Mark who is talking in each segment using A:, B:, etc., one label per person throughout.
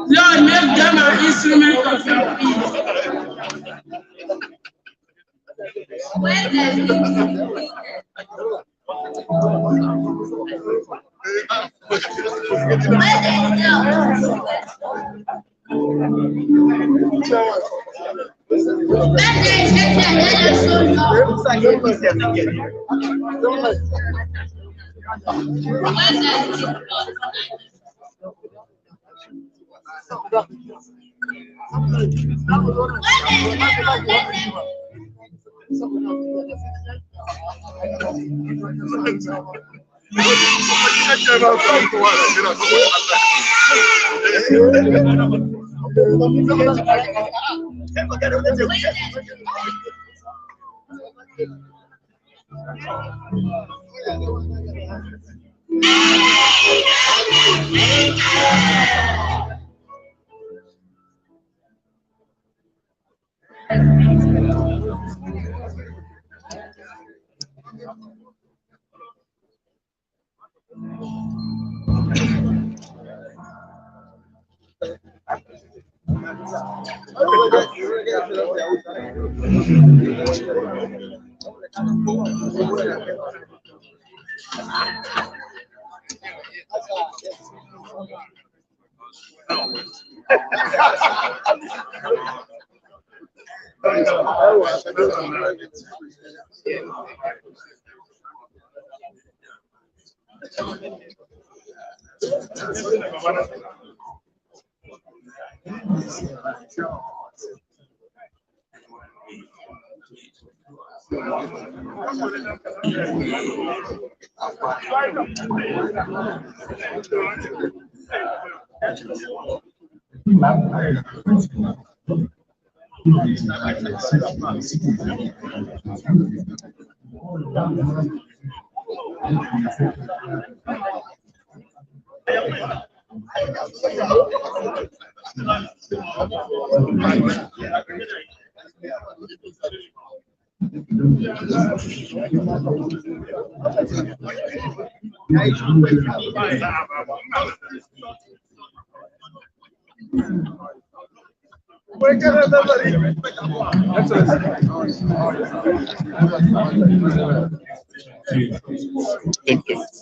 A: Lord, make them an instrument of your peace. When there's
B: Thank you.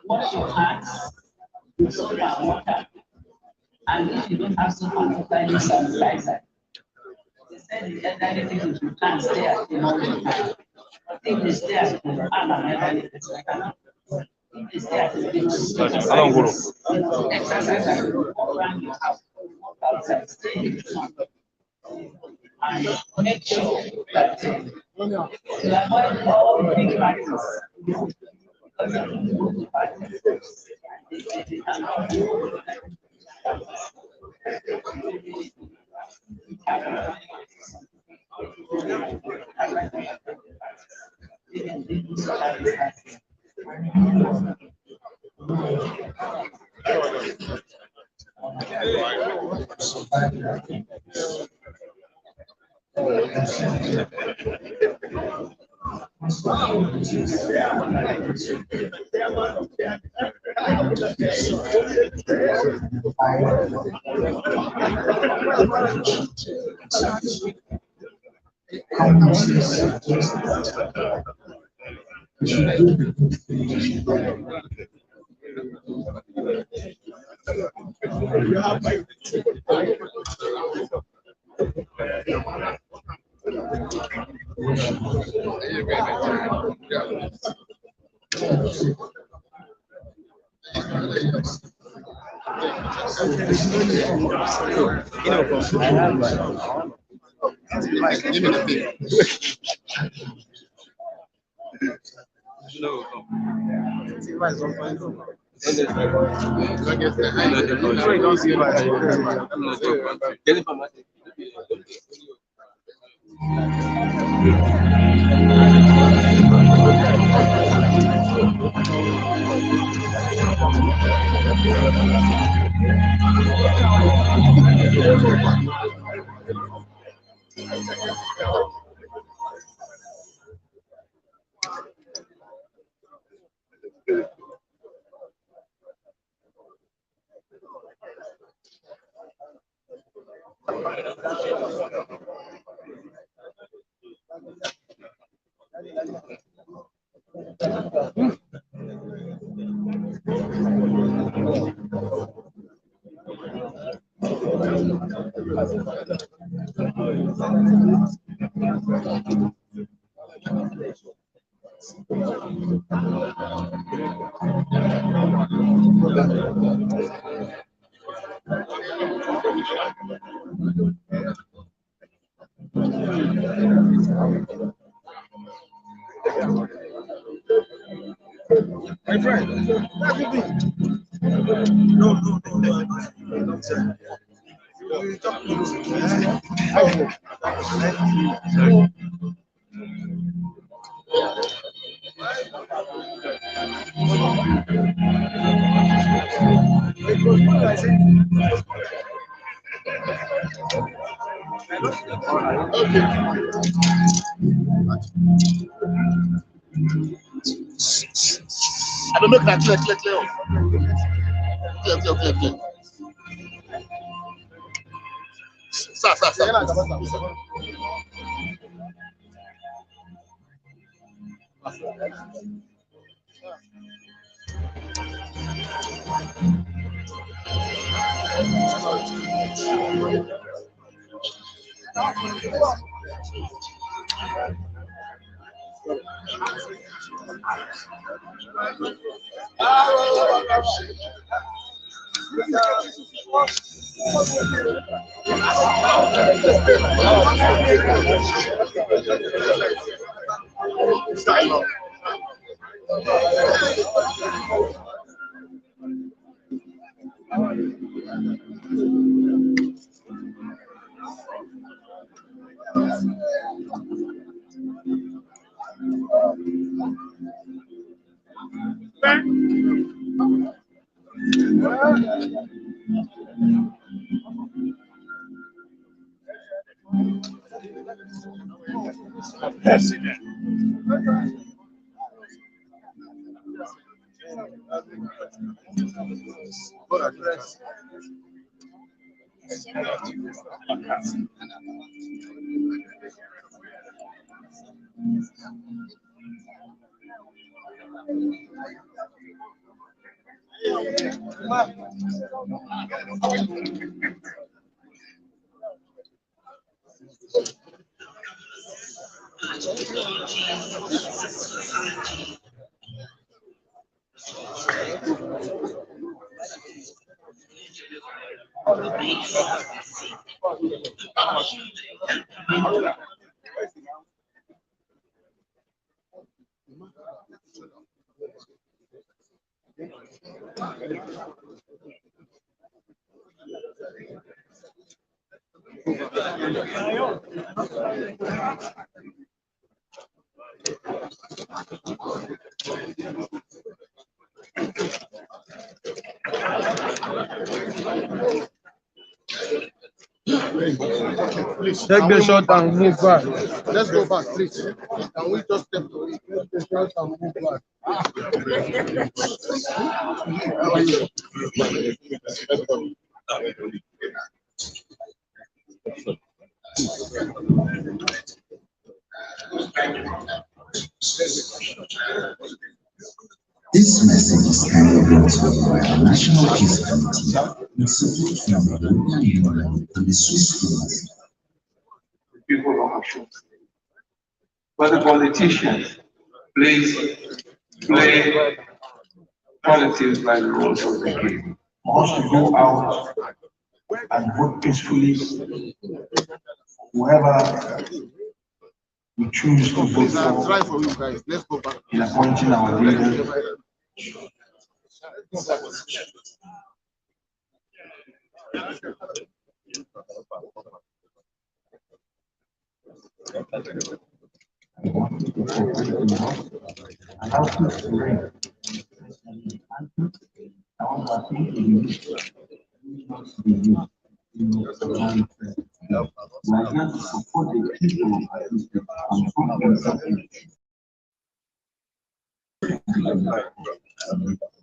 A: Wash your hands with soap and water. And if you don't have soap and water, use sanitizer. They said the elderly people you can't stay at home all the time. If they stay at home, I'm an elderly person. If they stay at home, they will exercise and walk around your house, walk outside, stay in the sun. And make sure that you avoid all big parties.
B: My friend, that will be. No, don't say. You talk I don't know that clear. Clear. Sir. Take the shot and move back. Let's go back, please. Can we just step away? Take the shot and move back. How are you?
C: This message is kindly brought to you by the National Peace Committee with support from the European Union and the Swiss Embassy.
D: People don't shoot. But the politicians, please play politics like the rules of the game. For us to go out and vote peacefully, whoever we choose to vote
B: Please, I'll
D: for
B: try for you guys. Let's go back.
D: in appointing our leader.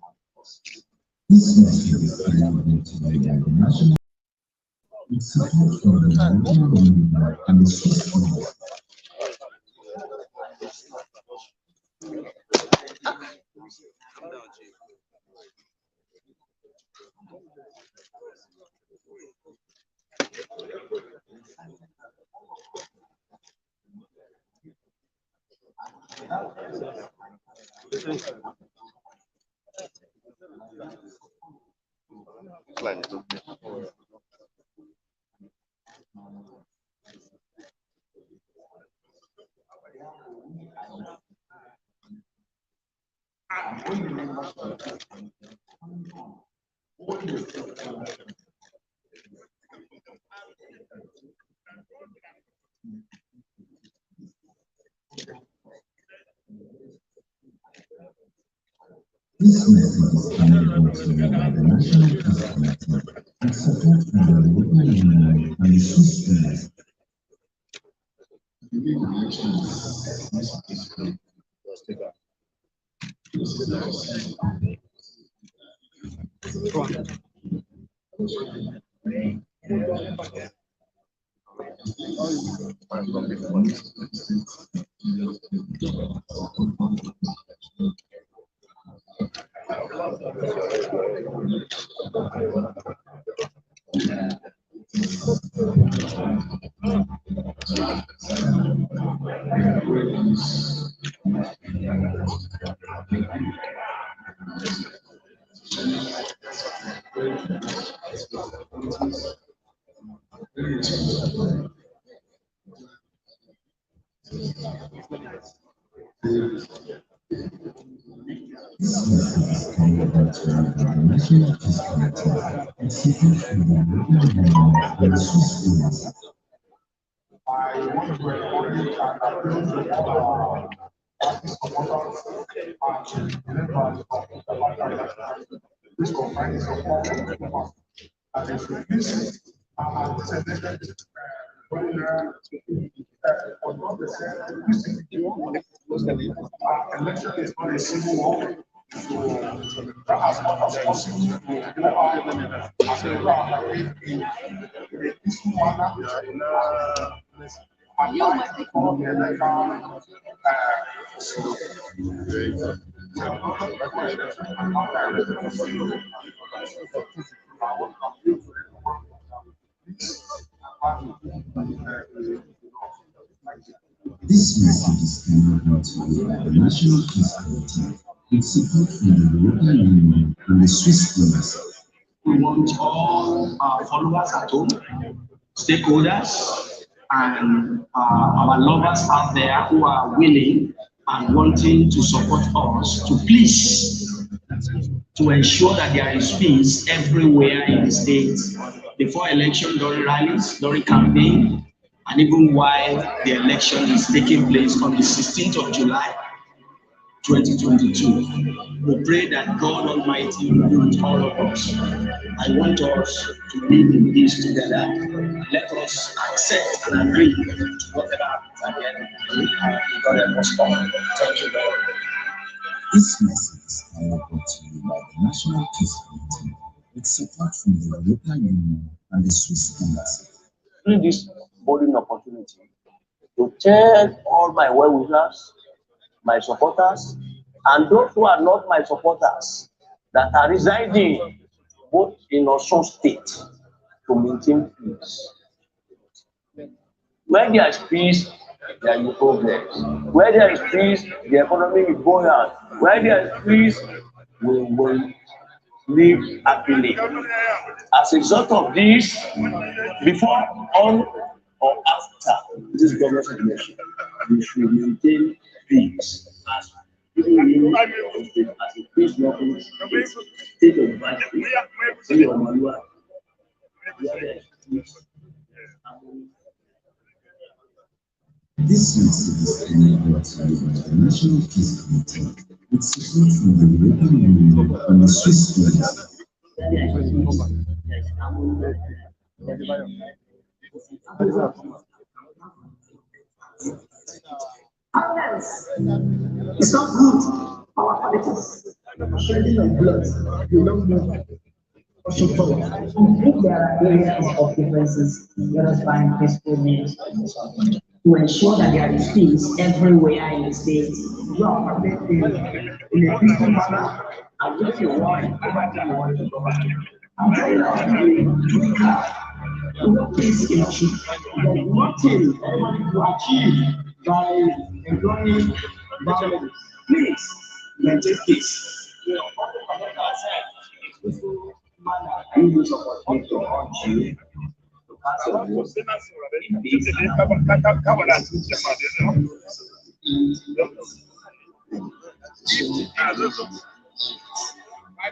C: This message is kindly brought to you by the National with support from the European Union and the Swiss Embassy. This message is kindly brought to you by the National Peace Committee with support from the European Union and the Swiss Embassy. This message is kindly brought to you by the National Peace Committee with support from the European Union and the Swiss Embassy.
D: Election is not a civil war. That has not as possible
C: This message is kindly brought to you by the National Peace Committee with support from the European Union and the Swiss Embassy.
A: We want all our followers at home, stakeholders, and our lovers out there who are willing and wanting to support us to please to ensure that there is peace everywhere in the state before election, during rallies, during campaign, and even while the election is taking place on the 16th of July.
E: 2022. We pray that God Almighty will be with all of us. I want us to live in this together. Let us accept and agree to whatever happens at the end of the day. God help us all. Thank you, Lord.
C: This message is brought to you by the National Peace Committee with support from the European Union and the Swiss Embassy.
E: Through this golden opportunity to tell all my well-wishers, my supporters, and those who are not my supporters that are residing both in Osun State to maintain peace. Where there is peace, there is progress. Where there is peace, the economy is buoyant. Where there is peace, we will live happily. As a result of this, before, on, or after this government election, we should maintain peace as people in as a peace loving state of Bible, state of Manuel.
C: This message is brought to you by the National Peace Committee with support from the European Union and the Swiss Embassy.
E: It's not good. Our politics, shedding of blood, we don't know. If there are areas of differences, let us find peaceful means to ensure that there is peace everywhere in the state. You are operating in a peaceful manner, and if you want, I'm trying to want peace in achieve. There is nothing anyone to achieve by employing violence. Please maintain peace. I use this opportunity to urge you to pass a vote in peace.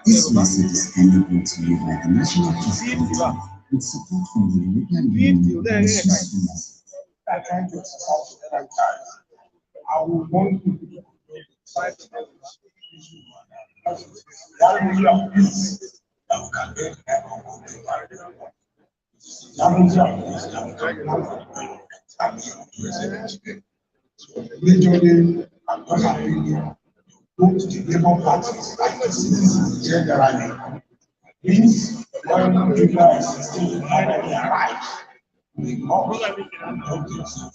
C: This message is brought to you by the National Peace Committee with support from the European Union and the Swiss Embassy.
B: I will want to majorly, I'm not happy. Both the Labour parties and the citizens generally. Means when people are still having their rights, we must not do so.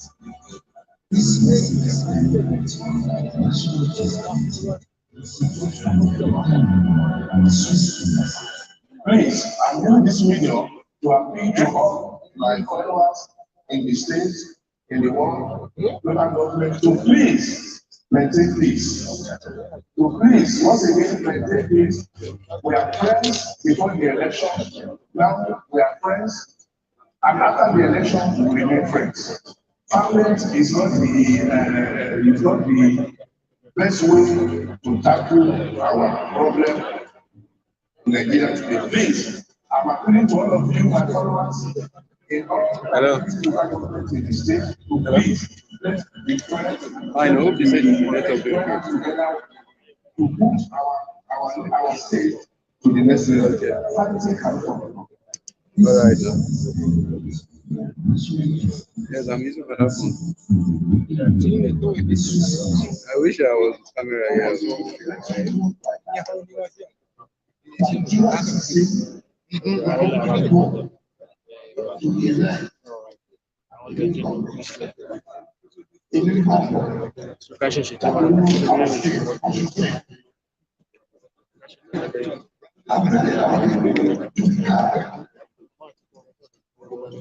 C: This message is brought to you by the National Peace Committee with support from the European Union and the Swiss Embassy.
B: Please, I'm doing this video to appeal to all my followers in the states, in the world, local government, to please maintain peace. To please, once again, maintain peace. We are friends before the election. Now we are friends, and after the election, we remain friends. Violence is not the best way to tackle our problem in Nigeria today. Please, I'm appealing to all of you, my followers, in all in the state, to please let's be friends.
F: I know this is the net of
B: together to put our state to the next level. Sanity can come.
F: All right. Yes, I'm using my phone. I wish I was camera here.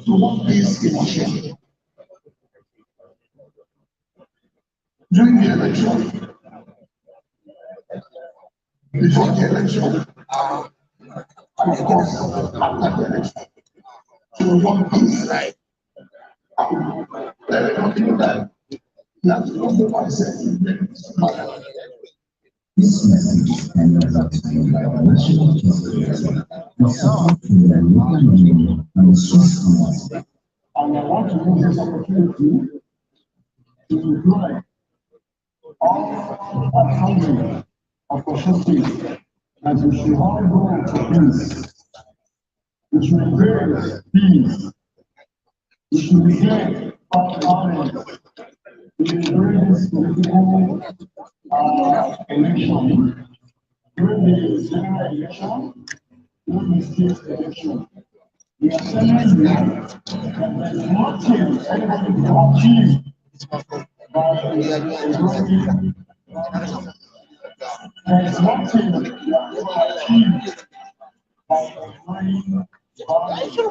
B: To want peace in Nigeria. During the election, before the election, and of course, after the election, to want peace, right? Let me continue that. That's what I said.
C: This message is brought to you by the National Peace Committee with support from the European Union and the Swiss Embassy.
B: And I want to use this opportunity to deploy of assembly of Oshun that we should all go to peace. We should embrace peace. We should begin from violence. We embrace political election. During the general election, during the state election, we are telling you that there is nothing anybody can achieve by eroding. There is nothing that you can achieve by eroding violence.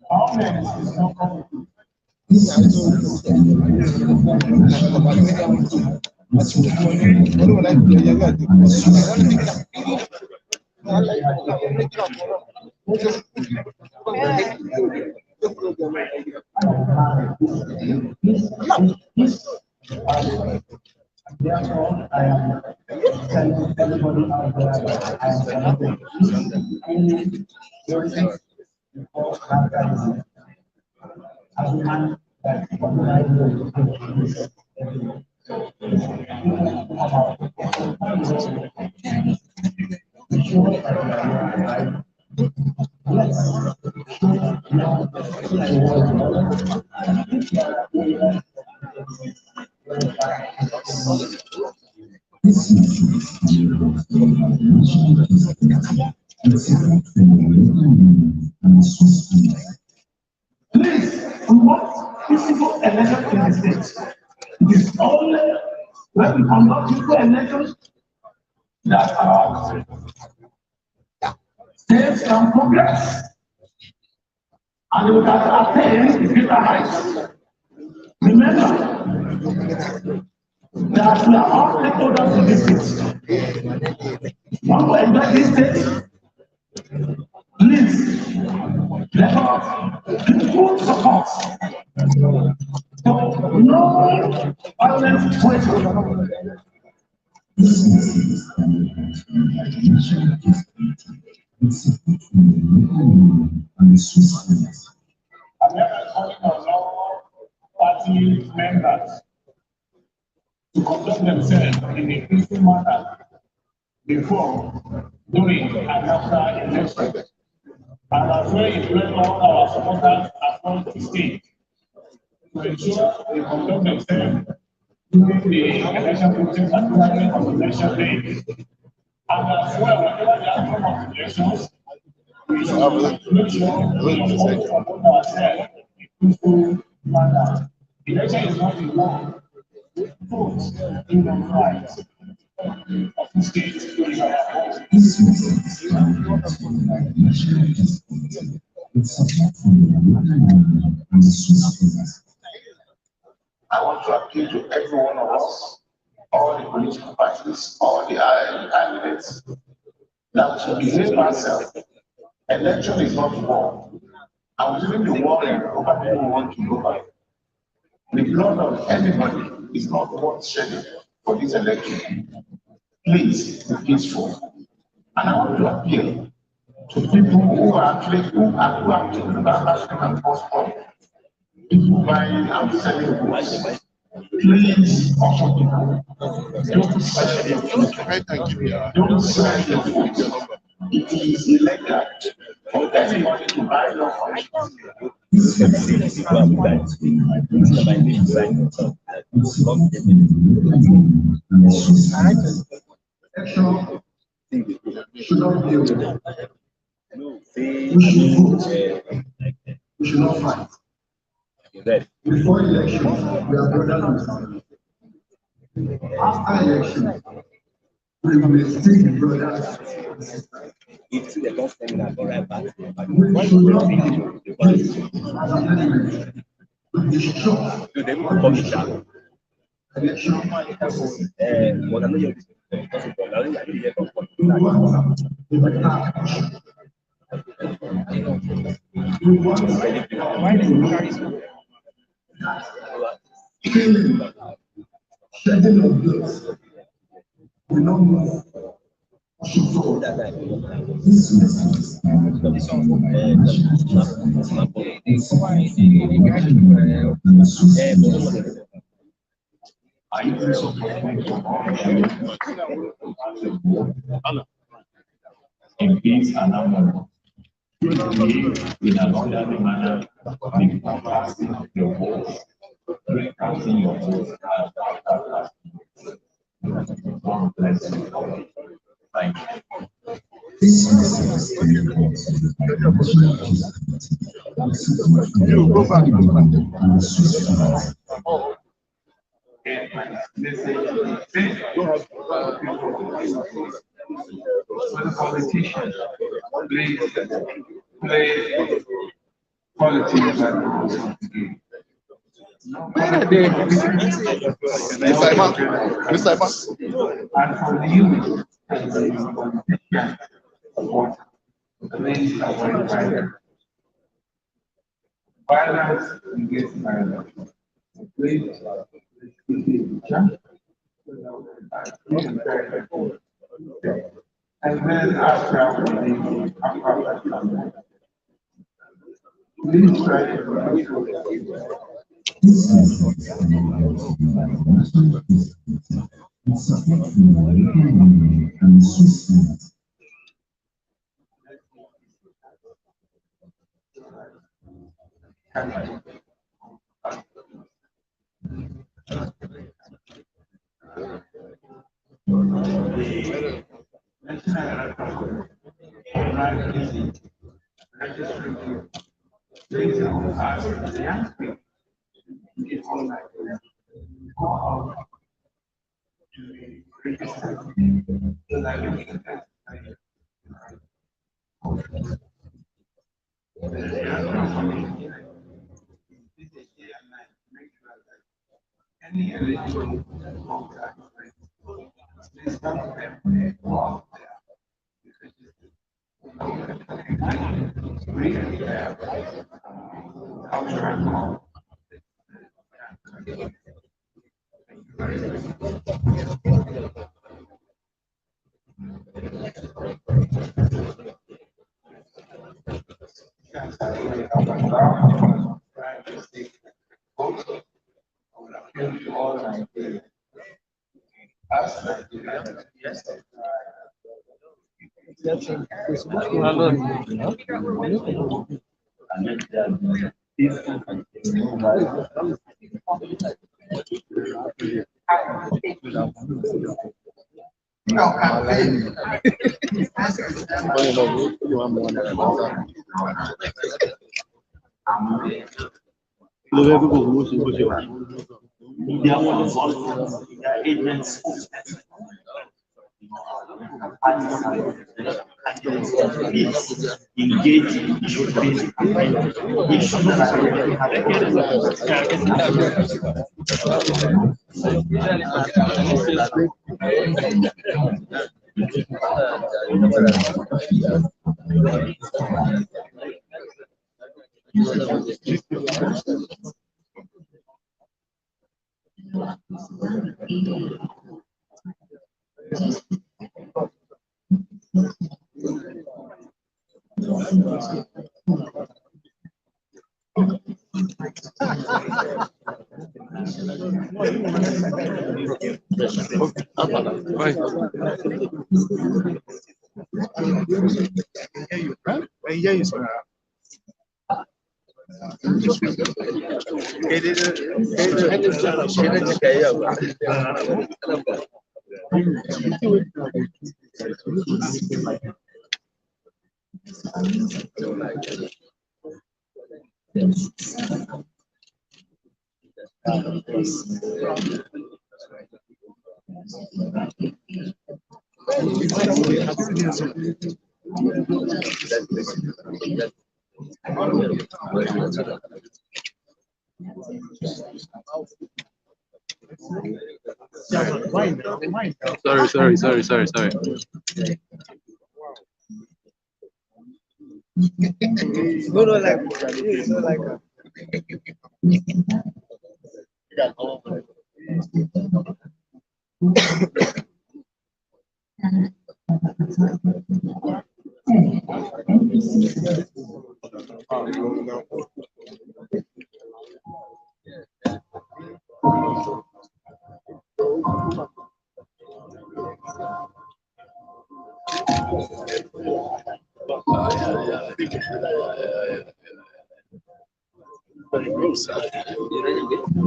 B: Violence is not coming. Therefore, I am telling everybody out there that I am connected to any before baptism. As a man that organizes this Please, we want peaceful elections in the states. It is only when we conduct peaceful elections that our states can progress and we can attain greater heights. Remember that we are all stakeholders in this state. One will enjoy this state. Please, let us give full support. So, no violence whatsoever. I'm calling on all party members to conduct themselves in a peaceful manner before, during, and after elections. And as well employ all our supporters across the state to ensure they conduct themselves during the election process and during the election day. And as well, whenever the outcome of elections, we should make sure we support ourselves in a peaceful manner. Election is not a war. Vote in the rights of the state during our vote. I want to appeal to every one of us, all the political parties, all the candidates, that we should behave ourselves. Election is not war. I was even the war in nobody who want to go back. The blood of anybody is not worth shedding for this election. Please be peaceful. And I want to appeal to people who are actually who are taking that and postpone. People buying and selling goods. Please also people, don't sell your food. Don't sell your food. It is illegal for anybody to buy your food. Should not be able. We should vote. We should not fight. Before election, we are brothers and sisters. After election, we will still be brothers and sisters. We should not be as an enemy. We destroy election. Shedding of blood will not move.
G: Are you supporting in peace and harmony? Behave in an orderly manner, before casting your votes, during casting your votes, God bless you. Thank you.
C: This message is coming out of the National Peace Committee with support from the European Union and the Swiss Alliance.
D: When the politicians please play politics like the rules of the game.
F: Where are they? Mr.
D: And for the youth and the politicians, please avoid violence. Violence begets violence. Please keep it jump. And then after please try to
C: This message is coming out of the National Peace Committee with support from the European Union and the Swiss Alliance.
D: any eligible contract, please some of them go out there. Really, cultural.
G: Media consultants, media agents, please engage in issue-based issues that already
F: Sorry. No, like.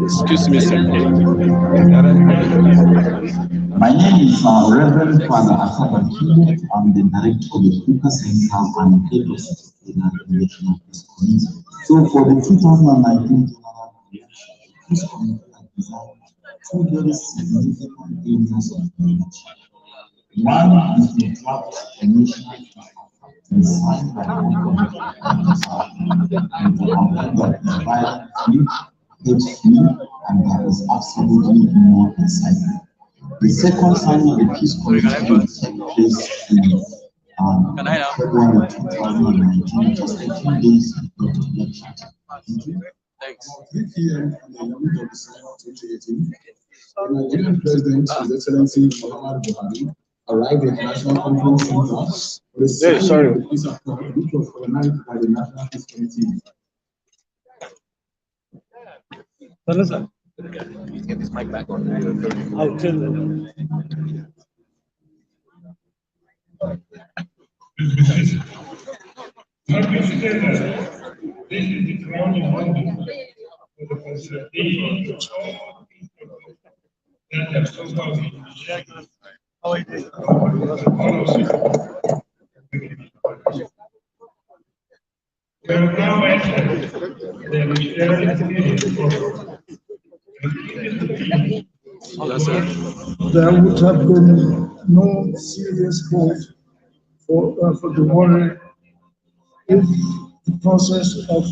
F: Excuse me, sir.
C: My name is Reverend Father Asaba. I'm the director of the Speaker Center and head of the National Peace Committee. So for the 2019 General Election, Peace Committee has designed two very significant areas of unity. One is to draft a national designed by and that is violent-free, hate-free, and that is absolutely no incitement. The second signing of the peace committee will take place in February 2019, just 15 days before the election.
F: Thanks.
H: 3 p.m. on the 11th of December 2018, the Nigerian President, His Excellency Muhammad Buhari, arrived at the National Conference Center for the signing of the peace accord, which was organized by the National Peace Committee.
F: Please get this mic back on. I'll tell them.
I: This is the crowning moment for the consultation of all people that have so far been shared. We have now entered the
H: There would have been no serious vote for the war if the process of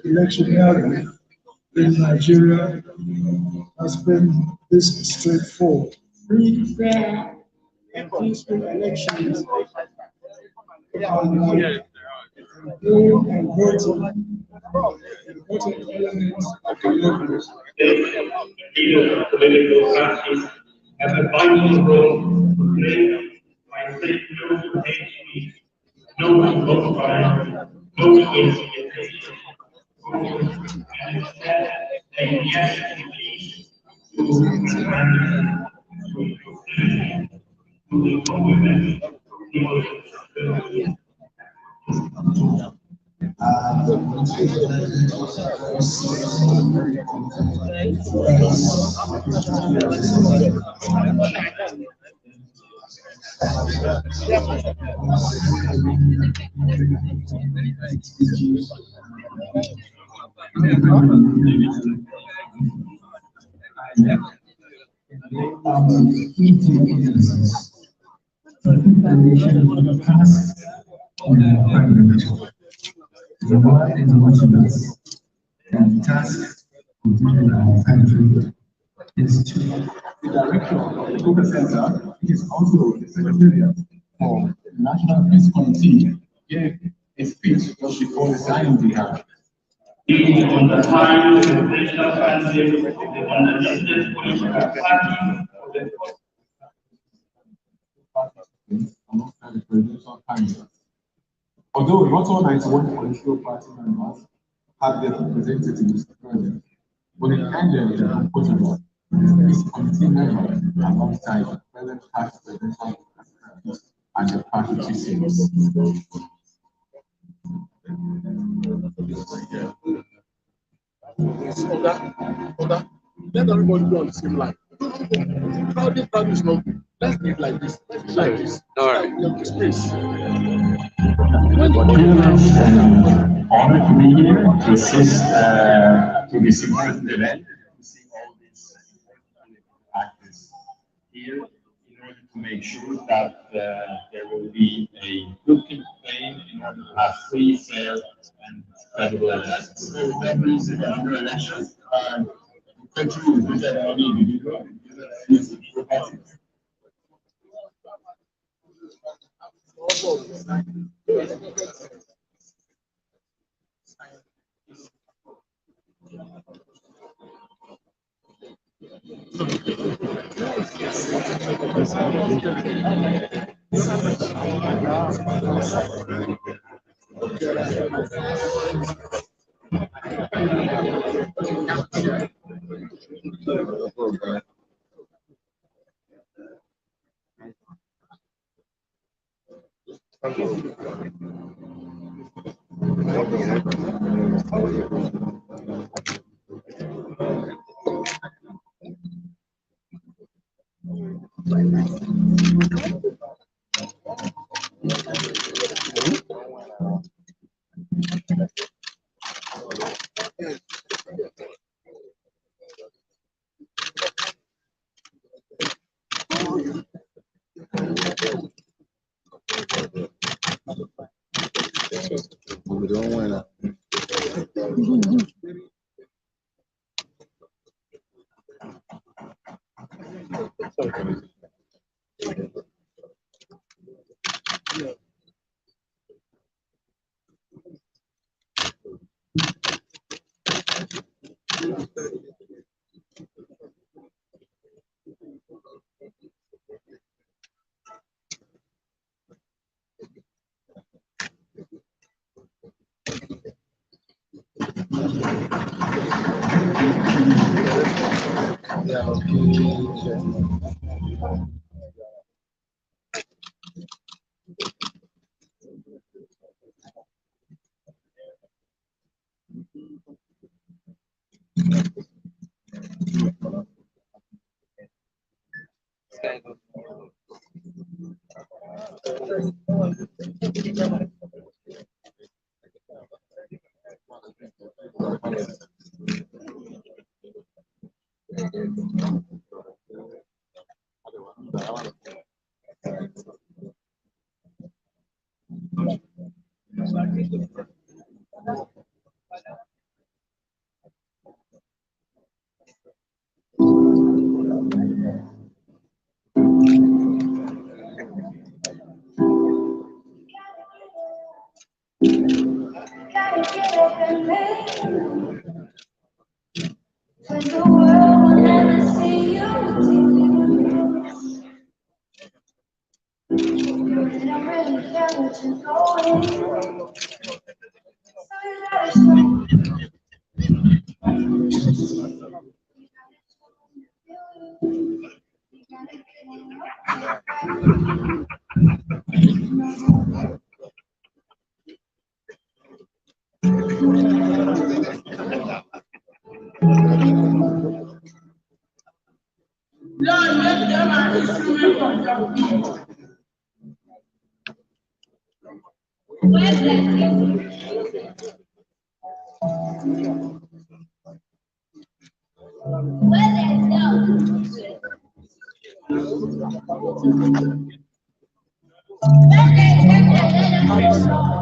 H: electioneering in Nigeria has been this straightforward. Free, fair, and peaceful elections are and voting important elements of democracy.
I: leaders of political parties have a vital role to play by saying no to hate speech, no to vote buying, no to intimidation, and instead saying yes to peace, to humanity, to inclusivity, to the commitment to democracy.
C: The world is watching us, and the task of building our country is to the director of the Speaker Center, which is also the secretariat for the National Peace Committee, gave a speech just before the signing of the act.
I: He undermined the national council, the underlisted political party,
H: Alongside the presidential candidates. Although not all 91 political party members had their representatives present, but it ended in a comfortable peace committee members alongside the present past presidential candidates and the party chiefs.
J: Let everybody be on the same line. Crowding is not good. Let's do it like this. Let's do it like this.
F: All right.
J: We have space.
G: Honor to be here to assist to this important event. To see all these actors here in order to make sure that there will be a good campaign in order to have free, fair, and credible elections. That means that under elections, the country is better than any individual. It's democratic.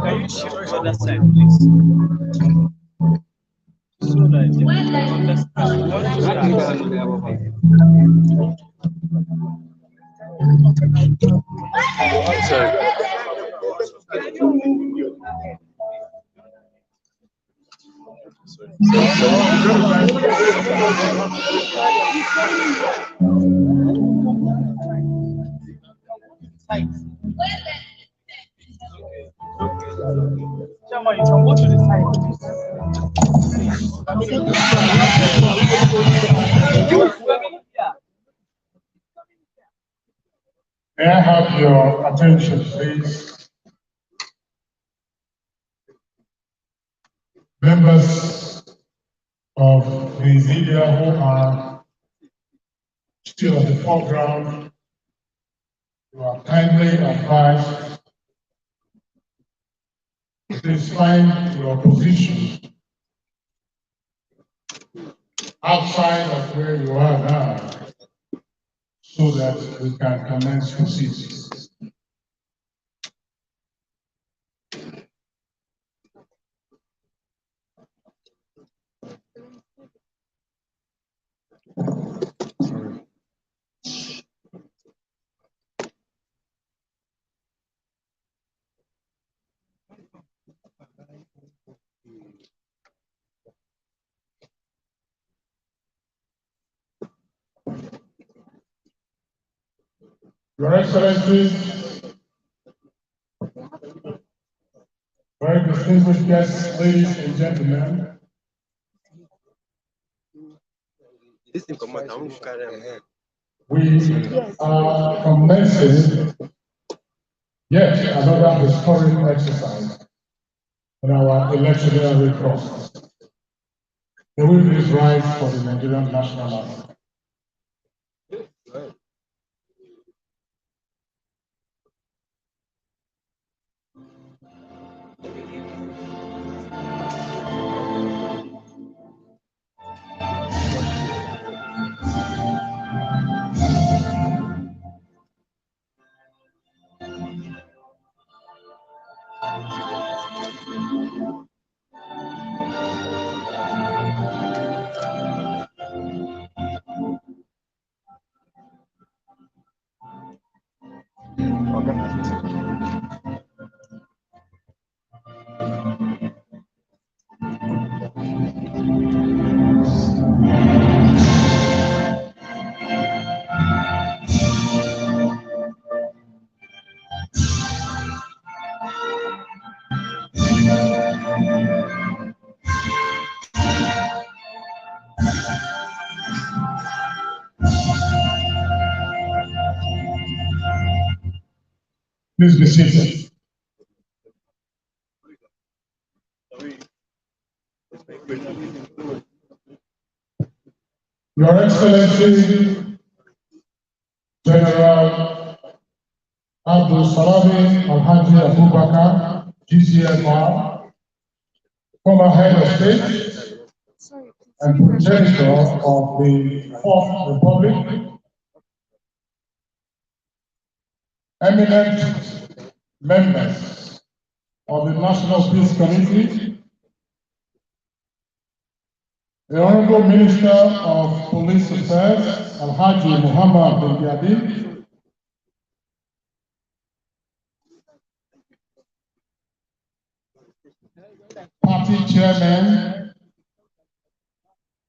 K: Can you shift to that side, please? So that you understand what you Chairman, you can go to the side.
L: May I have your attention, please? Members of the Zilia who are still at the foreground, you are kindly advised to please find your position outside of where you are now so that we can commence proceedings. Your Excellencies, very distinguished guests, ladies and gentlemen, we are commencing yet another historic exercise in our electionary process. May we please rise for the Nigerian national anthem. Please be seated. Your Excellency, General Abdul Salami Alhaji Abubakar, GCFR, former head of state and progenitor of the Fourth Republic, eminent members of the National Peace Committee, the Honorable Minister of Police Affairs, Alhaji Muhammad bin Yadi, party chairman,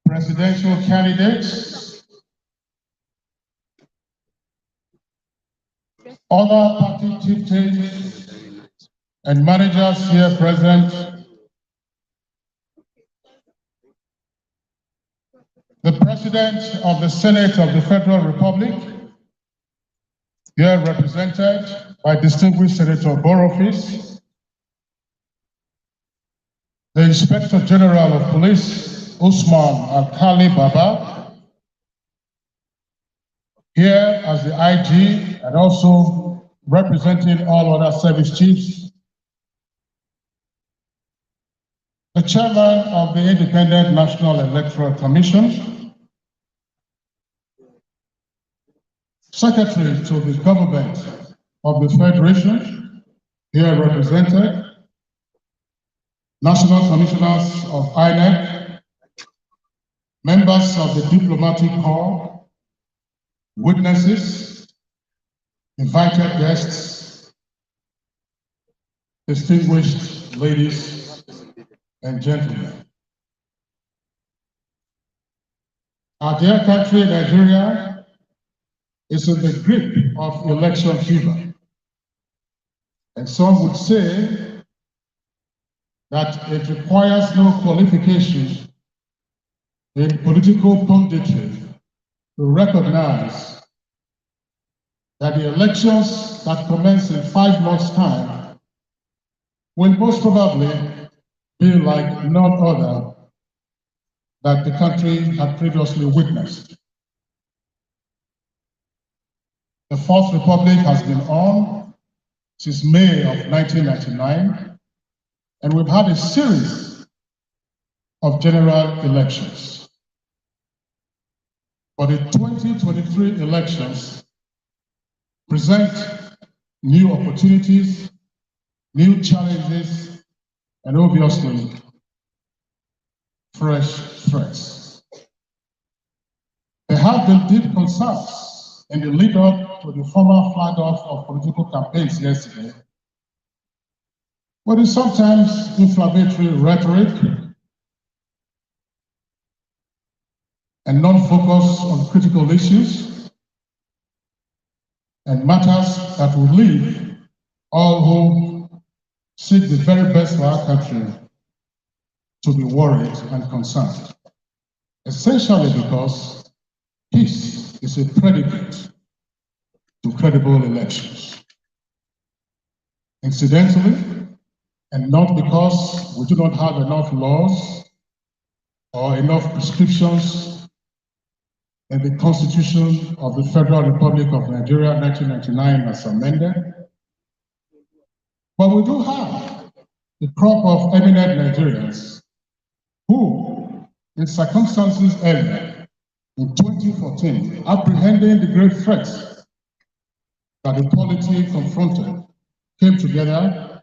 L: presidential candidates, other party chieftains and managers here present, the President of the Senate of the Federal Republic, here represented by distinguished Senator Borough-Fils, the Inspector General of Police, Usman Alkali Baba, here as the IG and also representing all other service chiefs, the Chairman of the Independent National Electoral Commission, Secretary to the Government of the Federation, here represented, National Commissioners of INEC, members of the Diplomatic Corps, witnesses, invited guests, distinguished ladies and gentlemen. Our dear country, Nigeria, is in the grip of election fever. And some would say that it requires no qualification in political punditry to recognize that the elections that commence in 5 months' time will most probably be like none other that the country had previously witnessed. The Fourth Republic has been on since May of 1999, and we've had a series of general elections. But the 2023 elections present new opportunities, new challenges, and obviously fresh threats. There have been deep concerns in the lead up to the formal flag off of political campaigns yesterday, but it's sometimes inflammatory rhetoric and non-focus on critical issues and matters that will leave all who seek the very best for our country to be worried and concerned. Essentially because peace is a predicate to credible elections. Incidentally, and not because we do not have enough laws or enough prescriptions in the Constitution of the Federal Republic of Nigeria, 1999, as amended. But we do have a crop of eminent Nigerians who, in circumstances earlier, in 2014, apprehending the great threats that the polity confronted, came together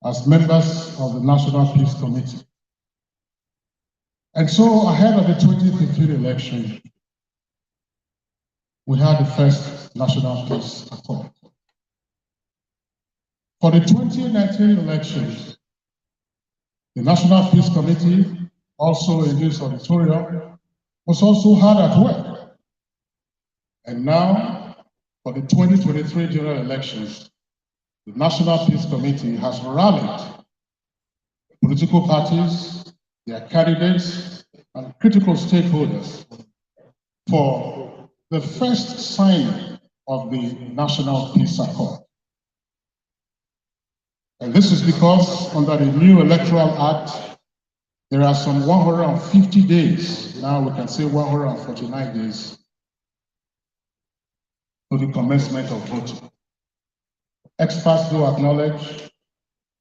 L: as members of the National Peace Committee. And so, ahead of the 2015 election, we had the first National Peace Accord. For the 2019 elections, the National Peace Committee, also in this auditorium, was also hard at work. And now, for the 2023 general elections, the National Peace Committee has rallied political parties, their candidates, and critical stakeholders for the first signing of the National Peace Accord. And this is because under the new Electoral Act, there are some 150 days, now we can say 149 days, to the commencement of voting. Experts do acknowledge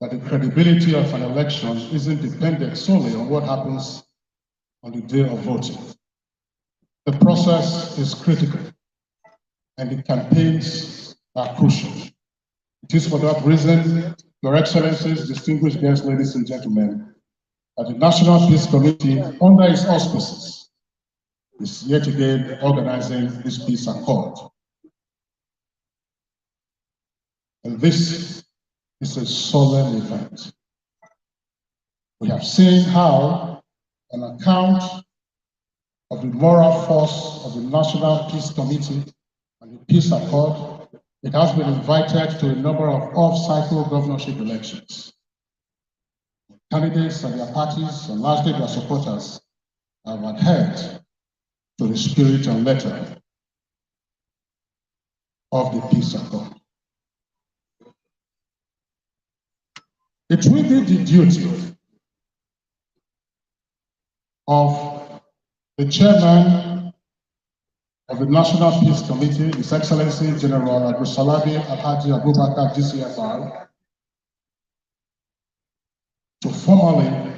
L: that the credibility of an election isn't dependent solely on what happens on the day of voting. The process is critical, and the campaigns are crucial. It is for that reason, Your Excellencies, distinguished guests, ladies and gentlemen, that the National Peace Committee, under its auspices, is yet again organizing this peace accord. And this is a solemn event. We have seen how, on account of the moral force of the National Peace Committee and the Peace Accord, it has been invited to a number of off-cycle governorship elections. Candidates and their parties, and largely their supporters, have adhered to the spirit and letter of the Peace Accord. It will be the duty of the chairman of the National Peace Committee, His Excellency General Abdulsalami Alhaji Abubakar, GCFR, to formally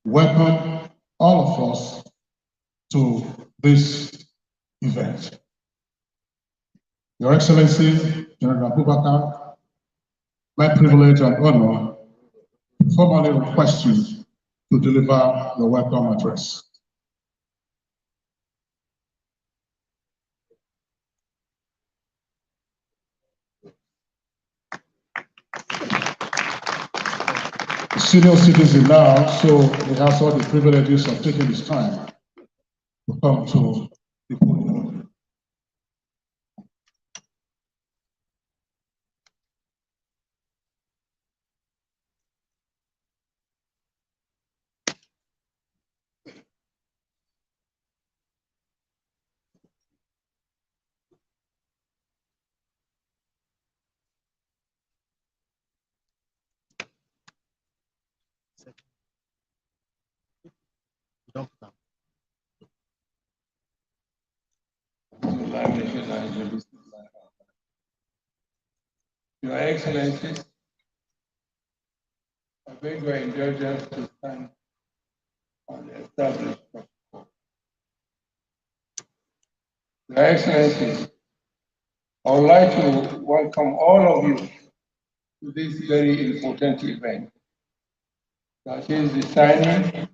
L: welcome all of us to this event. Your Excellency General Abubakar, my privilege and honor to formally request you to deliver your welcome address. Senior citizen now, so he has all the privileges of taking his time to come to the podium.
D: Your Excellencies, I beg your indulgence to stand on the established protocol. Your Excellencies, I would like to welcome all of you to this very important event. That is the signing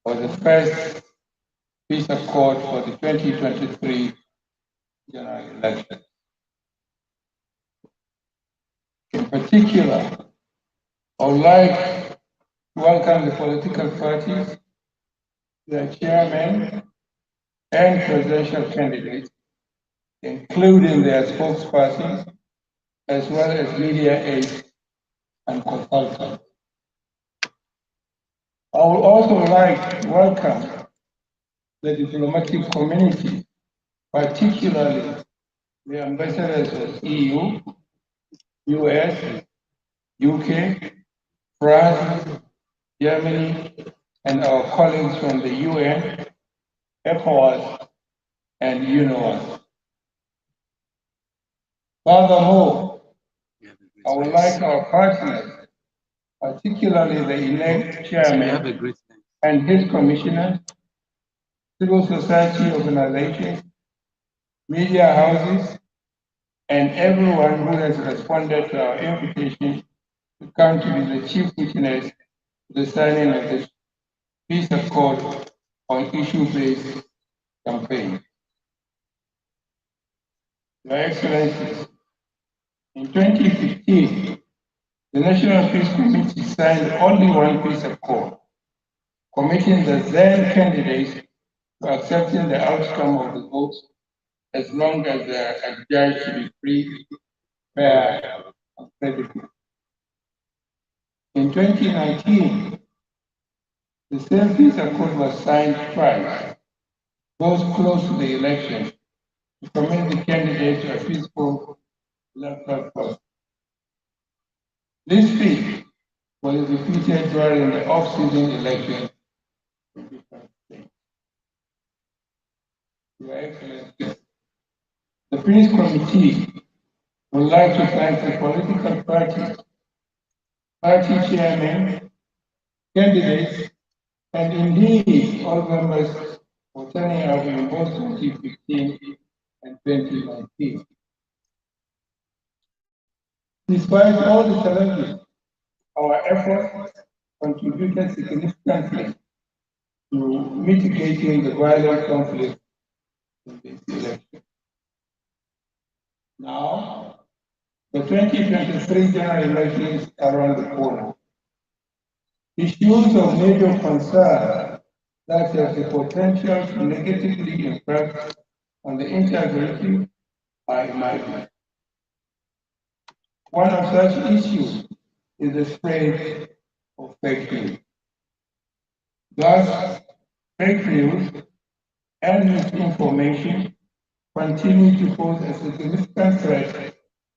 D: of the first peace accord for the 2023 general election. In particular, I would like to welcome the political parties, their chairmen, and presidential candidates, including their spokespersons, as well as media aides and consultants. I would also like to welcome the diplomatic community, particularly the ambassadors of EU, US, UK,
M: France, Germany, and our colleagues from the UN, ECOWAS, and UNOWAS. Furthermore, I would like our partners, particularly the elect chairman and his commissioners, civil society organizations, media houses, and everyone who has responded to our invitation to come to be the chief witness to the signing of this peace accord on issue-based campaign. Your Excellencies, in 2015, the National Peace Committee signed only one peace accord, committing the then candidates to accepting the outcome of the votes as long as they are adjudged to be free, fair, and credible. In 2019, the same peace accord was signed twice, those close to the election, to commit the candidate to a peaceful electoral process. This peace was defeated during the off-season election in different states. Your Excellency, the Peace Committee would like to thank the political parties, party chairmen, candidates, and indeed all members for turning out in both 2015 and 2019. Despite all the challenges, our efforts contributed significantly to mitigating the violent conflict in this election. Now, the 2023 general elections are around the corner. Issues of major concern that have the potential to negatively impact on the integrity are emerging. One of such issues is the spread of fake news. Thus, fake news and misinformation continue to pose a significant threat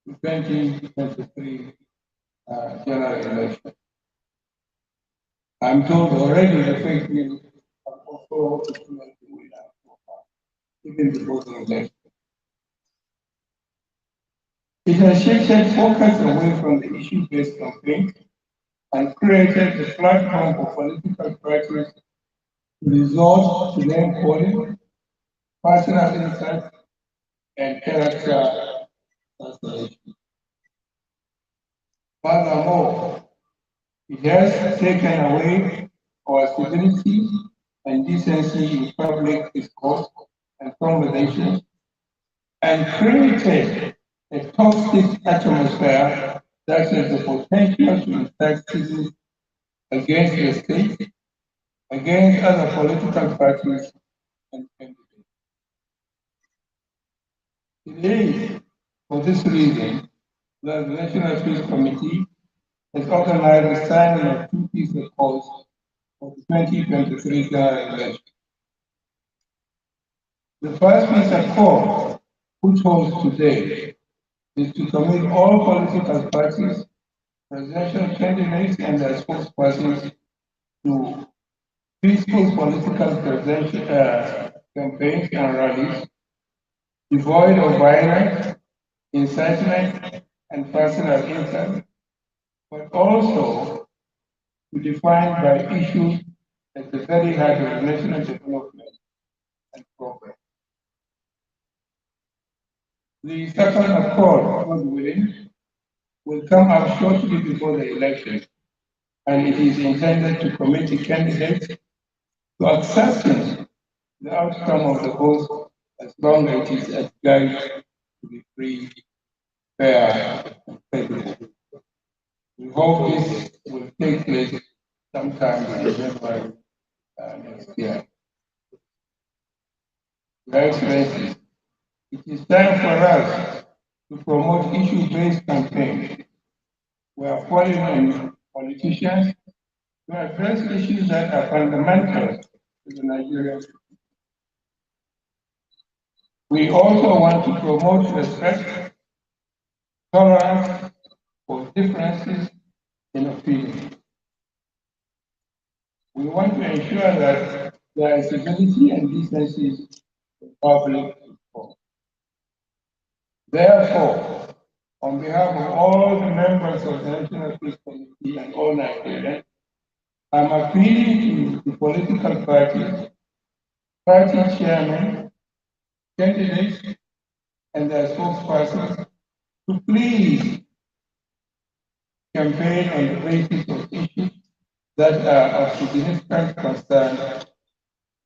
M: to 2023 general election. I'm told already the fake news are also even before the election. It has shifted focus away from the issue-based campaign and created the platform for political parties to resort to name calling, personal insights, and character assassination. Furthermore, it has taken away our civility and decency in public discourse and conversation and created a toxic atmosphere that has the potential to incite citizens against the state, against other political parties and candidates. It is for this reason that the National Peace Committee has organized the signing of two peace accords for the 2023 general election. The first peace accord, which holds today, is to commit all political parties, presidential candidates, and their spokespersons to peaceful political campaigns and rallies, devoid of violence, incitement, and personal interest, but also to define by issues at the very heart of national development and progress. The second accord, God willing, will come up shortly before the election, and it is intended to commit the candidates to accepting the outcome of the vote as long as it is adjudged to be free, fair, and credible. We hope this will take place sometime in January next year. Your Excellency, it is time for us to promote issue-based campaigns. We are calling on politicians to address issues that are fundamental to the Nigerian people. We also want to promote respect, tolerance for differences in opinion. want to ensure that there is civility and decency in public discourse. Therefore, on behalf of all the members of the National Peace Committee and all Nigerians, I'm appealing to the political parties, party chairmen, candidates, and their spokespersons to please campaign on the basis of issues that are of significant concern to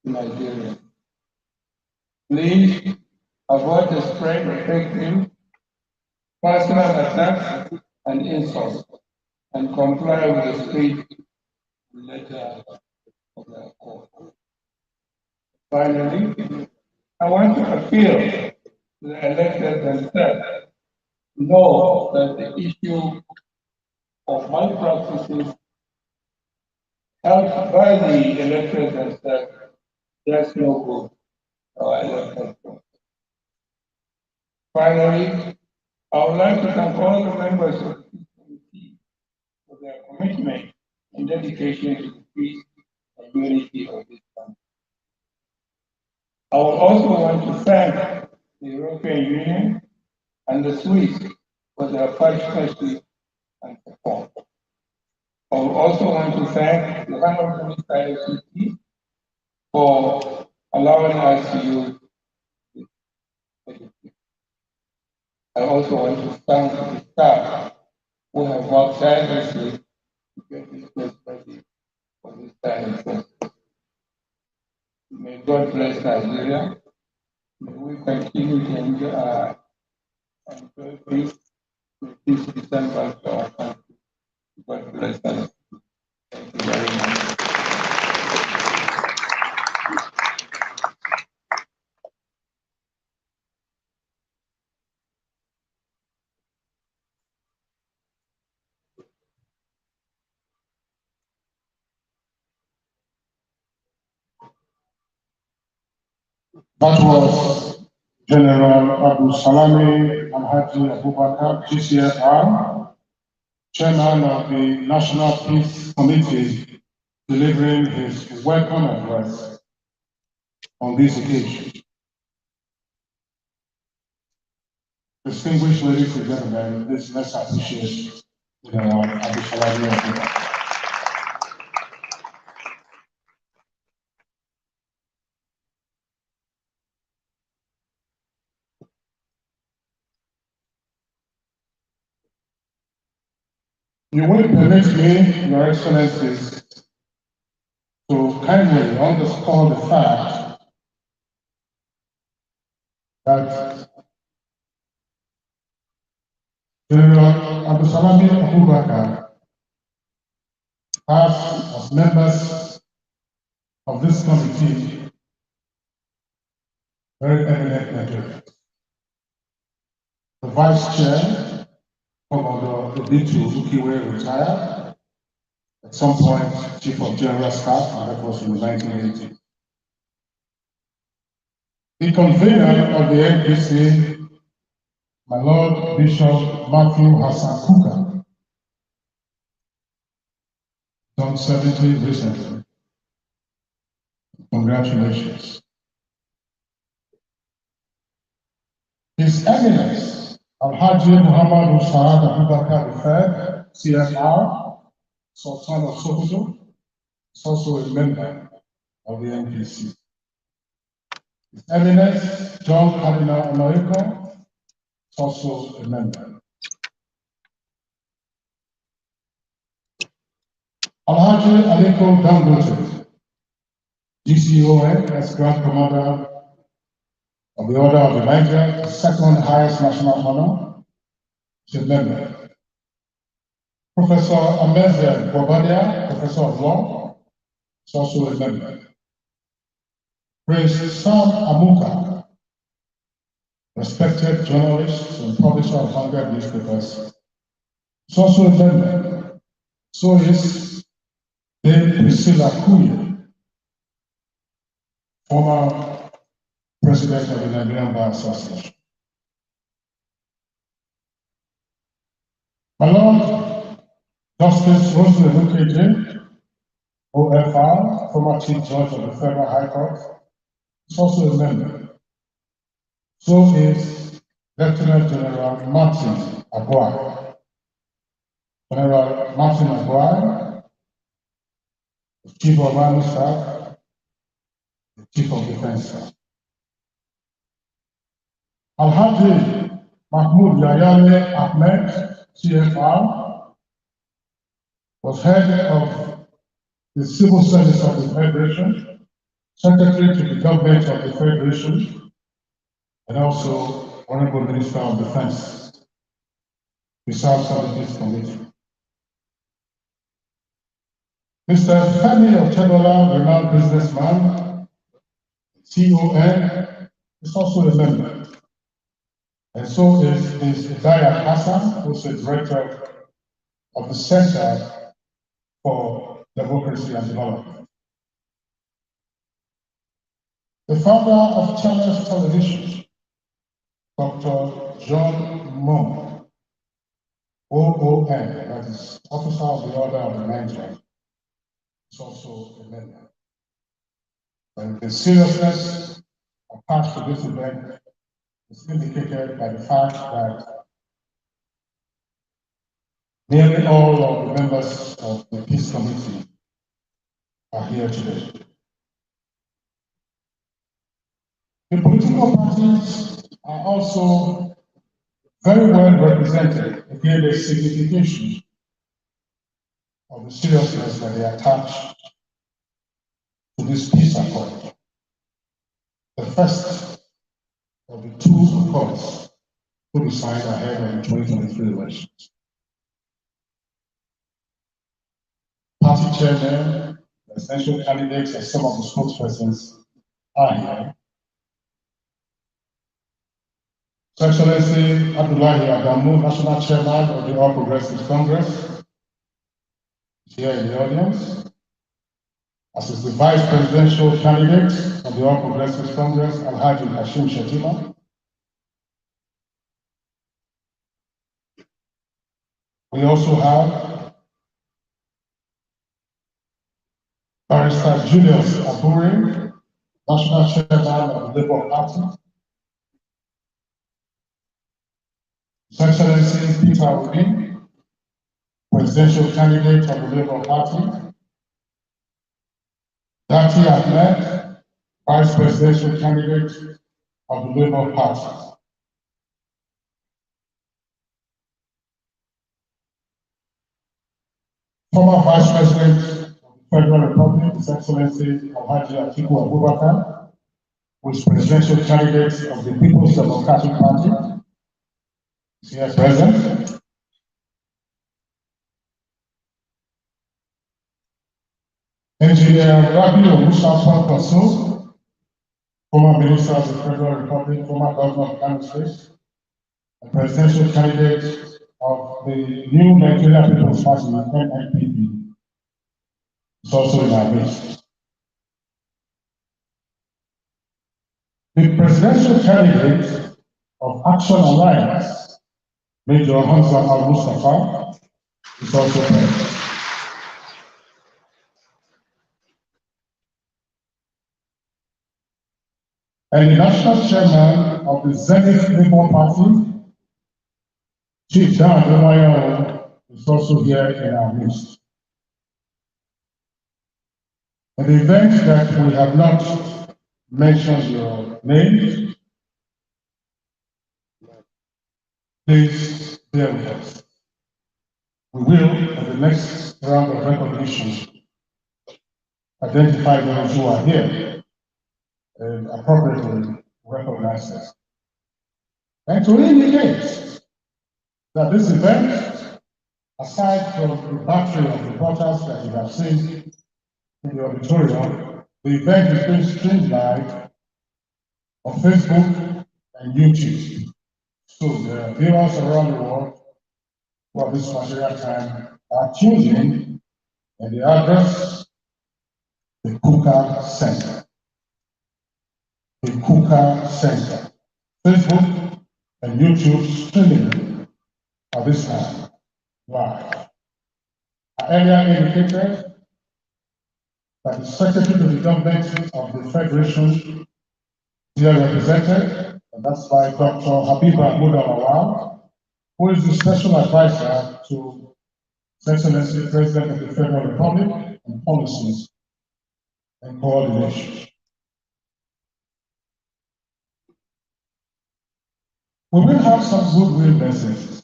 M: Nigeria. Please avoid the spread of fake news, personal attacks, and insults, and comply with the spirit letter of the court. Finally, I want to appeal to the elected themselves to know that the issue of malpractices held by the elected themselves does no good to our elected process. Finally, I would like to thank all the members of the committee for their commitment and dedication to the peace and unity of this country. I would also want to thank the European Union and the Swiss for their partnership and support. I would also want to thank the Honorable Minister ICT for allowing us to use this facility. I also want to thank the staff who have worked tirelessly to get this place ready for this time process. May God bless Nigeria. May we continue to enjoy peace to this December to our country. God bless us. Thank you very much.
L: That was General Abu Salami Alhaji Abubakar, GCFR, Chairman of the National Peace Committee, delivering his welcome address on this occasion. Distinguished ladies and gentlemen, let's appreciate General Abu Salami Abubakar. You will permit me, Your Excellencies, to kindly underscore the fact that General Abu Salami Abubakar has, as members of this committee, very eminent Nigerians. The Vice Chair, Commodore Editu Ukiwe, retired. At some point, Chief of General Staff, and that was in the 1980s. The convener of the NPC, my Lord Bishop Matthew Hassan Kuka, turned 70 recently. Congratulations. His Eminence, Alhaji Muhammad Saad Abubakar III, CFR, Sultan of Sokoto, is also a member of the NPC. His Eminence, John Cardinal America, is also a member. Alhaji Aliko Dangote, GCON, as Grand Commander of the Order of the Niger, the second highest national honor, is a member. Professor Ameze Bobadia, Professor of Law, is also a member. Prince Sam Amuka, respected journalist and publisher of Vanguard newspapers, is also a member. So is Dame Priscilla Kuya, former president of the Nigerian Bar Association. My Lord Justice Rosemary Mukeje, OFR, former Chief Judge of the Federal High Court, is also a member. So is Lieutenant General Martin Aguirre. General Martin Aguirre, the Chief of Army Staff, the Chief of Defense Staff. Alhaji Mahmoud Yayale Ahmed, CFR, was head of the Civil Service of the Federation, Secretary to the Government of the Federation, and also Honorable Minister of Defense. He serves on this committee. Mr. Femi Otedola, renowned businessman, CON, is also a member. And so is Ms. Idaya Hassan, who is the director of the Center for Democracy and Development. The founder of Channels Television, Dr. John Moore, OON, that is Officer of the Order of the Nigeria, is also a member. And the seriousness attached to this event is indicated by the fact that nearly all of the members of the Peace Committee are here today. The political parties are also very well represented, again, the signification of the seriousness that they attach to this peace accord. The first of the two accords to be signed ahead of the 2023 elections. Party chairmen, the essential candidates, and some of the spokespersons are here. His Excellency Abdullahi Adamu, National Chairman of the All Progressives Congress, is here in the audience. As is the Vice Presidential candidate of the All Progressives Congress, Alhaji Hashim Shettima. We also have Barrister Julius Aburi, National Chairman of the Labour Party. His Excellency Peter Obi, Presidential candidate of the Labour Party. Dati Ahmed, Vice Presidential candidate of the Labour Party. Former Vice President of the Federal Republic, His Excellency Alhaji Atiku Abubakar, who is Presidential candidate of the People's Democratic Party, is here present. Engineer Rabi Olusegun Kwaso, former Minister of the Federal Republic, former Governor of Kano State, and Presidential candidate of the new Nigeria People's Party, NNPP, is also in our midst. The Presidential candidate of Action Alliance, Major Hamza Al-Mustafa, is also present. And the National Chairman of the Zenith Labour Party, Chief Dan Emayo, is also here in our midst. In the event that we have not mentioned your name, please bear with us. We will, in the next round of recognition, identify those who are here and appropriately recognize us. And to indicate that this event, aside from the battery of reporters that you have seen in the auditorium, the event is being streamed live on Facebook and YouTube. So the viewers around the world who at this material time are tuned in, and the address, the Kuka Center. The Kuka Center. Facebook and YouTube streaming at this time live. I earlier indicated that the Secretary to the Government of the Federation here represented, and that's by Dr. Habiba Mudawawal, who is the Special Advisor to His Excellency President of the Federal Republic on Policies and Coordination. We will have some goodwill messages.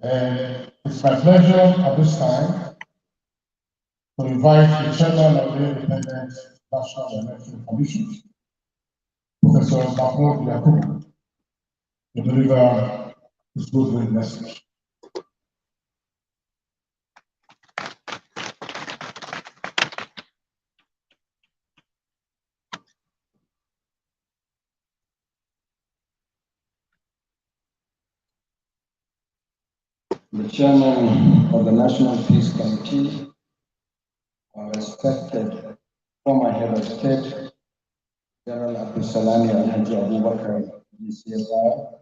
L: And it's my pleasure at this time to invite the Chairman of the Independent National Election Commission, Professor Mahmoud Yakubu, to deliver his goodwill message.
N: The Chairman of the National Peace Committee, our respected former Head of State, General Abdulsalami Alhaji Abubakar, DCFR,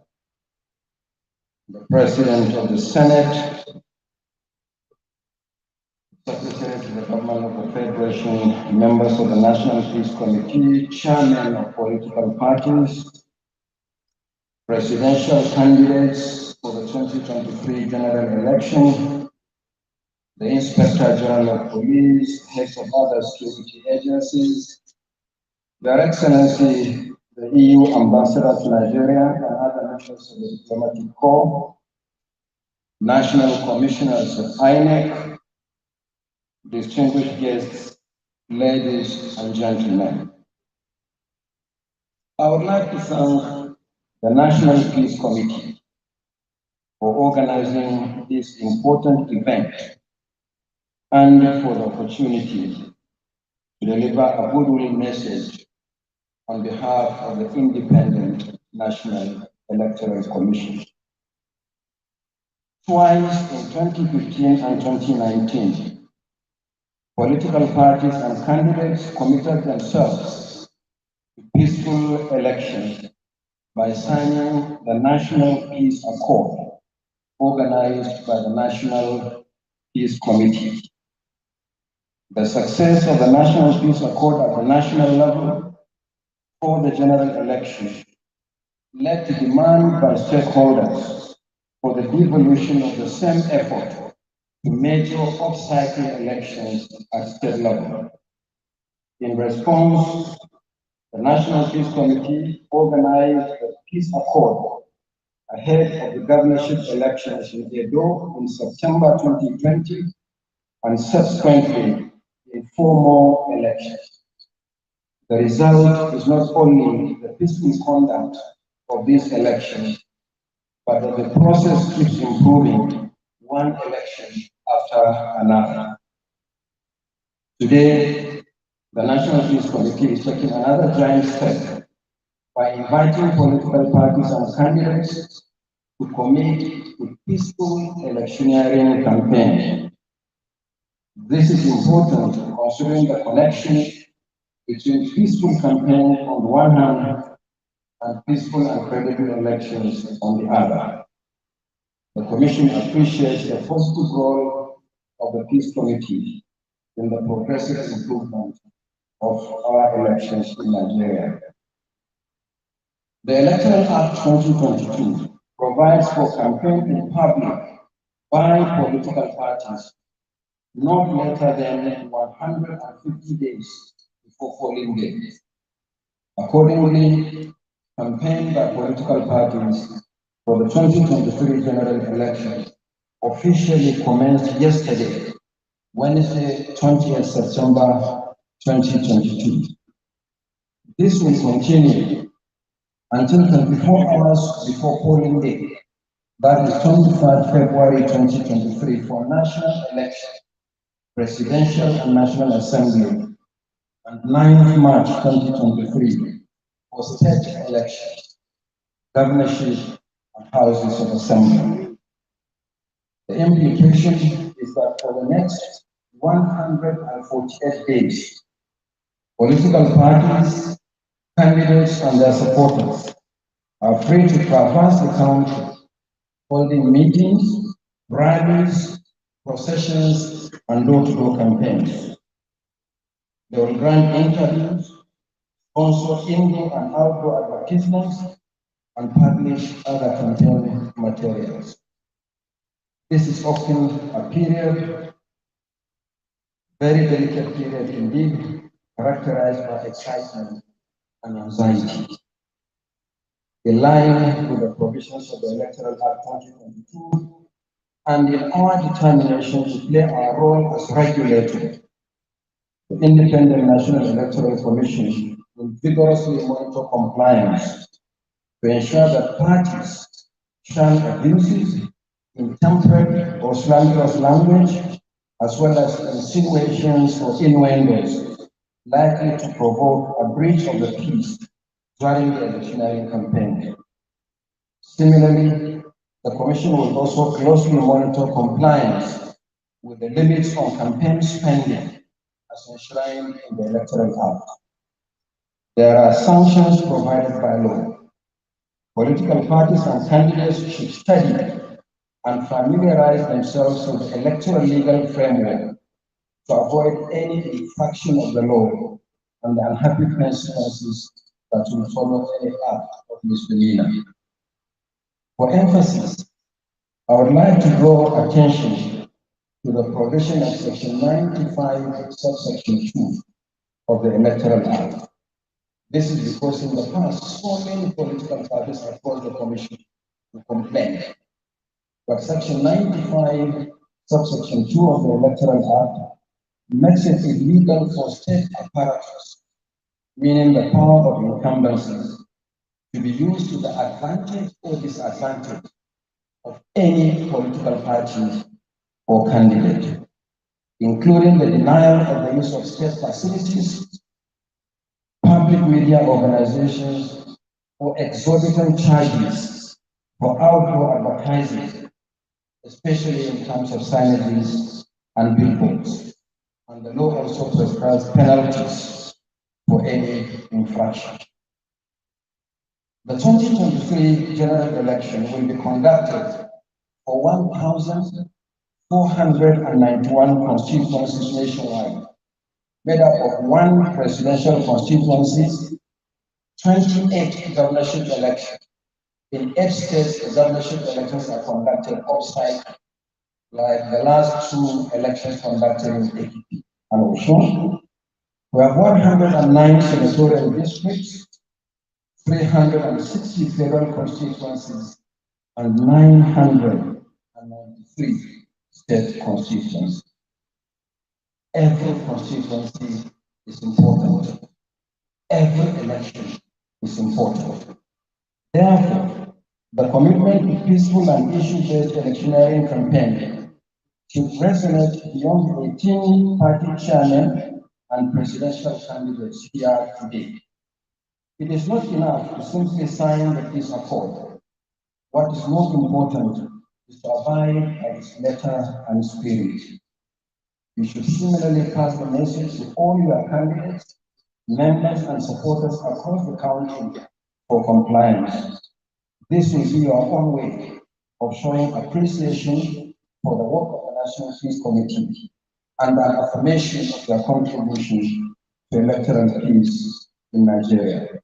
N: the President of the Senate, Secretary to the Government of the Federation, members of the National Peace Committee, Chairmen of political parties, presidential candidates for the 2023 general election, the Inspector General of Police, heads of other security agencies, Your Excellency, the EU Ambassador to Nigeria and other members of the diplomatic corps, national commissioners of INEC, distinguished guests, ladies and gentlemen. I would like to thank the National Peace Committee for organizing this important event and for the opportunity to deliver a goodwill message on behalf of the Independent National Electoral Commission. Twice in 2015 and 2019, political parties and candidates committed themselves to peaceful elections by signing the National Peace Accord organized by the National Peace Committee. The success of the National Peace Accord at the national level for the general election led to demand by stakeholders for the devolution of the same effort to major off-cycle elections at state level. In response, the National Peace Committee organized the Peace Accord ahead of the governorship elections in Edo in September 2020 and subsequently in 4 more elections. The result is not only the peaceful conduct of these elections, but that the process keeps improving one election after another. Today, the National Peace Committee is taking another giant step by inviting political parties and candidates to commit to peaceful electioneering campaign. This is important considering the connection between peaceful campaign on the one hand and peaceful and credible elections on the other. The Commission appreciates the positive role of the Peace Committee in the progressive improvement of our elections in Nigeria. The Electoral Act 2022 provides for campaign in public by political parties not later than 150 days before polling day. Accordingly, campaign by political parties for the 2023 general election officially commenced yesterday, Wednesday, 20th September 2022. This will continue until 24 hours before polling day, that is 25 February 2023 for national election, presidential and national assembly, and 9th March 2023 for state elections, governorship, and houses of assembly. The implication is that for the next 148 days, political parties, candidates, and their supporters are free to traverse the country, holding meetings, rallies, processions, and door-to-door campaigns. They will grant interviews, sponsor indoor and outdoor advertisements, and publish other campaign materials. This is often a period, very delicate period indeed, characterized by excitement and anxiety. In line with the provisions of the Electoral Act 2022, and in our determination to play our role as regulator, the Independent National Electoral Commission will vigorously monitor compliance to ensure that parties shun abuses, intemperate or slanderous language, as well as insinuations or innuendos likely to provoke a breach of the peace during the electioneering campaign. Similarly, the Commission will also closely monitor compliance with the limits on campaign spending as enshrined in the Electoral Act. There are sanctions provided by law. Political parties and candidates should study and familiarize themselves with the electoral legal framework to avoid any infraction of the law and the unhappy consequences that will follow any act of misdemeanor. For emphasis, I would like to draw attention to the provision of Section 95, subsection 2 of the Electoral Act. This is because in the past, so many political parties have approached the Commission to complain. But Section 95, subsection 2 of the Electoral Act makes it illegal for state apparatus, meaning the power of incumbency, to be used to the advantage or disadvantage of any political party or candidate, including the denial of the use of state facilities, public media organizations, or exorbitant charges for outdoor advertising, especially in terms of signages and billboards. And the law also prescribes penalties for any infraction. The 2023 general election will be conducted for 1,491 constituencies nationwide, made up of 1 presidential constituency, 28 governorship elections. In 8 states, the governorship elections are conducted off-site, like the last 2 elections conducted in Ekiti and Osun. We have 109 senatorial districts, 360 federal constituencies, and 993 state constituencies. Every constituency is important. Every election is important. Therefore, the commitment to peaceful and issue-based electioneering campaign should resonate beyond 18 party chairmen and presidential candidates here today. It is not enough to simply sign the peace accord. What is most important is to abide by its letter and spirit. You should similarly pass the message to all your candidates, members, and supporters across the country for compliance. This will be your own way of showing appreciation for the work of the National Peace Committee and an affirmation of their contribution to electoral peace in Nigeria.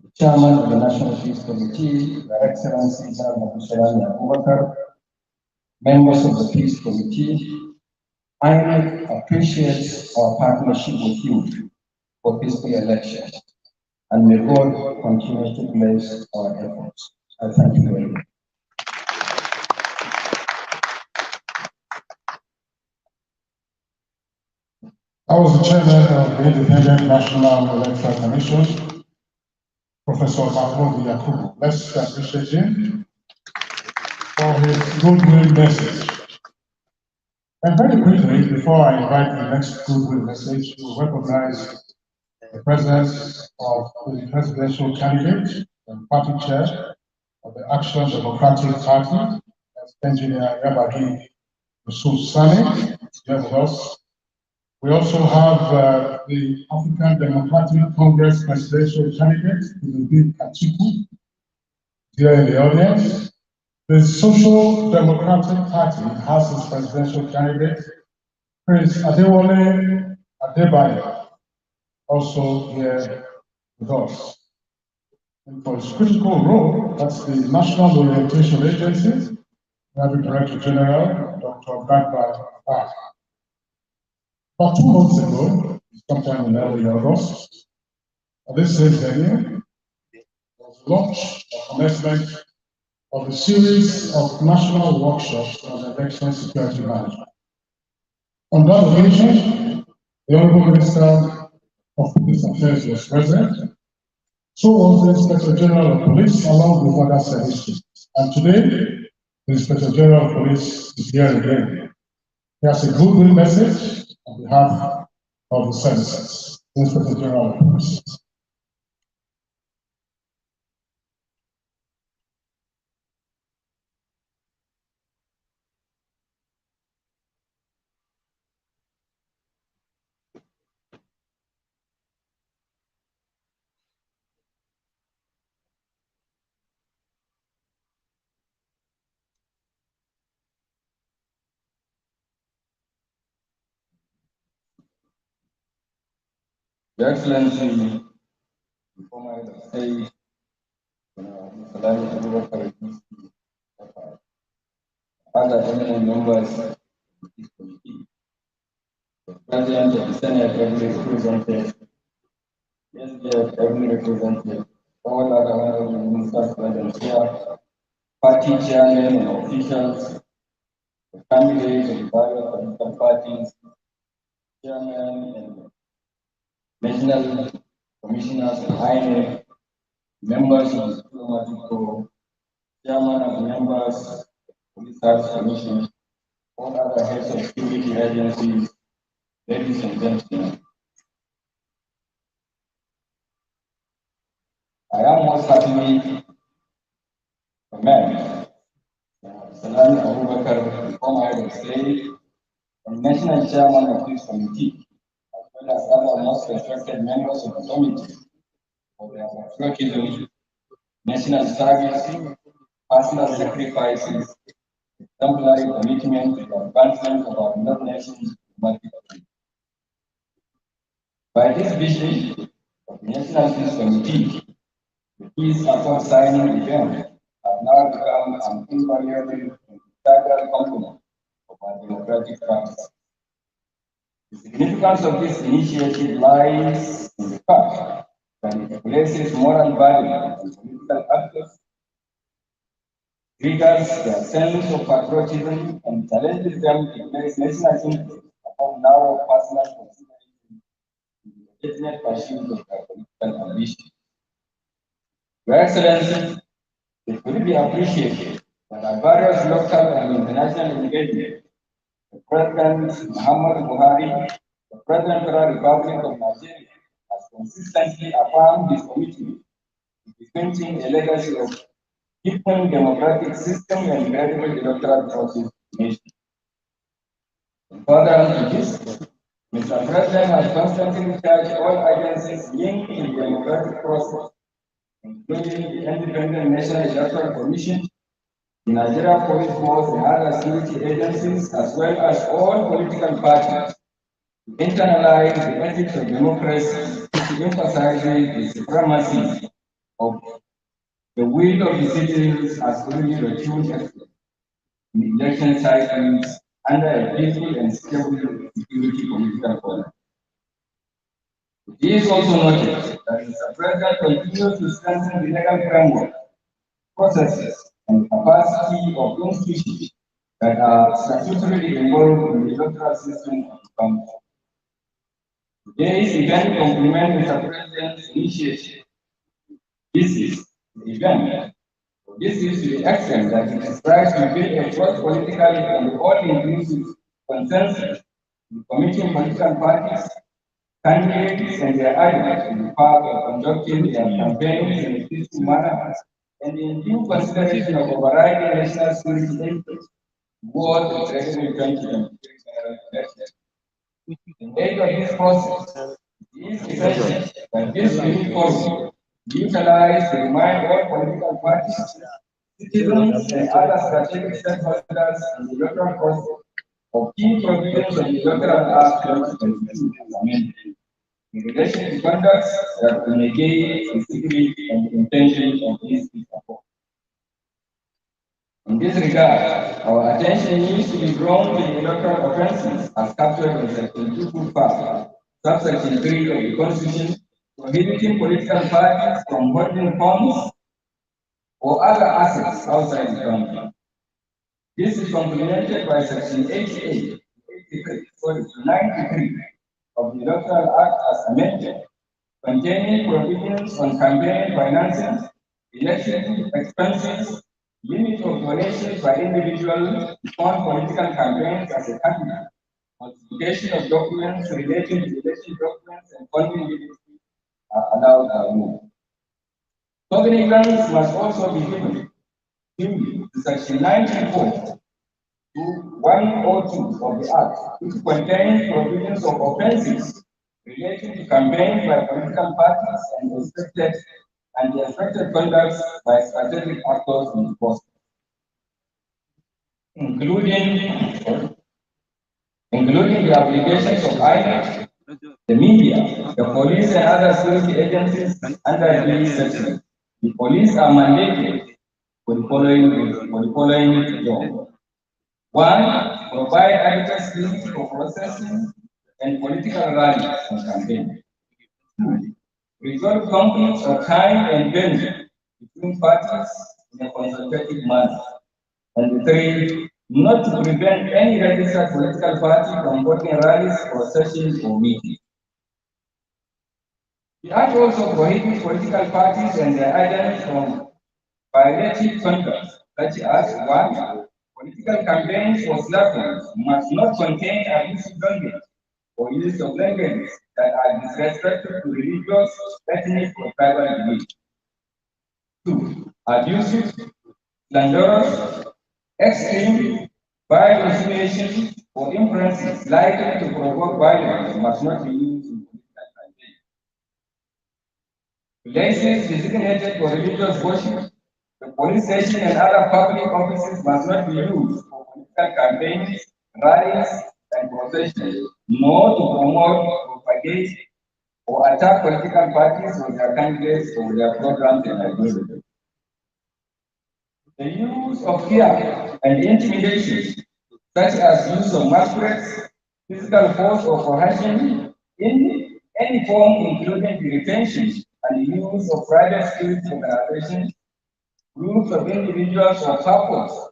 N: The Chairman of the National Peace Committee, Your Excellency General Abubakar, members of the Peace Committee, I appreciate our partnership with you for peaceful elections, and may God continue to bless our efforts. I thank you very much.
L: I was the chairman of the Independent National Electoral Commission, Professor Mahmoud Yakubu. Let's appreciate him for his goodwill message. And very quickly, before I invite the next goodwill message, we recognize the presence of the presidential candidate and party chair of the Action Democratic Party, that's Engineer Yabagi Yusuf Sani, here with us. We also have the African Democratic Congress presidential candidate, Atiku, here in the audience. The Social Democratic Party has its presidential candidate, Prince Adewale Adebayo, also here with us. And for its critical role, that's the National Orientation Agency, we have the Director General, Dr. Bagba Park. About 2 months ago, sometime in early August, at this same venue, was launched a commencement of a series of national workshops on election security management. On that occasion, the Honorable Minister of Police Affairs was present. So was the Inspector General of Police, along with other services. And today, the Inspector General of Police is here again. He has a goodwill message on behalf of the services. The Inspector General of Police.
N: Your Excellency, before I say, other eminent members of this committee, the President and Senate every represented, SDF every represented, all other honorable ministers present here, party chairmen and officials, the candidates of the various political parties, chairmen and national commissioners and INEC, members of the diplomatic corps, chairman of members, police service commission, all other heads of security agencies, ladies and gentlemen. I am most happy to commend Salami Abubakar, before I will say, the national chairman of this committee, as well as other most respected members of the committee, for their patriotism, national service, personal sacrifices, exemplary commitment to the advancement of our beloved nation's diplomatic activity. By this vision of the National Peace Committee, the peace accord signing event have now become an invariable and integral component of our democratic practice. The significance of this initiative lies in the fact that it places moral value on political actors, triggers their sense of patriotism, and challenges them to place national interest above narrow personal considerations in the legitimate pursuit of their political ambition. Your Excellency, it would be appreciated that at various local and international engagements, the President Muhammad Buhari, the President of the Republic of Nigeria, has consistently affirmed his commitment to defending a legacy of deepened democratic system and credible electoral process. Further to this, Mr. President has constantly charged all agencies linked to the democratic process, including the Independent National Electoral Commission, the Nigeria Police Force, and other security agencies, as well as all political parties, to internalize the ethics of democracy, to emphasize the supremacy of the will of the citizens as fully retuned in election cycles under a peaceful and stable security political order. It is also noted that Mr. President continues to strengthen the legal framework, processes, and capacity of institutions that are statutorily involved in the electoral system of the country. Today's event complements Mr. President's initiative. This is the event. This is to the extent that it strives to build a cross-political and all-inclusive consensus in committing political parties, candidates, and their advocates in the path of conducting their campaigns in a peaceful manner and in due consideration of overriding national security interests towards the credible 2023 general election. In aid of this process, it is essential that this unique forum utilize to remind all political parties citizens, and other strategic stakeholders in the electoral process of key provisions of the Electoral Act 2022 as amended in relation to conducts that will negate the spirit and the intention of this report. In this regard, our attention needs to be drawn to the electoral offences as captured in Section 225, subsection 3 of the Constitution, prohibiting political parties from holding funds or other assets outside the country. This is complemented by Section 88, 93 of the Electoral Act as amended, containing provisions on campaign financing, election expenses, limit of donations by individuals to fund political campaigns as a candidate, multiplication of documents relating to election documents, and funding limits are allowed by law. Cognizance must also be given to Section 94 to 102 of the Act, which contains provisions of offences relating to campaigns by political parties and the expected conduct by strategic actors in the process, including the obligations of INEC, the media, the police, and other security agencies under this section. The police are mandated for the following job. One, provide adequate security for processing and political rallies and campaigns. Two, resolve conflicts of time and venue between parties in a consultative manner. And three, not to prevent any registered political party from holding rallies or sessions or meetings. The Act also prohibits political parties and their agents from violative conduct, such as one, political campaigns or slogans must not contain abusive language or use of language that are disrespectful to religious, ethnic, or tribal beliefs. Two, abusive, slanderous, extreme, vile insinuations or inferences likely to provoke violence must not be used in political campaigns. Places designated for religious worship, the police station, and other public offices must not be used for political campaigns, rallies, and processions, nor to promote, propagate, or attack political parties or their candidates or their programs and ideologies. The use of fear and intimidation, such as use of masquerades, physical force, or coercion in any form, including the retention and the use of private security organizations, groups of individuals for purpose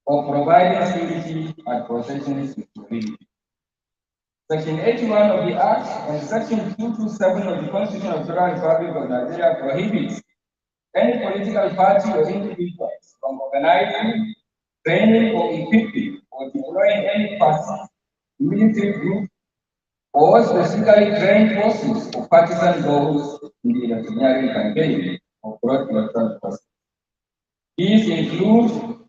N: of providing security and processions is prohibited. Section 81 of the Act and Section 227 of the Constitution of the Federal Republic of Nigeria prohibits any political party or individuals from organizing, training, or equipping or deploying any party, military group, or specifically trained forces for partisan goals in the electioneering campaign or broad electoral process. These include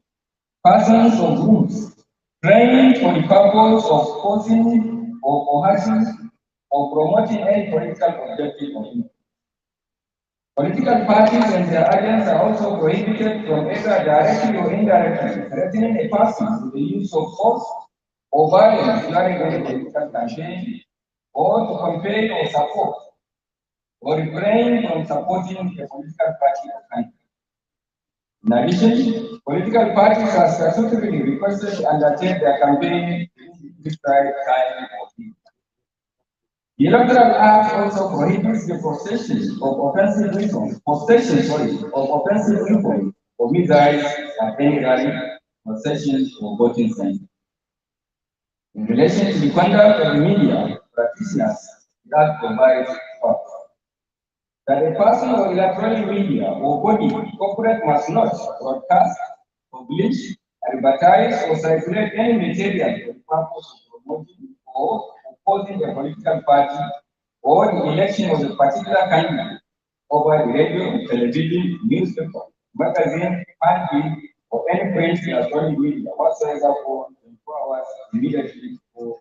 N: persons or groups trained for the purpose of causing or coercing or promoting any political objective or interest. Political parties and their agents are also prohibited from either directly or indirectly threatening a person with the use of force or violence during any political campaign, or to campaign or support, or refrain from supporting a political party or candidate. In addition, political parties are statutorily requested to undertake their campaign in prescribed time or period. The Electoral Act also prohibits the possession of offensive weapons, of offensive weapons or missiles at any rally, possession, or voting center. In relation to the conduct of the media practitioners, that provides that a person or electronic media or body corporate must not broadcast, publish, advertise, or circulate any material for the purpose of promoting or opposing a political party or the election of a particular candidate over the radio, television, newspaper, magazine, handbill, or any print electronic media whatsoever for 24 hours immediately before.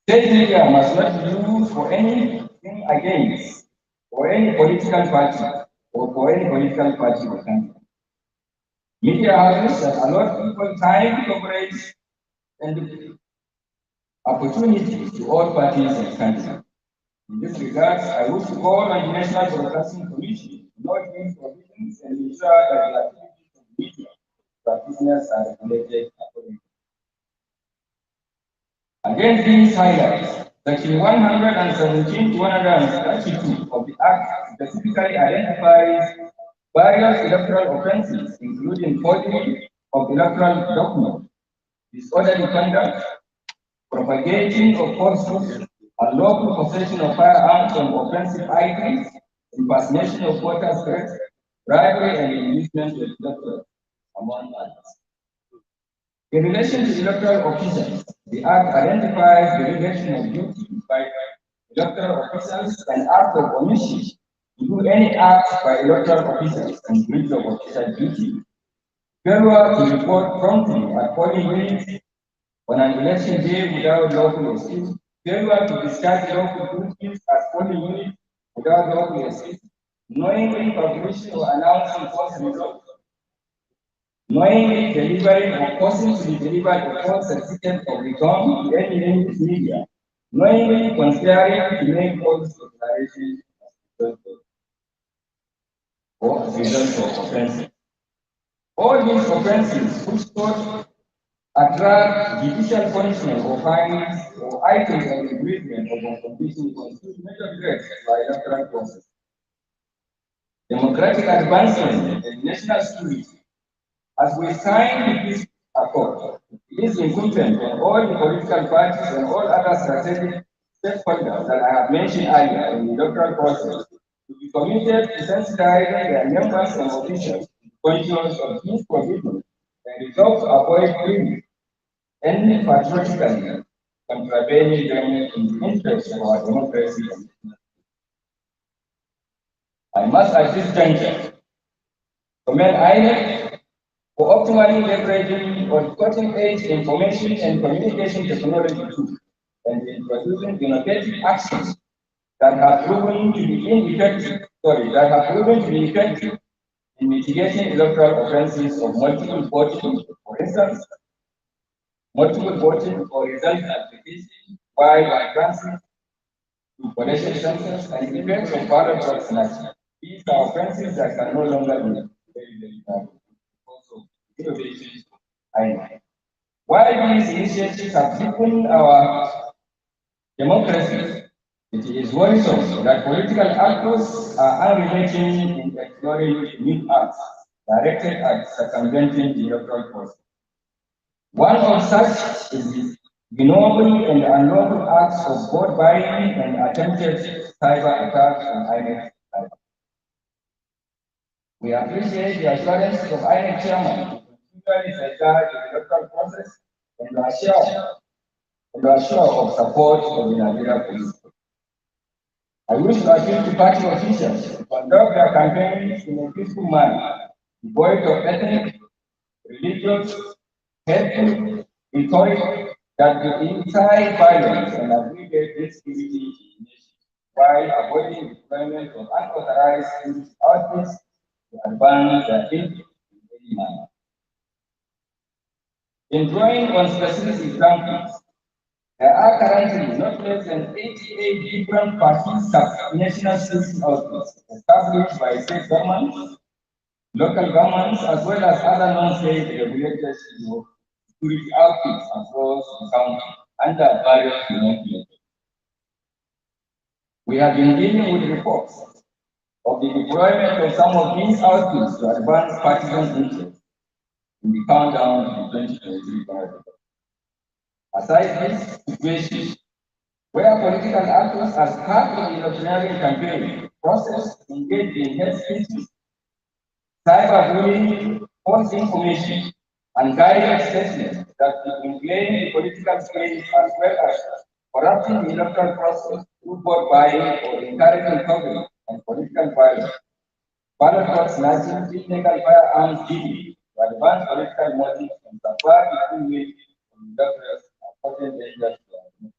N: State media must not be used for anything against or any political party or for any political party or country. Media houses that allot people time, coverage, and opportunities to all parties and candidates. In this regard, I wish to call on the National Broadcasting Commission to note these provisions and ensure that the activities of media practitioners are regulated accordingly. Against these highlights, Section 117 to 132 of the Act specifically identifies various electoral offences, including forgery of electoral documents, disorderly conduct, propagating of falsehoods, unlawful possession of firearms and offensive items, impersonation of voters' threats, bribery and inducement to electors, among others. In relation to electoral officials, the Act identifies the reduction of duty by electoral officials and act of omission to do any act by electoral officials and breach of official duty. Failure to report promptly at polling units on an election day without lawful excuse. Failure to discharge lawful duties at polling units without lawful excuse. Knowingly publishing or announcing false results. Knowingly delivering or causing to be delivered a false certificate of return to any news media. Knowingly conspiring to make false declarations or as a result of offenses. All these offenses which sought attract judicial punishment or fines or items of imprisonment or condition constitute major threats by electoral process. Democratic advancement and national security. As we sign the peace accord, it is incumbent on all the political parties and all other strategic stakeholders that I have mentioned earlier in the electoral process to be committed to sensitizing their members and officials conscious of these provisions and resolve to avoid freely and patriotically contravening them in the interest of our democracy. I must at this juncture commend INEC for optimally leveraging on cutting-edge information and communication technology tools and introducing innovative actions that have proven to be effective in mitigating electoral offenses of multiple voting, for instance, multiple voting or result application while advancing to collection centers and events of ballot box snatching. These are offenses that can no longer be very because of innovations I know. While these initiatives have deepened our democracy, it is worrisome that political actors are unrelenting in exploring new acts directed at circumventing the electoral process. One of such is the ignoble and unlawful acts of vote buying and attempted cyber attacks on INEC. We appreciate the assurance of INEC chairman to continually safeguard the electoral process and assure of support of the Nigeria police. I wish to appeal to party officials to conduct their campaigns in a peaceful manner, devoid of ethnic, religious, hateful, rhetoric that will incite violence and aggregate instability in the nation, while avoiding deployment of unauthorized security outfits to advance their aim in any manner. In drawing on specific examples, there are currently not less than 88 different parties national security outfits established by state governments, local governments, as well as other non-state regulated security outfits across the country under various developments. We have been dealing with reports of the deployment of some of these outfits to advance partisan interests in the countdown to the 2023 Parliament. Aside this situation, where political actors as part of the electioneering campaign process engage in hate speech, cyberbullying, false information, and guided statements that inflame the political space as well as corrupting the electoral process through vote buying or encouraging coverage and political violence. Ballot box snatching, illegal firearms dealing to advance political motives and subvert the free will of electors are potent dangers to our democracy.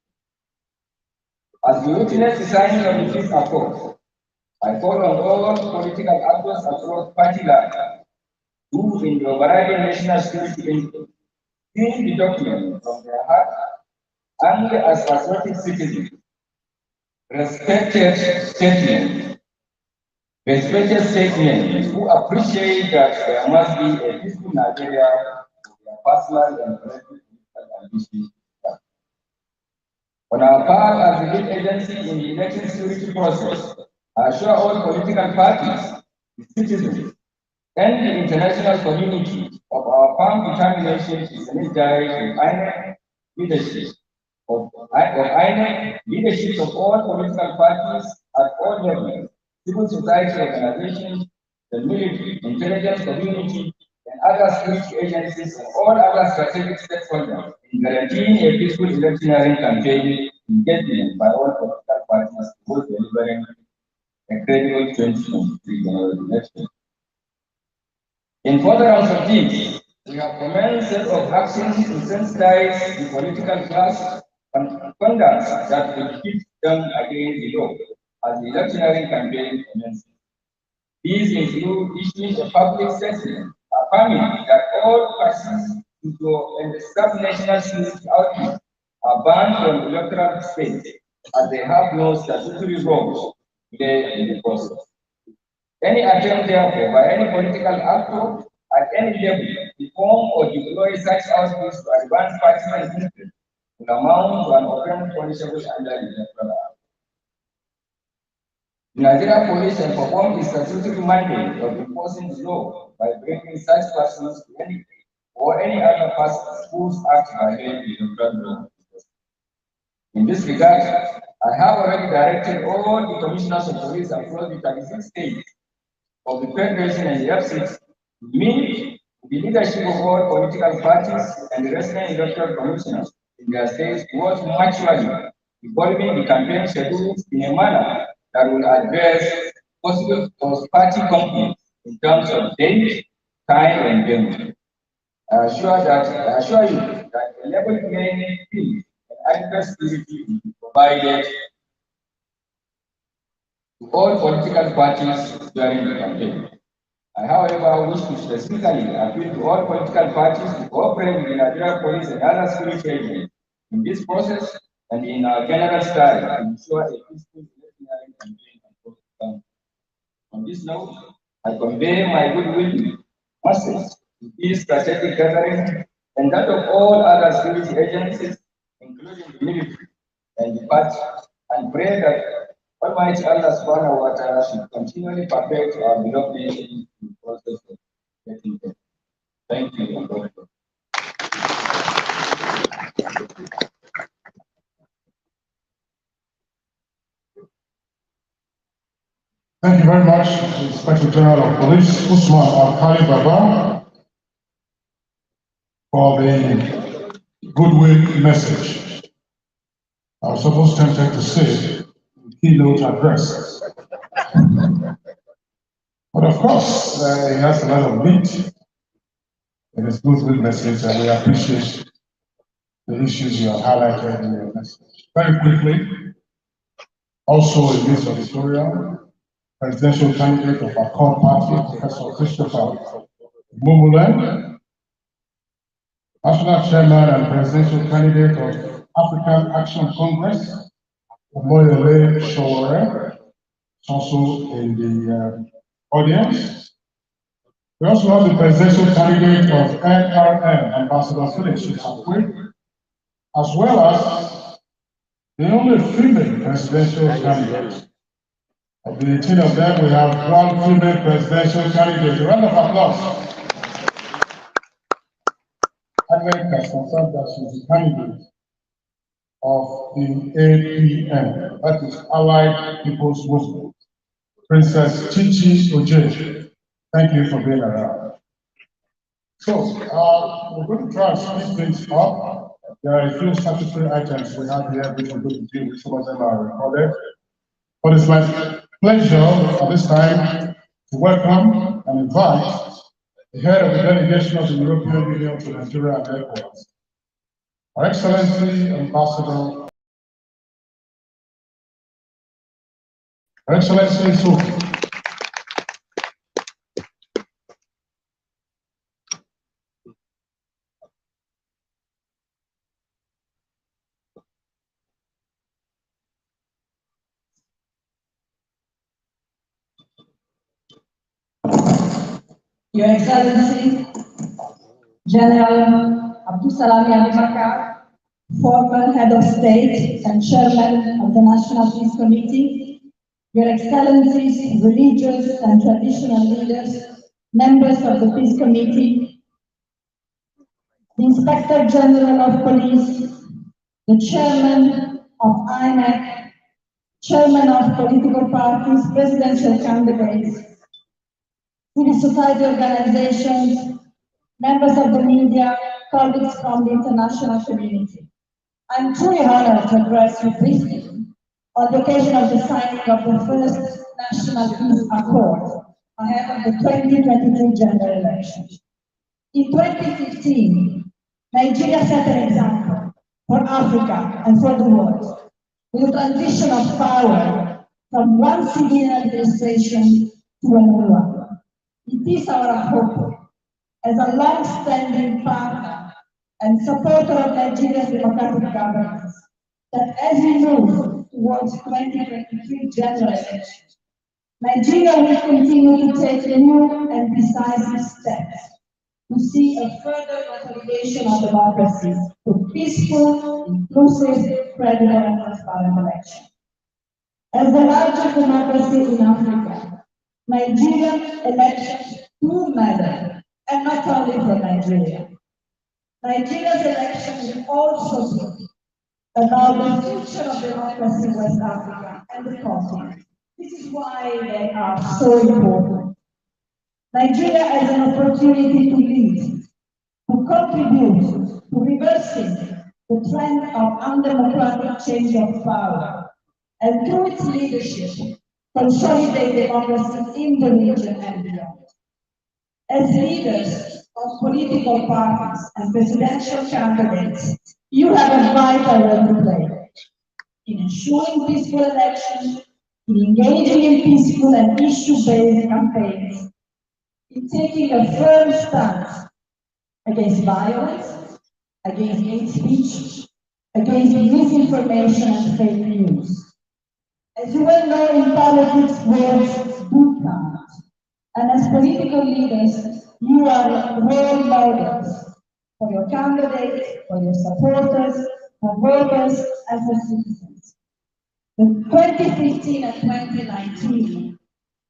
N: As we witness the signing of the peace accord, I call on all political actors across party lines who, in the overriding national security interest, view the document from their heart and as patriotic citizens, respected statements who appreciate that there must be a peaceful Nigeria for their personal and collective political ambitions. On our part as the lead agency in the election security process, I assure all political parties, the citizens, and the international community of our firm determination to synergize with INEC leadership of INEC leaderships of all political parties at all levels, civil society organizations, the military, intelligence community, and other security agencies and all other strategic stakeholders in guaranteeing a peaceful electioneering campaign engagement by all political parties towards delivering a credible 2023 general election. In furtherance of this, we have commenced a set of actions to sensitize the political class on conduct that will keep them against the law as the electioneering campaign commences. These include issuing a public statement affirming that all persons to and sub-national security outfits are banned from electoral space as they have no statutory role to play in the process. Any attempt, therefore, by any political actor at any level to form or deploy such outfits to advance personal interest will amount to an offense punishable under the Electoral Act. The Nigerian police have performed the statutory mandate of enforcing the law by bringing such persons to any or any other persons whose acts violate the electoral law. In this regard, I have already directed all the commissioners of police across the 36 states of the Federation and the FCC to meet the leadership of all political parties and the resident electoral commissioners in their states towards mutually evolving the campaign schedules in a manner that will address possible cross-party conflicts in terms of date, time, and venue. I assure you that a level playing field and adequate security will be provided to all political parties during the campaign. I, however, wish to specifically appeal to all political parties to cooperate with the Nigerian police and other security agents in this process and in our general style to ensure a peaceful electionary campaign. On this note, I convey my goodwill message to this strategic gathering and that of all other security agencies, including the military and the party, and pray that Almighty Allah subhanahu wa ta'ala should continually perfect our beloved nation in the process of getting there. Thank you and God bless.
L: Thank you very much, Inspector General of Police Usman Al-Khali Baba, for the goodwill message. I was almost tempted to say keynote address. But of course, it has a lot of meat in his goodwill message, and we appreciate the issues you have highlighted in your message. Very quickly, also in this editorial, presidential candidate of our core party, Professor Christopher Mumulen, national chairman and presidential candidate of African Action Congress, Omoyele Sowore, also in the audience. We also have the presidential candidate of NRM, Ambassador Felix Chitakwe, as well as the only female presidential candidate. Of the 18 of them, we have one female presidential candidate. A round of applause. Advent has confirmed that she is the candidate of the APM, that is Allied People's Movement. Princess Chichi Oje, thank you for being around. So, we're going to try and speed things up. There are a few statutory items we have here which we're going to deal with. Some of them are recorded. But it's my pleasure at this time to welcome and invite the head of the delegation of the European Union to Nigeria and ECOWAS, Her Excellency Ambassador Your Excellency, so.
O: Your Excellency, General Abdul Salami Abubakar, former Head of State and Chairman of the National Peace Committee, Your Excellencies, religious and traditional leaders, members of the Peace Committee, the Inspector General of Police, the Chairman of INEC, Chairman of political parties, presidential candidates, civil society organizations, members of the media, colleagues from the international community. I'm truly honored to address you briefly on the occasion of the signing of the first National Peace Accord ahead of the 2023 general elections. In 2015, Nigeria set an example for Africa and for the world with the transition of power from one civilian administration to another one. It is our hope, as a long-standing partner and supporter of Nigeria's democratic governance, that as we move towards 2023 general elections, Nigeria will continue to take new and decisive steps to see a further consolidation of democracy through peaceful, inclusive, credible, and transparent elections. As the largest democracy in Africa, Nigerian elections do matter, and not only for Nigeria. Nigeria's elections will also be about the future of democracy in West Africa and the continent. This is why they are so important. Nigeria has an opportunity to lead, to contribute to reversing the trend of undemocratic change of power, and through its leadership, consolidate democracy in the region and beyond. As leaders of political parties and presidential candidates, you have a vital role to play in ensuring peaceful elections, in engaging in peaceful and issue-based campaigns, in taking a firm stance against violence, against hate speech, against misinformation and fake news. As you well know, in politics, words do count. And as political leaders, you are role models for your candidates, for your supporters, for voters, and for citizens. The 2015 and 2019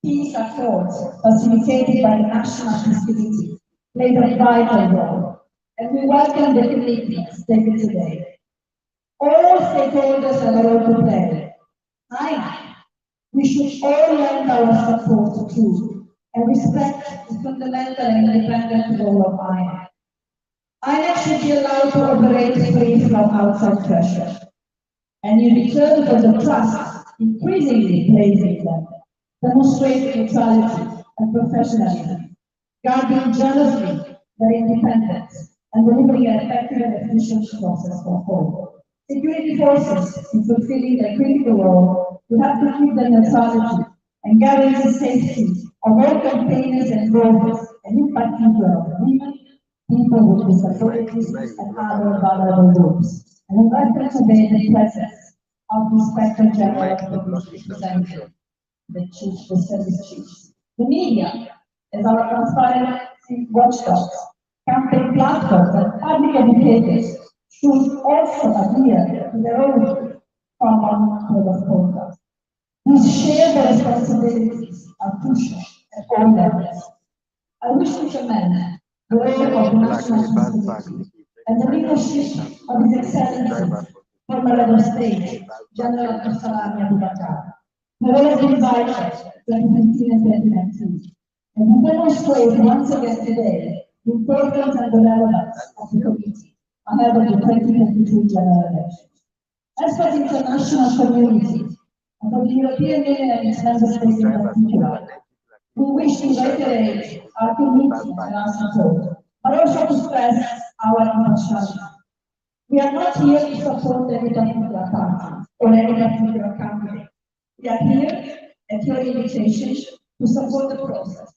O: peace accords facilitated by the National Peace Committee played a vital role, and we welcome the commitments taken today. All stakeholders have a role to play. We should all lend our support to and respect the fundamental and independent role of INEC. INEC should be allowed to operate free from outside pressure, and in return for the trust increasingly placed in them, demonstrate neutrality and professionalism, guarding jealously their independence, and delivering an effective and efficient process for all. Security forces, in fulfilling their critical role, will have to keep their neutrality and guarantee safety of all campaigners and voters, and in particular of women, people with disabilities, and other vulnerable groups. And we welcome today the presence of the Inspector General of the Police Representative, the service chiefs. The media, as our transparency watchdogs, campaign platforms, and public educators should also adhere to their own common code of conduct. These shared responsibilities are crucial at all levels. I wish to commend the role of the National Peace Committee and the leadership of His Excellency, former Head of State, General Abdul Salami Abubakar. The role has been vital 2015 and 2019, and we demonstrate once again today the importance and the relevance of the committee ahead of the 2022 general elections. As for the international community, and for the European Union and its member states in particular, we wish to reiterate our commitment and our support, but also to stress our impartiality. We are not here to support any particular party or any particular candidate. We are here at your invitation to support the process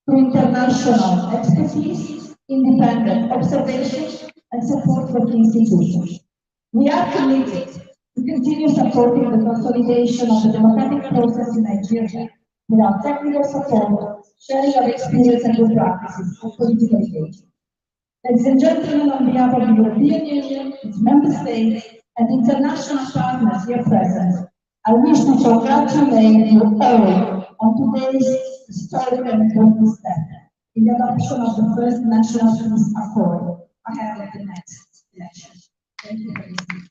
O: through international expertise, independent observation, and support from institutions. We are committed to continue supporting the consolidation of the democratic process in Nigeria with our technical support, sharing of experience and good practices, and political engagement. Ladies and gentlemen, on behalf of the European Union, its member states, and international partners here present, I wish to congratulate you all on today's historic and important step in the adoption of the first National Peace Accord ahead of the next election. Thank you for listening.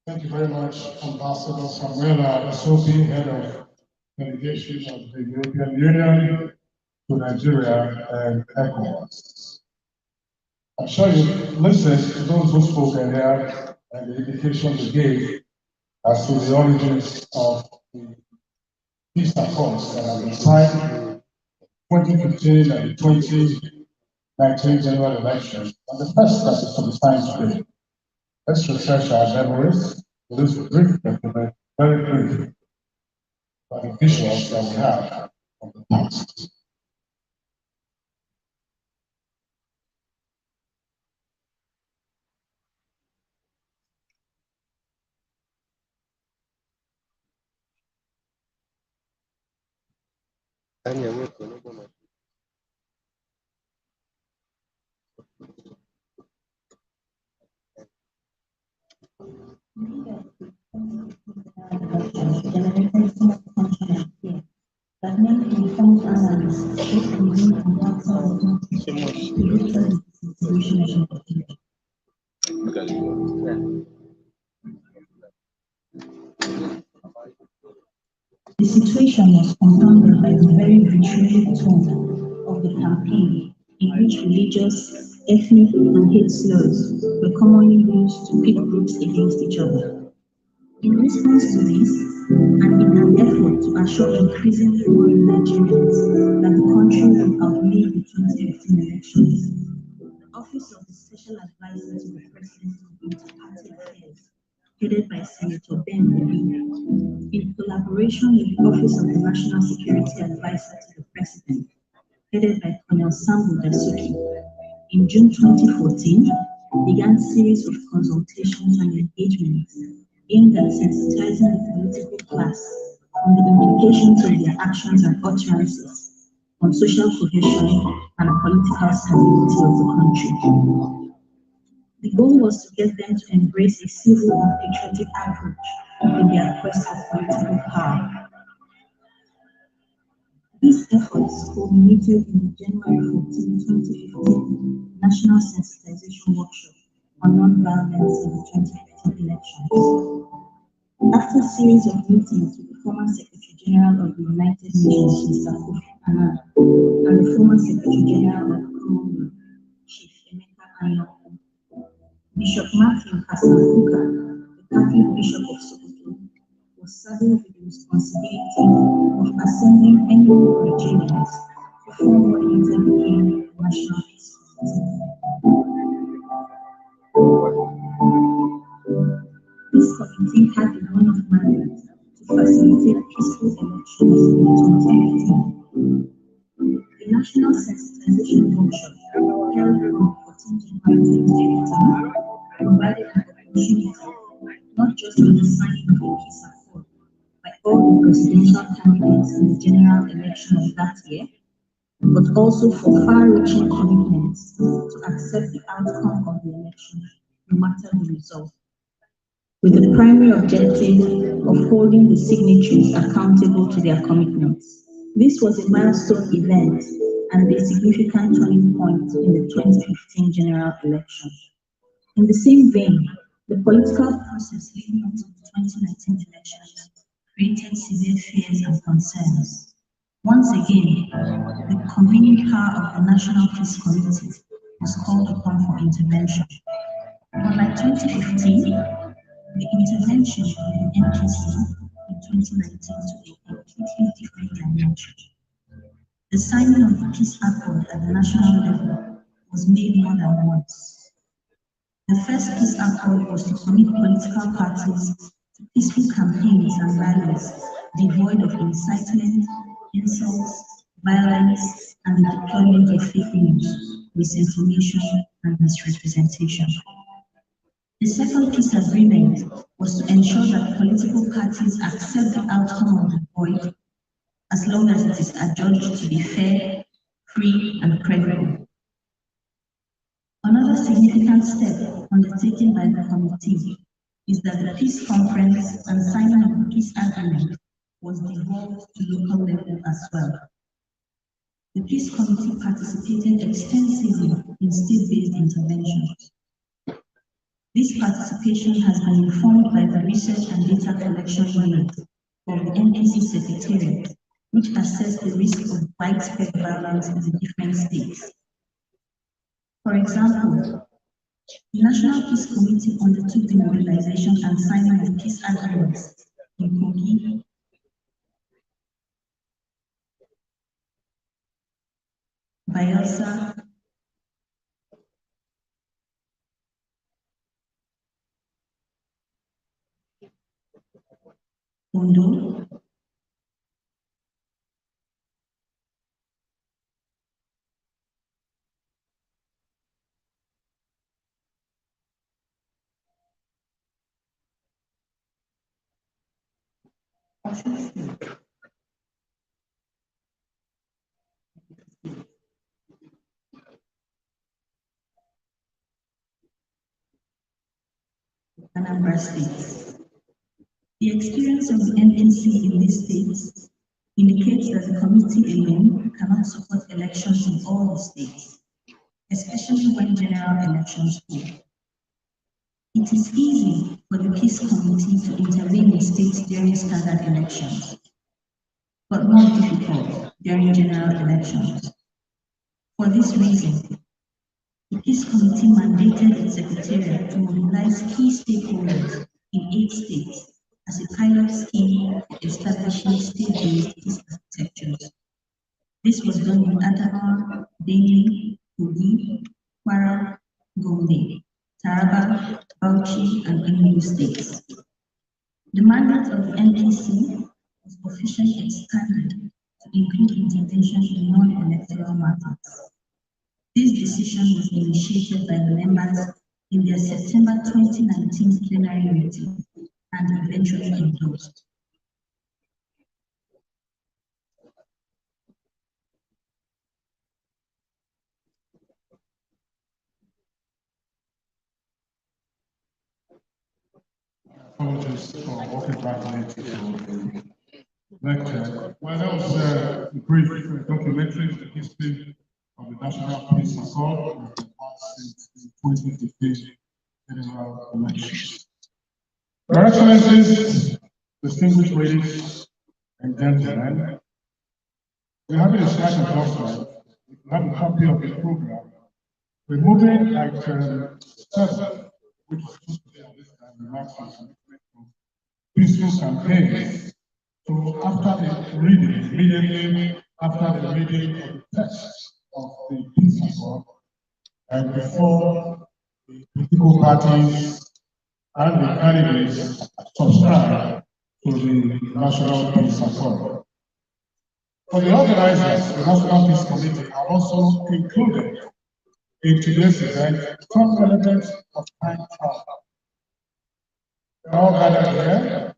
L: Thank you very much, Ambassador Samuela Isopi, Head of Delegation of the European Union to Nigeria and ECOWAS. I'm sure you listened to those who spoke earlier and the indication they gave as to the origins of the peace accords that have been signed in 2015 and 2019 general elections. And the first step is to be signed today. Let's refresh our memories with this brief document, very brief, by the visuals that we have of the past.
O: That many informed analysts believe in the outcome The situation was compounded by the very vitriolic tone of the campaign, in which religious, ethnic, and hate slurs were commonly used to pit groups against each other. In response to this, and in an effort to assure increasingly worried Nigerians that the country would outlive the 2015 elections, the Office of the Special Advisor to the President of Inter-Party Affairs, headed by Senator Ben Obi, in collaboration with the Office of the National Security Advisor to the President, headed by Colonel Sambo Dasuki, in June 2014, began a series of consultations and engagements aimed at sensitizing the political class on the implications of their actions and utterances on social cohesion and political stability of the country. The goal was to get them to embrace a civil and patriotic approach in their quest for political power. These efforts culminated in the January 14, 2015 National Sensitization Workshop on Non-Violence in the 2015 elections. After a series of meetings with the former Secretary General of the United Nations, Mr. Kofi Annan, and the former Secretary General of the Commonwealth, Chief Emeka Anyaoku, Bishop Matthew Hassan Fuka, the Catholic Bishop of Sokoto, was saddled with the responsibility of assembling any Nigerians to form what later became the National Peace Committee. This committee had the role of mandate to facilitate peaceful elections in 2018. The National Sensitization Workshop, held on 14 January 2018, provided an opportunity not just for the signing of a peace accord by all the presidential candidates in the general election of that year, but also for far-reaching commitments to accept the outcome of the election, no matter the result, with the primary objective of holding the signatories accountable to their commitments. This was a milestone event and a significant turning point in the 2015 general election. In the same vein, the political process leading up to the 2019 elections created severe fears and concerns. Once again, the convening power of the National Peace Committee was called upon for intervention. Unlike 2015, the intervention of the NPC in 2019 took a completely different dimension. The signing of the peace accord at the national level was made more than once. The first peace accord was to commit political parties to peaceful campaigns and rallies devoid of incitement, insults, violence, and the deployment of fake news, misinformation, and misrepresentation. The second peace agreement was to ensure that political parties accept the outcome of the void as long as it is adjudged to be fair, free, and credible. Another significant step undertaken by the committee is that the peace conference and signing of the peace agreement was devolved to local level as well. The peace committee participated extensively in state-based interventions. This participation has been informed by the research and data collection unit of the NPC Secretariat, which assessed the risk of widespread violence in the different states. For example, the National Peace Committee undertook the mobilization and signing of peace agreements in Kogi, Bayelsa, Ondo, Anambra states. The experience of the NPC in these states indicates that the committee alone cannot support elections in all the states, especially when general elections hold. It is easy for the Peace Committee to intervene in states during staggered elections, but more difficult during general elections. For this reason, the Peace Committee mandated its Secretariat to mobilize key stakeholders in 8 states as a pilot scheme for establishing state-based peace architectures. This was done in Adamawa, Benue, Kogi, Kwara, Gombe, Taraba, Bauchi, and Enugu states. The mandate of the NPC was officially expanded to include intervention in non-electoral matters. This decision was initiated by the members in their September 2019 plenary meeting and eventually endorsed.
L: Apologies for walking back late to the lecture. Well, that was a brief documentary of the history of the National Peace Accord that has been passed since the 2015 general elections. Your Excellencies, distinguished ladies and gentlemen, we have a slide of document. You have a copy of the program. We're moving item 7, which is supposed to be on this time, remarks on commitment to peaceful campaigns. So after the reading, immediately after the reading of the text of the peace accord, and before the political parties and the candidates subscribe to the National Peace Accord. For the organizers, the National Peace Committee have also included in today's event some elements of time travel. We're all gathered here.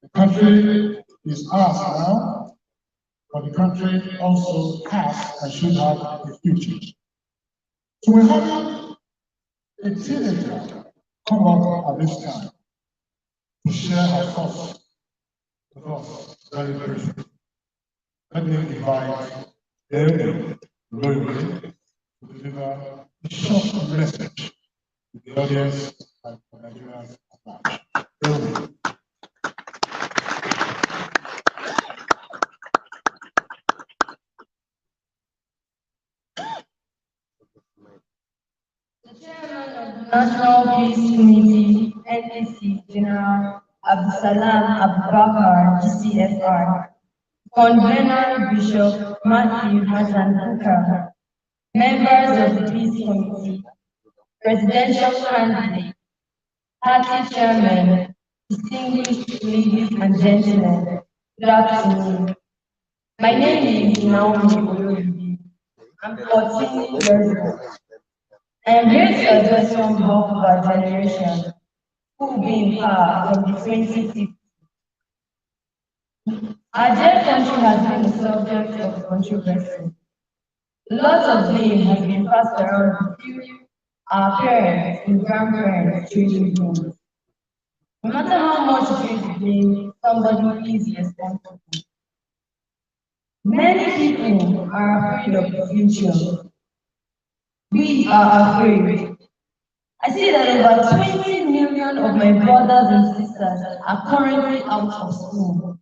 L: The country is ours now, but the country also has and should have a future. So we're having a teenager come up at this time to share her thoughts with us very briefly. Let me invite David Loyola to deliver a short message to the audience and for Nigerians at large.
P: National Peace Committee, NPC General Abdusalam Abubakar, GCFR, Convener Bishop Matthew Hassan Bukar, members of the Peace Committee, presidential candidate, party chairman, distinguished ladies and gentlemen, good afternoon. My name is Naomi Olobi. I'm 14 years old. I am here to address you on behalf of our generation who will be in power from the 2050. Our dear country has been the subject of controversy. A lot of blame has been passed around between our parents and grandparents during blame. No matter how much you blame, somebody is responsible. Many people are afraid of the future. We are afraid. I see that over 20 million of my brothers and sisters are currently out of school.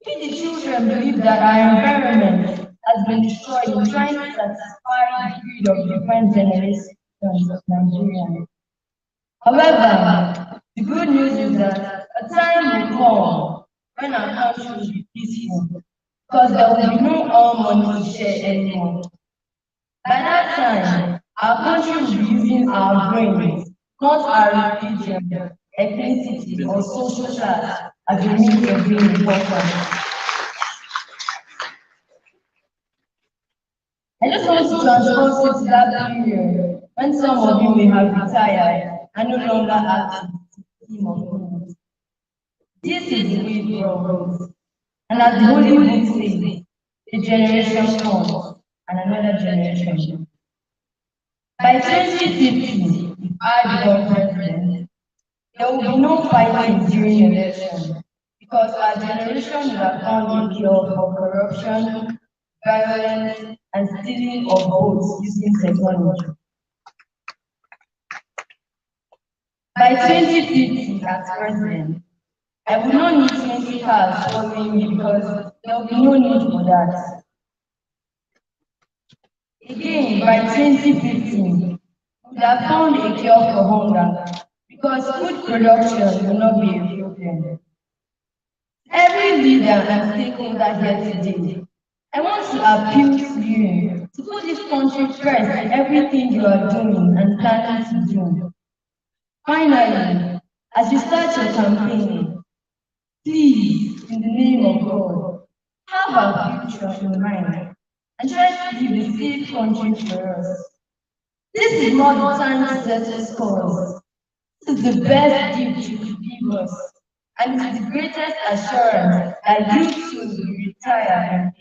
P: We the children believe that our environment has been destroyed in trying to satisfy the greed of different generations of Nigerians. However, the good news is that a time will come when our country will be peaceful, because there will be no all money to share anymore. By that time, our country will be using our brains, not our religion, ethnicity, or social class as a means of being important. I just want to transport you to that period when some of you may have retired and no longer active team of things. This is the way it goes. And as the Holy Book says, a generation comes and another generation. By 2050, if I become president, there will be no fighting during election because our generation will have found a cure for corruption, violence, and stealing of votes using technology. By 2050, as president, I will not need 20 cars following me because there will be no need for that. Again, by 2015, we would have found a cure for hunger because food production will not be a problem. Every leader and stakeholder here today, I want to appeal to you to put this country first in everything you are doing and planning to do. Finally, as you start your campaign, please, in the name of God, have our future in mind and try to leave a safe country for us. This is not the time to settle scores. This is the best gift you could give us, and it is the greatest assurance that you too will retire.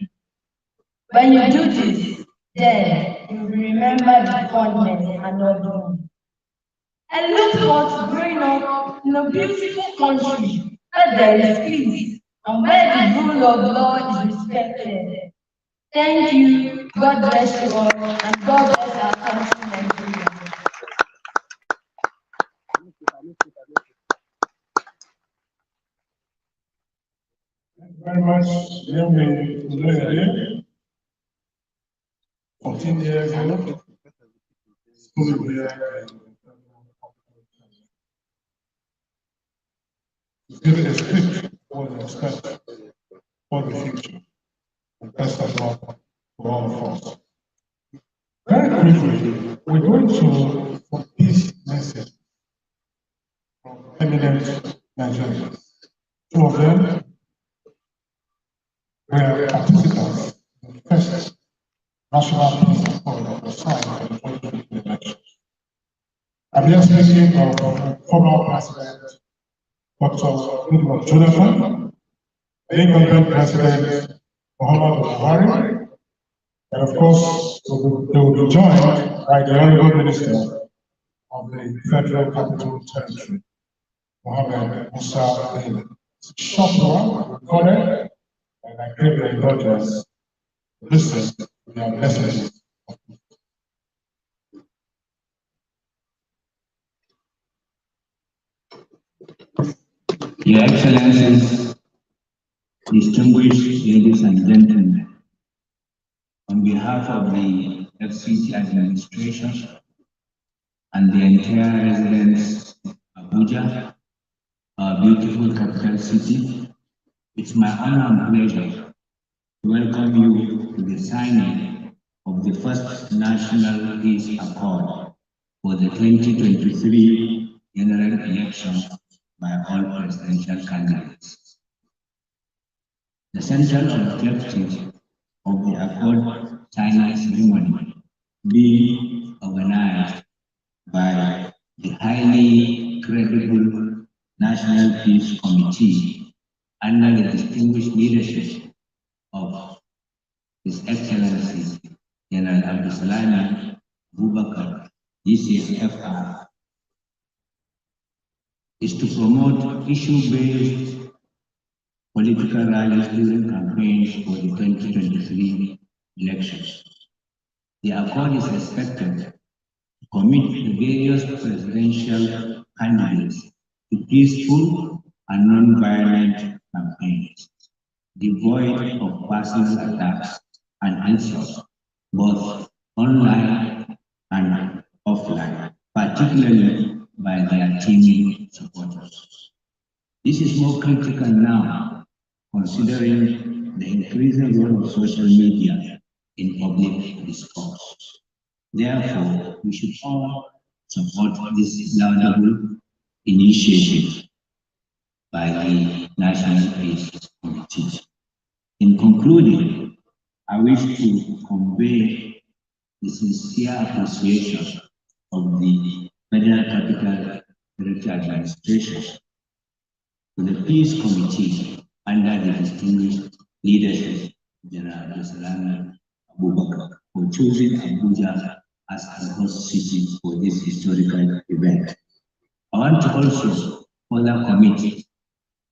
P: When you do this, then you will remember the fondness and not doom. I look forward to growing up in a beautiful country where there is peace and where the rule of law is respected. Thank you, God bless you all, and God bless our country, Nigeria.
L: Very much, young lady, 14 years old, school here. Give a script for the expect for the future. And best of luck for all of us. Very briefly, we're going to for this message from eminent Nigerians. Two of them were participants in the first national peace accord that was signed for the 2020 elections. I'm here speaking of former President Dr. Goodluck Jonathan, the incumbent President Muhammadu Buhari, and of course, they will be joined by the Honorable Minister of the Federal Capital Territory, Mohammed Musa Bello. It's a short one, recorded, and I crave your indulgence to listen to their messages.
Q: Your Excellencies, distinguished ladies and gentlemen, on behalf of the FCT administration and the entire residents of Abuja, our beautiful capital city, it's my honor and pleasure to welcome you to the signing of the first National Peace Accord for the 2023 general election by all presidential candidates. The central objective of the Accord signing ceremony being organized by the highly credible National Peace Committee under the distinguished leadership of His Excellency General Abdulsalami Abubakar, DCFR, is to promote issue-based political rallies during campaigns for the 2023 elections. The accord is expected to commit the various presidential candidates to peaceful and non-violent campaigns, devoid of personal attacks and insults, both online and offline, particularly by their teaming supporters. This is more critical now, considering the increasing role of social media in public discourse. Therefore, we should all support this laudable initiative by the National Peace Committee. In concluding, I wish to convey the sincere appreciation of the Federal Capital Territory Administration to the Peace Committee under the distinguished leadership of General Abdulsalami Abubakar for choosing Abuja as the host city for this historical event. I want to also further commit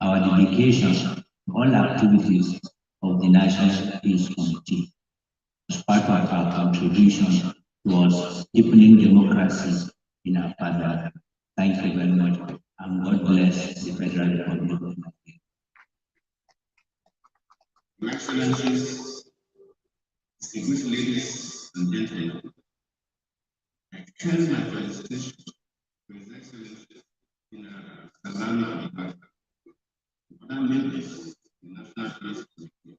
Q: our dedication to all activities of the National Peace Committee as part of our contribution towards deepening democracy in our fatherland. Thank you very much, and God bless the Federal Republic of Nigeria.
R: Your Excellencies, distinguished ladies and gentlemen, I extend my felicitation to His Excellency Salami Abubakar, other members of the National Peace Committee,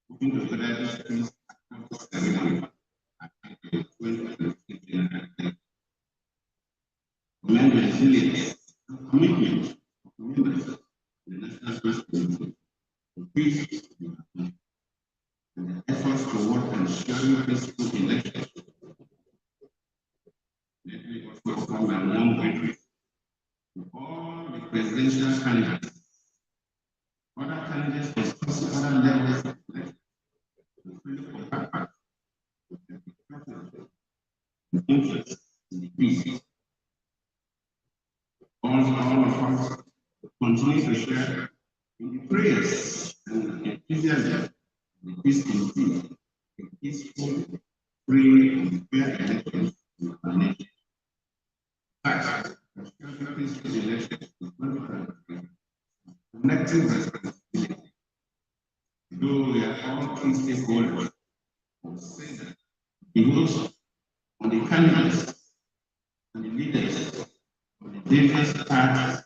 R: moving to Federal Peace Accord Ceremony at the 2023 General Election. Commend the resilience and commitment of members of the National Peace Committee for peace and the efforts toward ensuring peaceful elections. Let me also extend my warm greetings to all the presidential candidates, other candidates for other levels of election, to fully contact with the interest in the peace. All of us continue to share in the prayers and enthusiasm of the Peace Committee, a peaceful, free, and fair elections in our nation. Fact, peaceful elections is collective responsibility. Though we are all key stakeholders, I would say that it goes on the candidates and the leaders of the various parties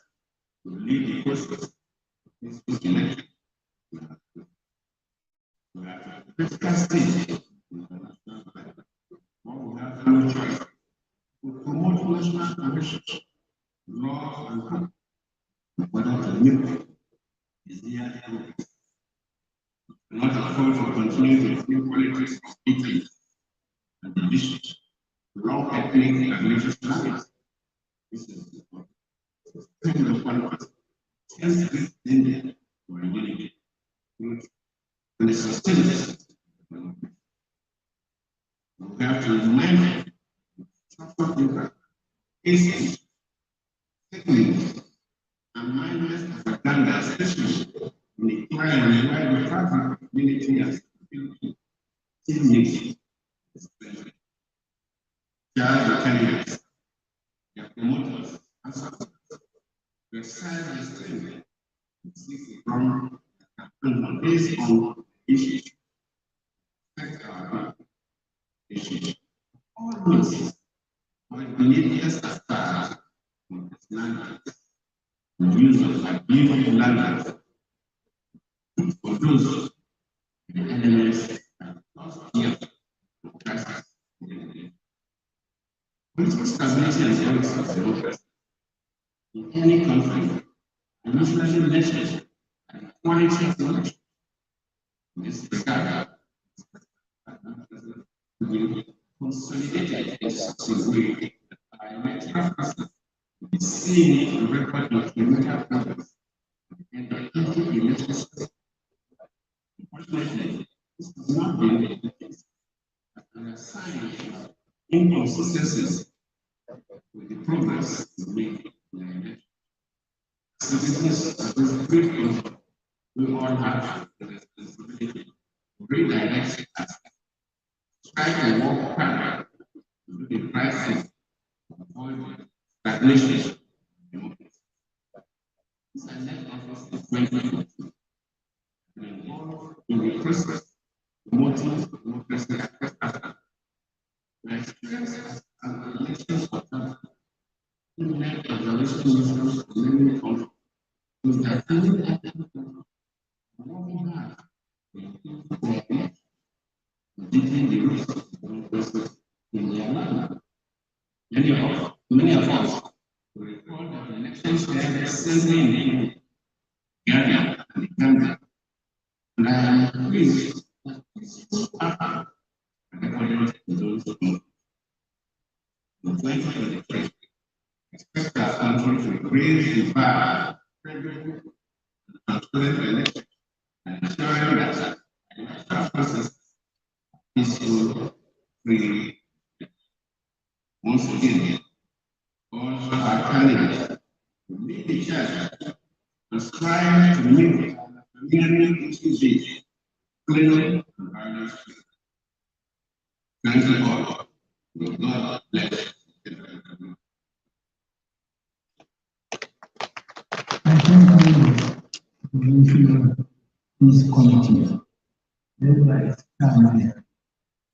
R: to lead the process of peaceful election. We are at a critical stage in international life, but we have no choice to promote national traditions, law, and hope, whether to meet desired progress. We cannot afford to continue to fuel politics of hatred and division, wrong ethnic and religious lines. This is the point. Hence, this danger to our unity and the sustenance. We have to remind trustful impact, instinct, techniques, and mindless propaganda, especially in the time where we have unity and stability. Teammates, especially. Judge the candidates, their promoters, and supporters. We exercise restraint and seek from and based on issues. Affect our issues. All means, when behaviors are started from language, the use of abusive language for those the elements and cause fear of crisis. Political stability and politics of democracy in any country are usually measured by the quality of election. In this regard, we consolidated in such a way that our electoral process is seen to record incremental progress and the every election system. Unfortunately, this has not been the case. There are signs of inconsistencies with the progress we make in the election. As a business, as a great country, we all have the responsibility to redirect us, try to work hard to do the right thing, avoid stagnation. This I left office in 2022 and involved in the process promoting democracy across Africa. My experience as an election observer in led observation missions in many countries is that any African country working hard to improve their deepen the roots of democracy in their land. Many of us will recall that elections held recently in Ghana and Uganda, and I am pleased that this is happened according to those of us. In 2023, expect our country to raise the bar for credible and transparent elections and ensuring that the electoral process is peaceful, free. Once again, all our candidates will lead the church and strive to make community issues clear and violence. Thank you all. May God bless you.
S: I thank you, Commissioner, this committee, led by Stanley,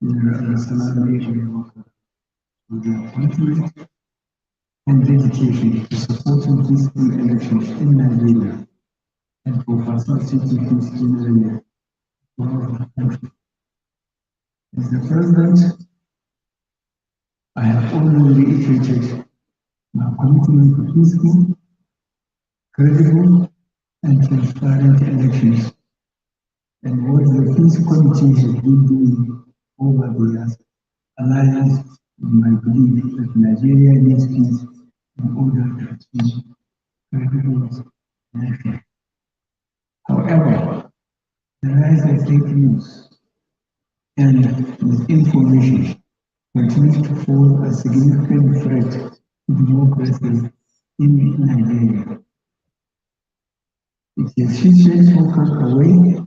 S: the Ceremonial for their commitment and dedication to supporting peaceful elections in Nigeria and for facilitating peace generally throughout the country. As the President, I have already reiterated my commitment to peaceful, credible, and transparent elections, and what the Peace Committee has been doing over the years aligns with my belief that Nigeria needs peace in order to achieve credible elections. However, the rise of fake news and misinformation continues to pose a significant threat to democracy in Nigeria. It has shifted focus away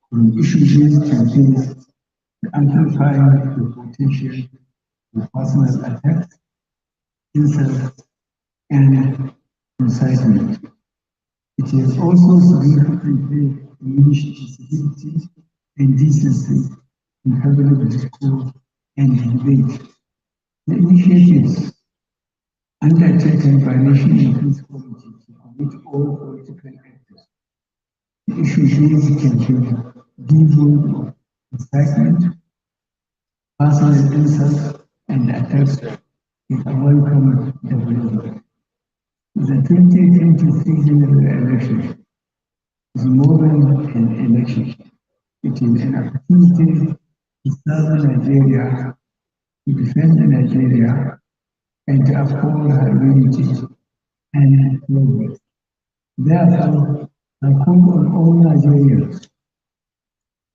S: from issue-based campaigns to amplifying the potential for personal attacks, insults, and incitement. It has also significantly diminished civility and decency in public discourse and debate. The initiatives undertaken by National Peace Committee to commit all political actors to issue-based campaigns devoid of incitement, personal insults, and attacks is a welcome development. The 2023 general election is more than an election. It is an opportunity to serve Nigeria, to defend Nigeria, and to uphold her unity and progress. Therefore, I call on all Nigerians,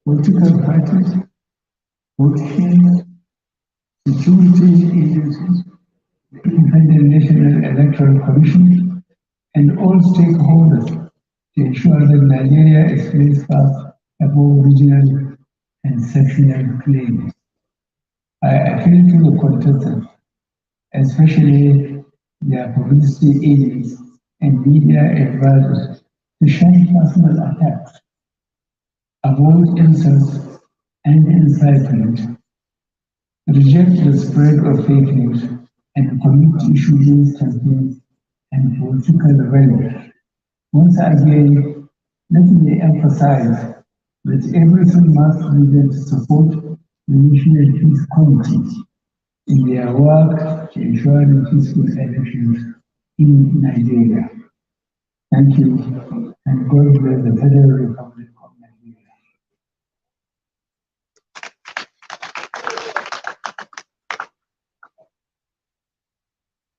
S: political parties, politicians, security agencies, the Independent National Electoral Commission, and all stakeholders to ensure that Nigeria is placed fast above regional and sectional claims. I appeal to the contestants, especially their publicity aides and media advisors, to shun personal attacks, avoid insults and incitement, reject the spread of fake news, and commit issue-based campaigns and political rhetoric. Once again, let me emphasize that everything must be done to support the National Peace Committee in their work to ensure the peaceful elections in Nigeria. Thank you, and God bless the Federal Republic of Nigeria.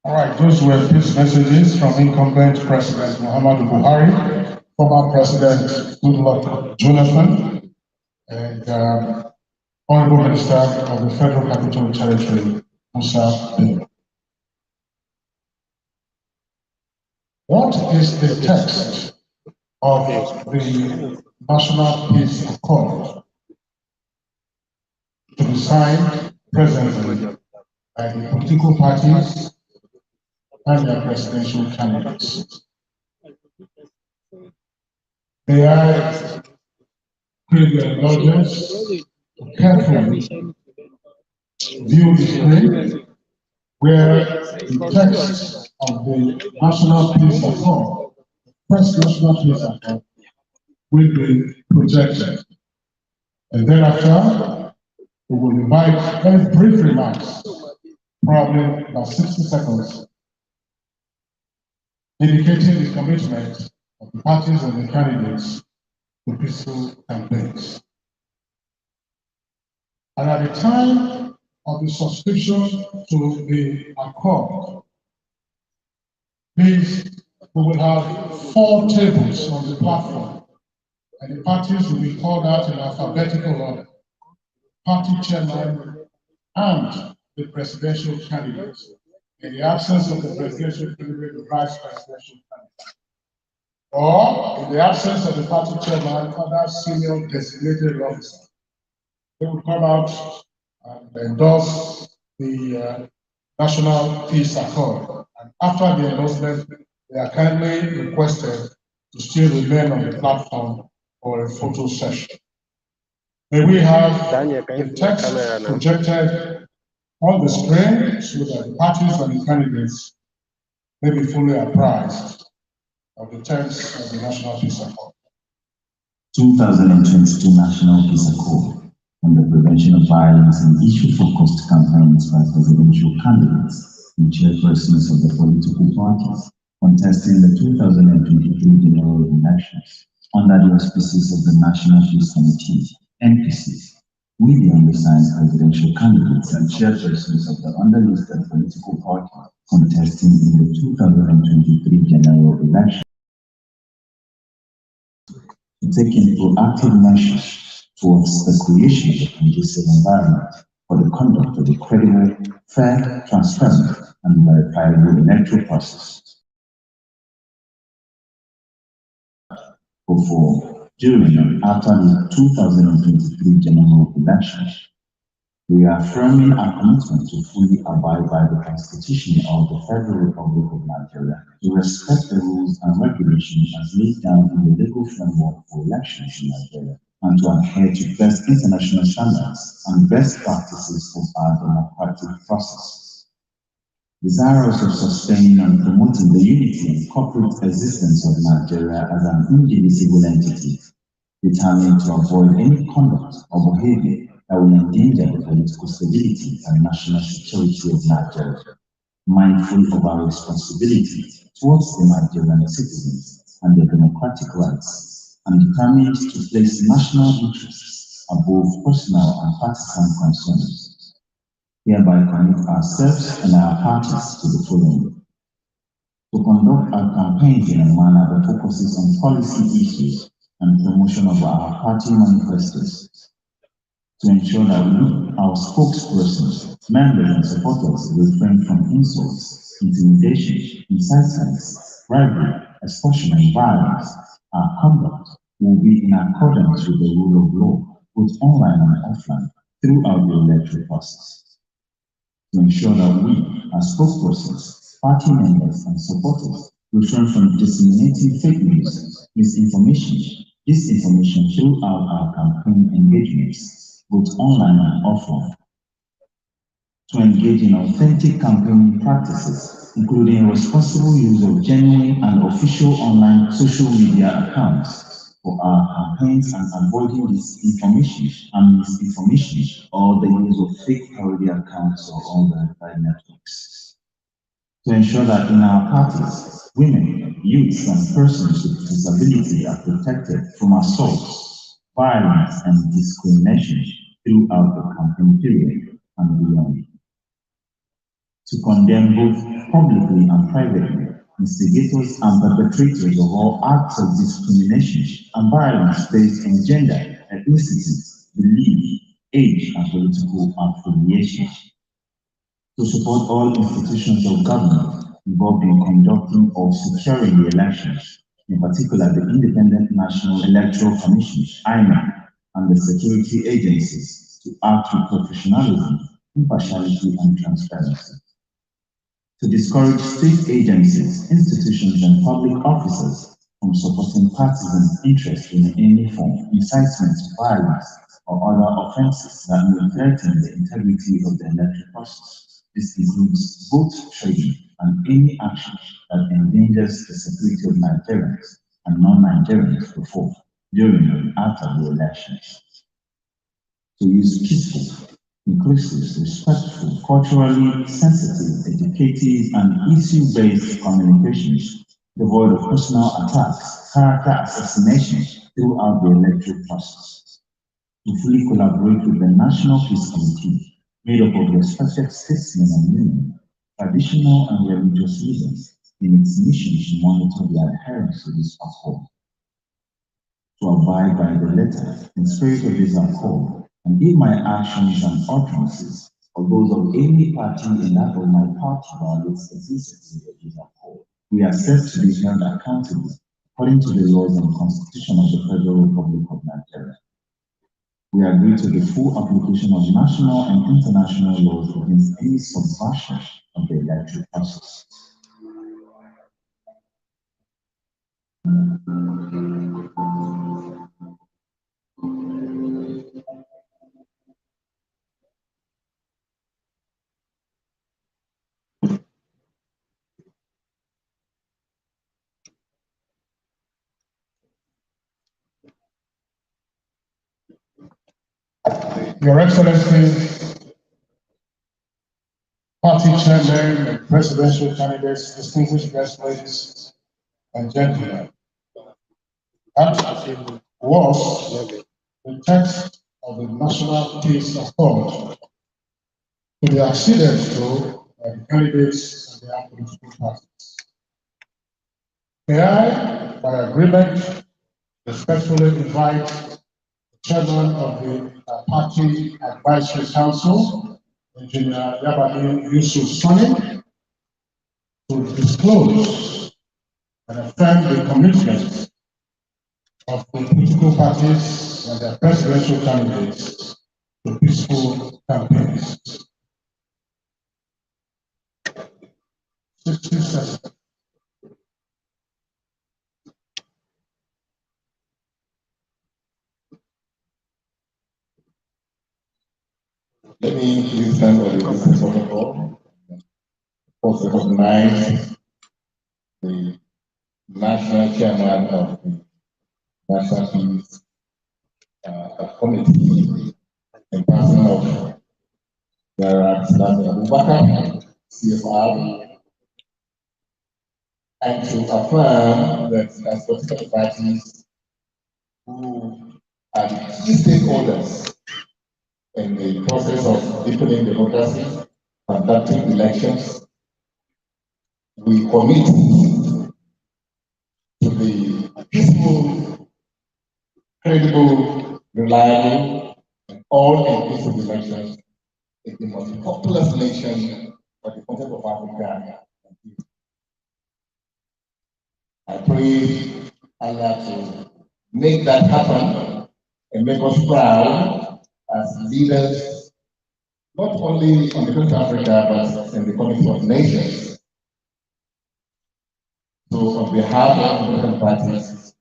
L: All right, those were peace messages from incumbent President Muhammadu Buhari, former President Goodluck Jonathan, and Honorable Minister of the Federal Capital Territory, Musa Bello. What is the text of the National Peace Accord to be signed presently by the political parties and their presidential candidates? May I crave your indulgence to carefully view the screen where the text of the National Peace Accord, first National Peace Accord, will be projected. And thereafter, we will invite very brief remarks, probably about 60 seconds, indicating the commitment of the parties and the candidates to peaceful campaigns. And at the time of the subscription to the accord, please, we will have 4 tables on the platform, and the parties will be called out in alphabetical order. Party chairman and the presidential candidates. In the absence of the presidential candidate, the vice presidential candidate. Or, in the absence of the party chairman, other senior designated officer. They will come out and endorse the National Peace Accord. And after the endorsement, they are kindly requested to still remain on the platform for a photo session. May we have the text projected on the screen so that the parties and the candidates may be fully apprised of the text of the National Peace Accord.
C: 2022 National Peace Accord on the prevention of violence and issue-focused campaigns by presidential candidates and chairpersons of the political parties contesting the 2023 general elections under the auspices of the National Peace Committee, NPC, with the undersigned presidential candidates and chairpersons of the underlisted political parties contesting in the 2023 general election, taking proactive measures towards the creation of a conducive environment for the conduct of a credible, fair, transparent, and verifiable electoral process. Before, during, and after the 2023 general elections, we are affirming our commitment to fully abide by the Constitution of the Federal Republic of Nigeria, to respect the rules and regulations as laid down in the legal framework for elections in Nigeria, and to adhere to best international standards and best practices of our democratic process. Desirous of sustaining and promoting the unity and corporate existence of Nigeria as an indivisible entity, determined to avoid any conduct or behavior that will endanger the political stability and national security of Nigeria, mindful of our responsibility towards the Nigerian citizens and their democratic rights, and determined to place national interests above personal and partisan concerns. Hereby commit ourselves and our parties to the following: to conduct our campaigns in a manner that focuses on policy issues and promotion of our party manifestos, to ensure that we, our spokespersons, members and supporters refrain from insults, intimidation, incitements, bribery, extortion and violence. Our conduct will be in accordance with the rule of law, both online and offline, throughout the electoral process. To ensure that we, as spokespersons, party members and supporters, refrain from disseminating fake news, misinformation, disinformation throughout our campaign engagements, both online and offline. To engage in authentic campaign practices, including responsible use of genuine and official online social media accounts, for our campaigns and avoiding disinformation and misinformation or the use of fake parody accounts or unverified networks. To ensure that in our parties, women, youths, and persons with disability are protected from assaults, violence, and discrimination throughout the campaign period and beyond. To condemn both publicly and privately instigators and perpetrators of all acts of discrimination and violence based on gender, ethnicity, belief, age, and political affiliation. To support all institutions of government involved in conducting or securing the elections, in particular the Independent National Electoral Commission, INEC, and the security agencies to act with professionalism, impartiality, and transparency. To discourage state agencies, institutions, and public officers from supporting partisan interest in any form, incitement to violence, or other offenses that may threaten the integrity of the electoral process. This includes vote trading and any action that endangers the security of Nigerians and non-Nigerians before, during, and after the elections. To use peaceful, inclusive, respectful, culturally sensitive, educative, and issue-based communications devoid of personal attacks, character assassination throughout the electoral process. To fully collaborate with the National Peace Committee, made up of respected statesmen and women, traditional and religious leaders, in its mission to monitor the adherence to this accord. To abide by the letter and spirit of this accord, and if my actions and utterances or those of any party and that of my party violates the principles of this accord, we are set to be held accountable according to the laws and constitution of the Federal Republic of Nigeria. We agree to the full application of national and international laws against any subversion of the electoral process.
L: Your Excellency, party chairman and presidential candidates, distinguished guest ladies and gentlemen, that was the text of the National Peace Accord to be acceded to by the candidates and their political parties. May I, by agreement, respectfully invite the chairman of the Party Advisory Council, Engineer Yabani Yusuf Sani, to disclose and affirm the commitment of the political parties and their presidential candidates to peaceful campaigns. 60 seconds.
T: Let me please thank all the business of the board. Also recognize the national chairman of the National Peace Committee, in person of Dara Sami Abubakar, CFR, and to affirm that as political parties who are the key stakeholders in the process of deepening democracy, conducting elections, we commit to the peaceful, credible, reliable, and all inclusive elections in the most populous nation of the continent of Africa. I pray Allah to make that happen and make us proud as leaders, not only on the continent of Africa, but in the community of nations. So on behalf of the political parties,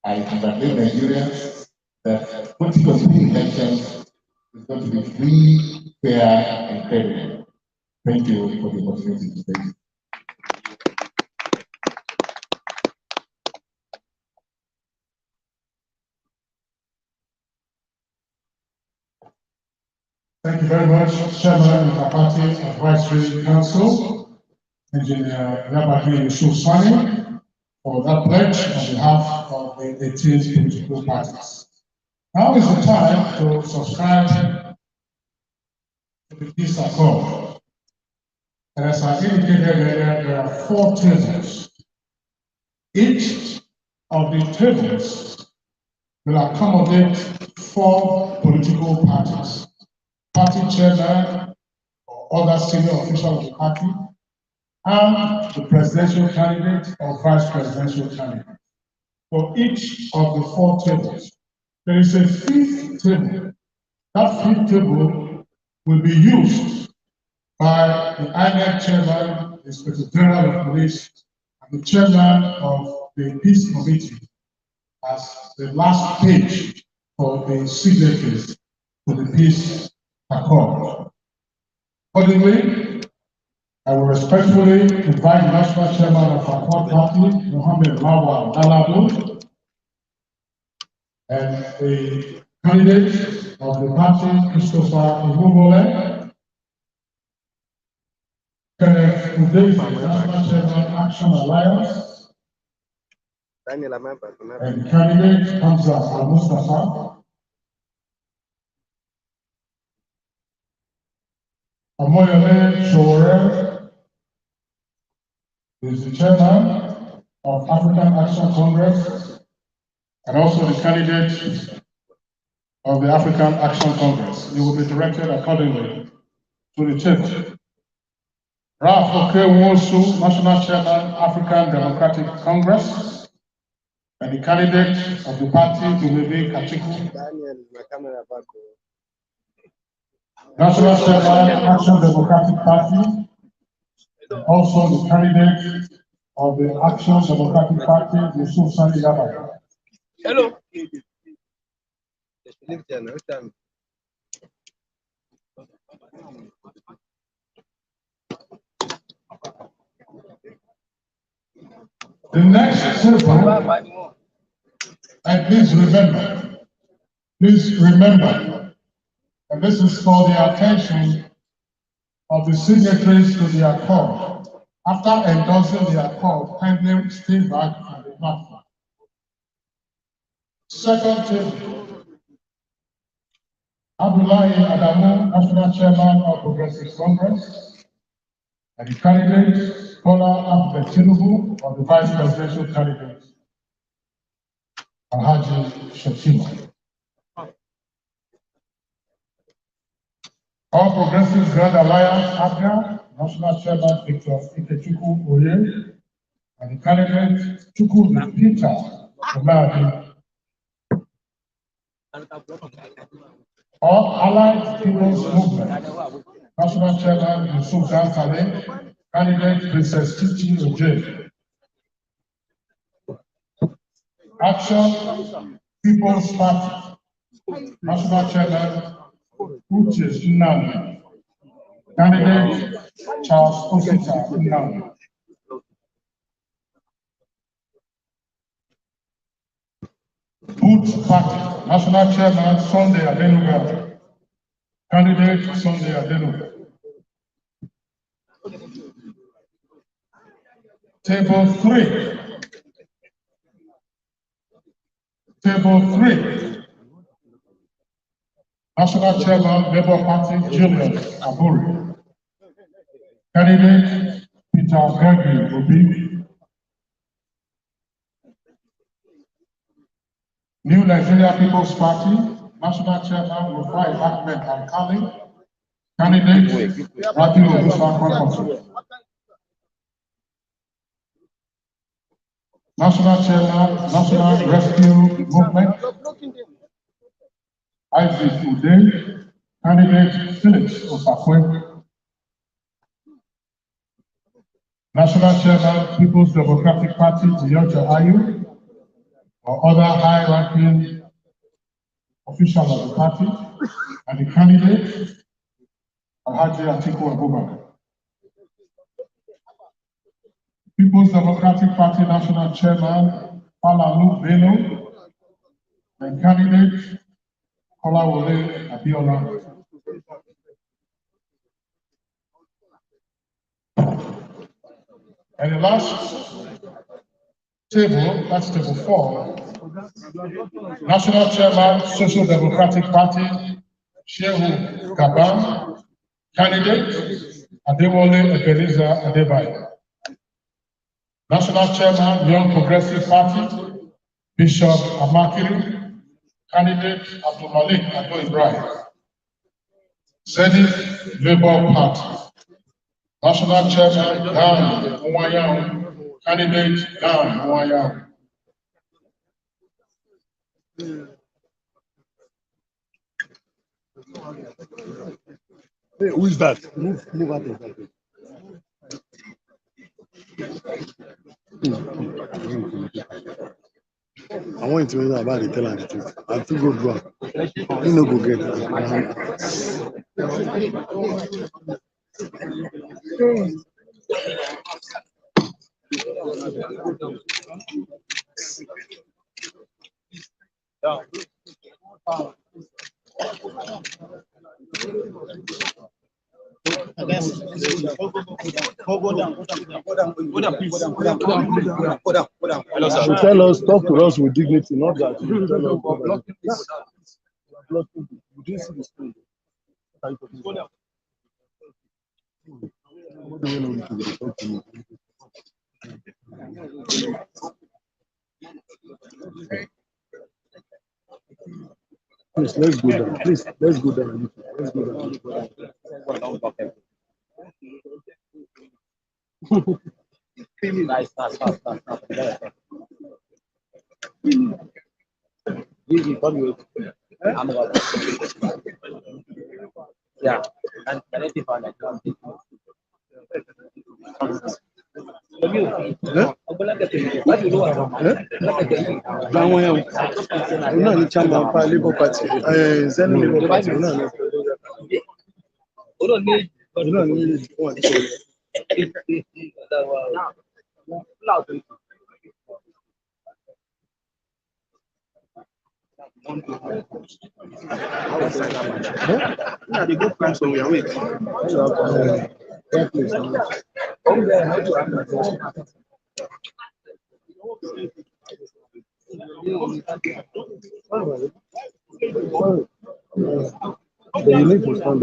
T: I congratulate Nigerians that 2023 elections is going to be free, fair, and credible. Thank you for the opportunity to speak.
L: Thank you very much, Chairman of the Party Advisory Council, Engineer Yabagi Yusuf Sani, for that pledge on behalf of the 18 political parties. Now is the time to subscribe to the peace accord. And as I indicated earlier, there are 4 tables. Each of the tables will accommodate 4 political parties, party chairman or other senior official of the party, and the presidential candidate or vice presidential candidate. For each of the 4 tables, there is a 5th table. That 5th table will be used by the INEC chairman, the Inspector General of Police, and the chairman of the Peace Committee as the last page for the signatories to the peace accord. Accordingly, I will respectfully invite the National Chairman of our Accord Party, Mohammed Lawal Dalabo, and the candidate of the party, Christopher Imubole, Kenneth Udezi, National Chairman Action Alliance, and candidate Hamza Al-Mustafa, Amoyole Shore is the chairman of African Action Congress and also the candidate of the African Action Congress. You will be directed accordingly to the table. Ralph Okewosu, National Chairman, African Democratic Congress, and the candidate of the party, Dumebi Kachiku. National Chairman, Action Democratic Party, and also the candidate of the Action Democratic Party, Yusuf Sani Yabagi.
F: Hello.
L: The next table, and please remember, and this is for the attention of the signatories to the accord. After endorsing the accord, kindly stay back on the platform. Second table, Abdullahi Adamu, National Chairman of Progressive Congress, and the candidate, Bola Ahmed Tinubu, of the Vice Presidential candidate, Alhaji Shetima. All Progressive Grand Alliance, APGA, National Chairman Victor Ikechukwu Oye, and the candidate, Chukwu Peter Omadi. All Allied People's Movement, National Chairman Yusuf Dansale, candidate Princess Titi Oje. Action People's Party, National Chairman Uche Nnamdi, candidate Charles Osita Nnamdi. Boot Party, National Chairman Sunday Adenuga, candidate Sunday Adenuga. Table 3. Table 3. National Chairman Labour Party Julius Aburi, candidate Peter Gregory Obi. New Nigeria People's Party, National Chairman Rufai Ahmed Alkali, candidate Rabiu Musa Kwakwatu. National Chairman, National Rescue Movement, Isaac Ude, candidate Felix Osakwe. National Chairman, People's Democratic Party, Ziyoja Ayu, or other high-ranking officials of the party, and the candidate, Alhaji Atiku Abubakar. People's Democratic Party National Chairman, Falalu Bello, and candidate, Kolawole Abiola. And the last table, that's table 4, National Chairman, Social Democratic Party, Shehu Gaban, candidate, Adewale Ebenezer Adebayo. National Chairman, Young Progressive Party, Bishop Amakiri, candidate Abdul Malik Ado Ibrahim. Senate Labour Party, National Chairman, Dan Mwayang, candidate Dan Mwayang.
J: Hey, who is that? Move out of that. I want to know about the tell and the truth. I think go do am. You no go get You tell us, talk to us with dignity, not that you tell us. You didn't see the screen. Please, let's go down. Please, let's go down. Let's go down.
E: Yeah, and connect it on account.
J: Àwọn yẹn náà ní chairman pa Labour Party, Zenith Labour Party náà ní. Náà ní wọ́n ti sọ̀rọ̀.
F: Yeah, they go prime somewhere. Wait.
J: You need to stand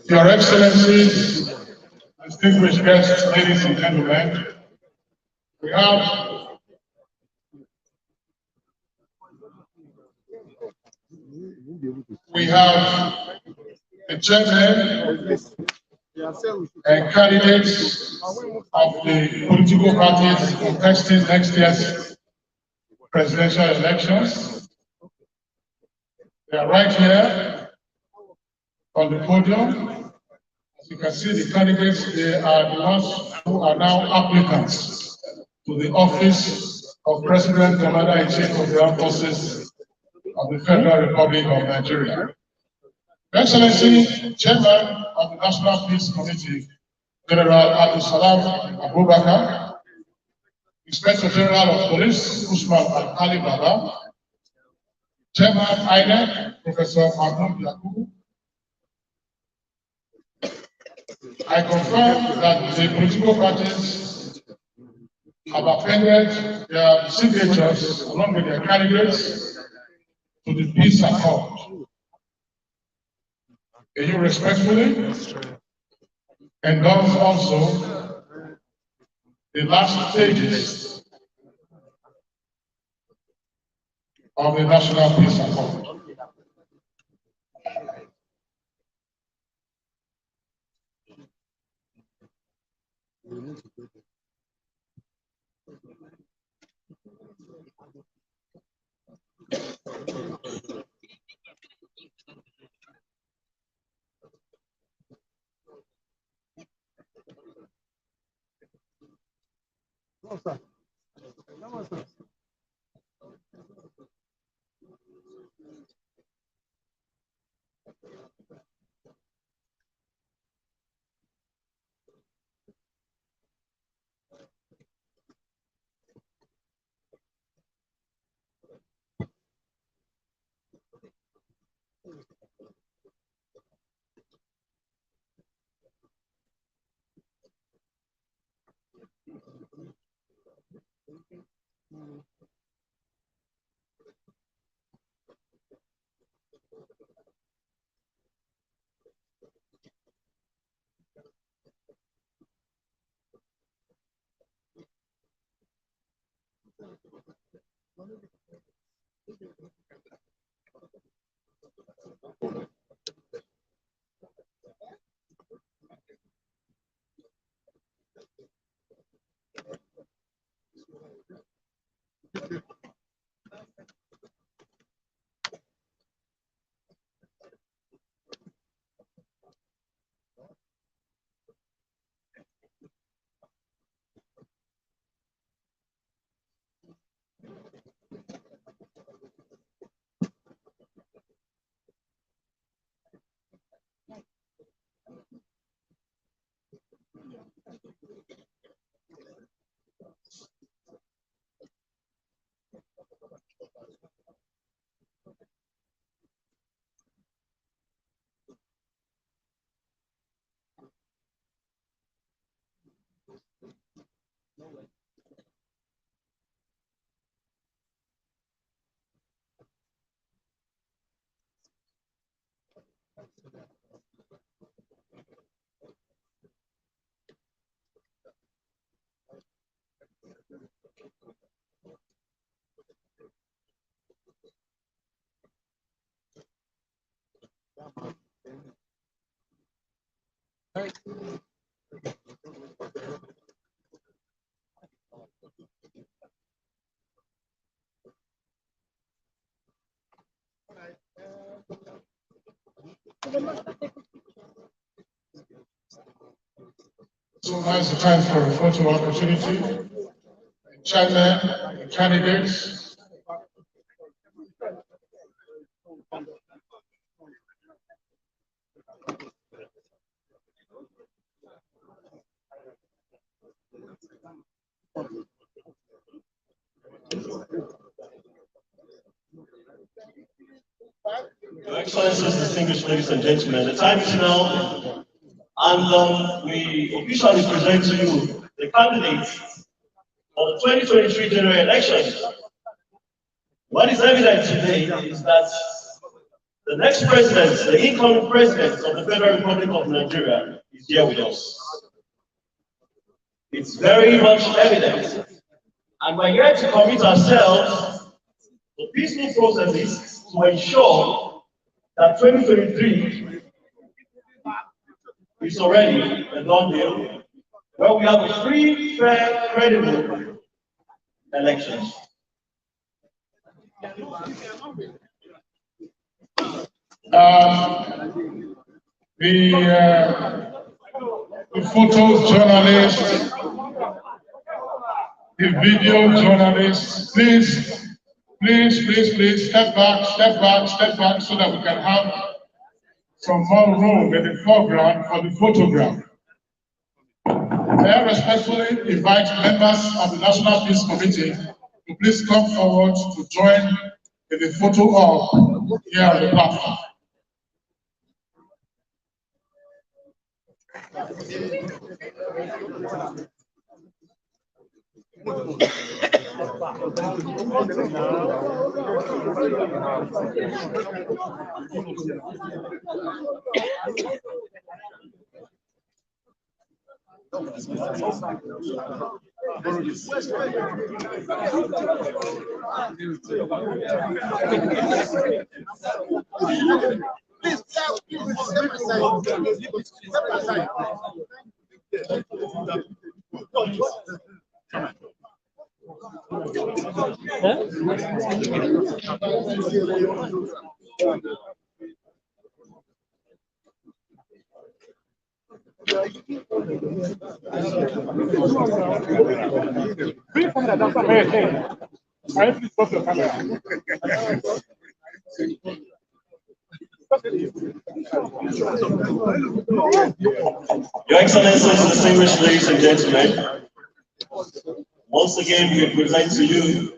L: Your Excellencies, distinguished guests, ladies and gentlemen, we have the chairman and candidates of the political parties contesting next year's presidential elections. They are right here on the podium. As you can see, the candidates, they are the ones who are now applicants to the office of President Commander-in-Chief of the Armed Forces of the Federal Republic of Nigeria. Your Excellency, Chairman of the National Peace Committee, General Abdul Salam Abubakar, Inspector General of Police, Usman Al-Ali Baba, Chairman INEC, Professor Mahmoud Yakubu. I confirm that the political parties have appended their signatures along with their candidates to the peace accord. Can you respectfully endorse also the last stages of the National Peace Accord? So now is the time for a photo opportunity. Chairman, candidates.
U: Your Excellencies, distinguished ladies and gentlemen, the time is now, and we officially present to you the candidates for the 2023 general elections. What is evident today is that the next president, the incoming president of the Federal Republic of Nigeria, is here with us. It's very much evident, and we're here to commit ourselves to peaceful processes to ensure that 2023 is already a done deal, where we have a free, fair, credible elections.
L: The photo journalists, the video journalists, please step back, so that we can have some more room in the foreground for the photograph. May I respectfully invite members of the National Peace Committee to please come forward to join in the photo op here on the platform.
U: Your Excellencies, distinguished ladies and gentlemen, once again we present to you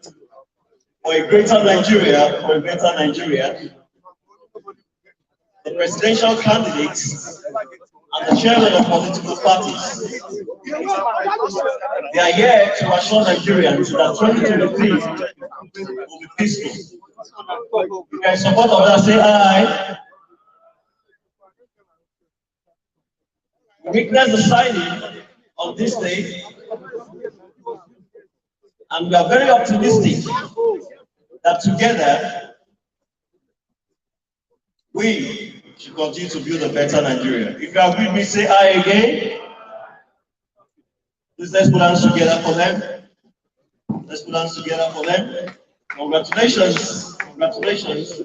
U: for a greater Nigeria, the presidential candidates and the chairman of political parties. They are here to assure Nigerians that 2023 will be peaceful. If you are in support of that, say aye. We witness the signing of this day, and we are very optimistic that together we should continue to build a better Nigeria. If you agree with me, say aye again. Please let's put hands together for them. Let's put hands together for them. Congratulations. Congratulations.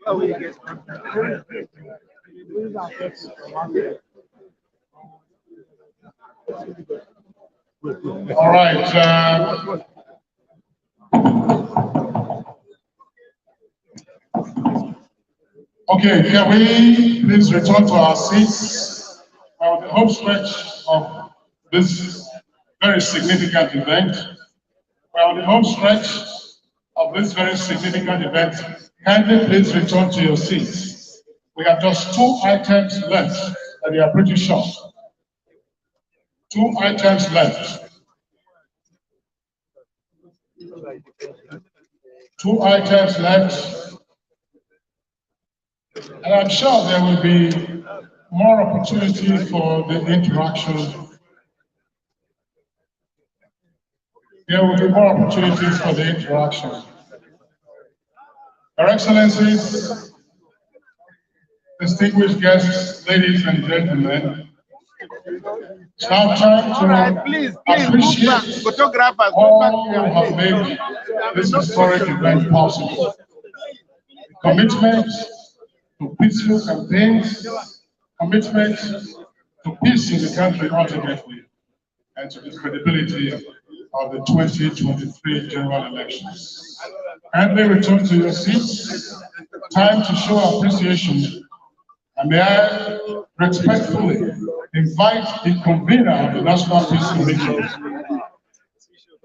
L: All right. Okay, can we please return to our seats for the home stretch of this very significant event? Well, the home stretch of this very significant event, kindly please return to your seats. We have just 2 items left, and they are pretty short. 2 items left. 2 items left. And I'm sure there will be more opportunity for the interaction. There will be more opportunities for the interaction. Your Excellencies, distinguished guests, ladies and gentlemen, it's now time to appreciate all who have made this historic event possible. Commitment to peaceful campaigns, commitment to peace in the country ultimately, and to the credibility of the 2023 general elections. Kindly return to your seats. Time to show appreciation. And may I respectfully invite the convener of the National Peace Committee,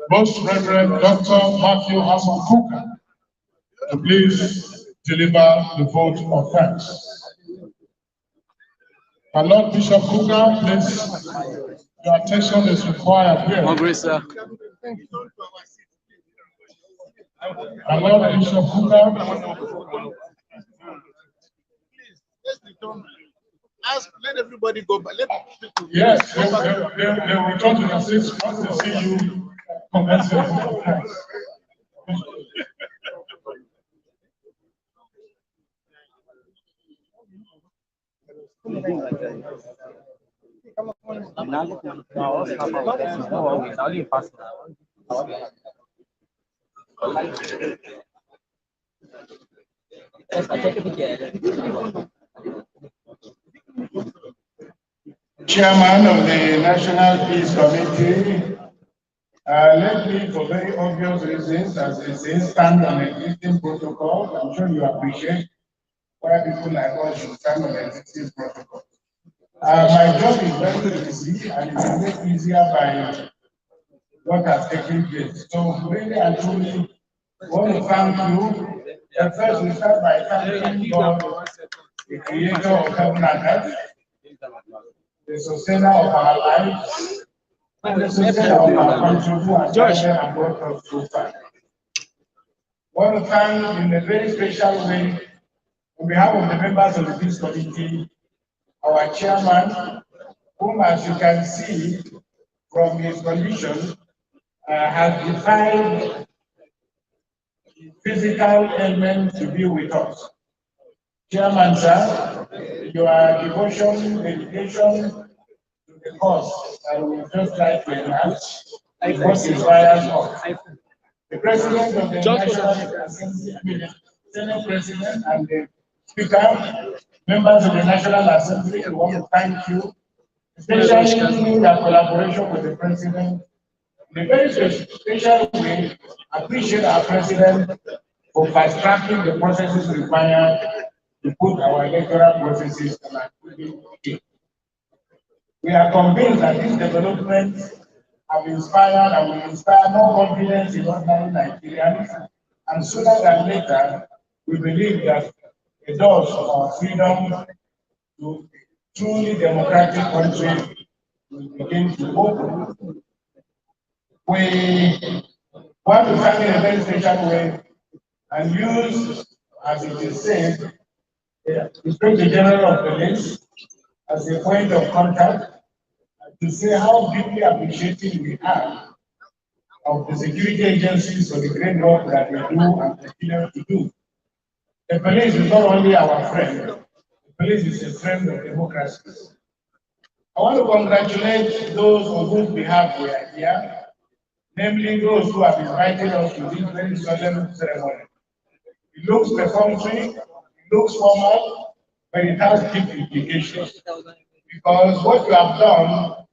L: Most Reverend Dr. Matthew Hassan Kuka, to please deliver the vote of thanks. My Lord Bishop Kuka, please, your attention is required here. My Lord Bishop Kuka,
J: let everybody go back.
L: Yes, they will return to the seats once they see you commencing the vote of thanks.
B: Chairman of the National Peace Committee, let me, for very obvious reasons, as they say, stand on existing protocol. I'm sure you appreciate why people like us should stand on existing protocol. My job is very easy, and it will make easier by what has taken place. So, really and truly, I want to thank you. First, we start by thanking God, the creator of heaven and earth, the sustainer of our lives, and the sustainer of our country who has guided and brought us so far. I want to thank in a very special way, on behalf of the members of the Peace Committee, our chairman, whom, as you can see from his condition, has defined physical element to be with us. Chairman, sir, your devotion, dedication to the cause that we just like to enhance is what inspires us. The President of the National Assembly, the Senate President, and the Speaker, members of the National Assembly, we want to thank you, especially in your collaboration with the President. In a very special way, appreciate our President for fast-tracking the processes required to put our electoral processes in. We are convinced that these developments have inspired and will inspire more confidence in ordinary Nigerians, and sooner than later, we believe that the doors of our freedom to truly democratic country will begin to open. We want to thank in a very special way and use, as it is said, the Inspector General of Police as a point of contact to say how deeply appreciative we are of the security agencies for the great work that we do and continue to do. The police is not only our friend, the police is a friend of democracy. I want to congratulate those on whose behalf we are here, namely those who have invited us to this very solemn ceremony. It looks perfunctory, it looks formal, but it has deep implications. Because what you have done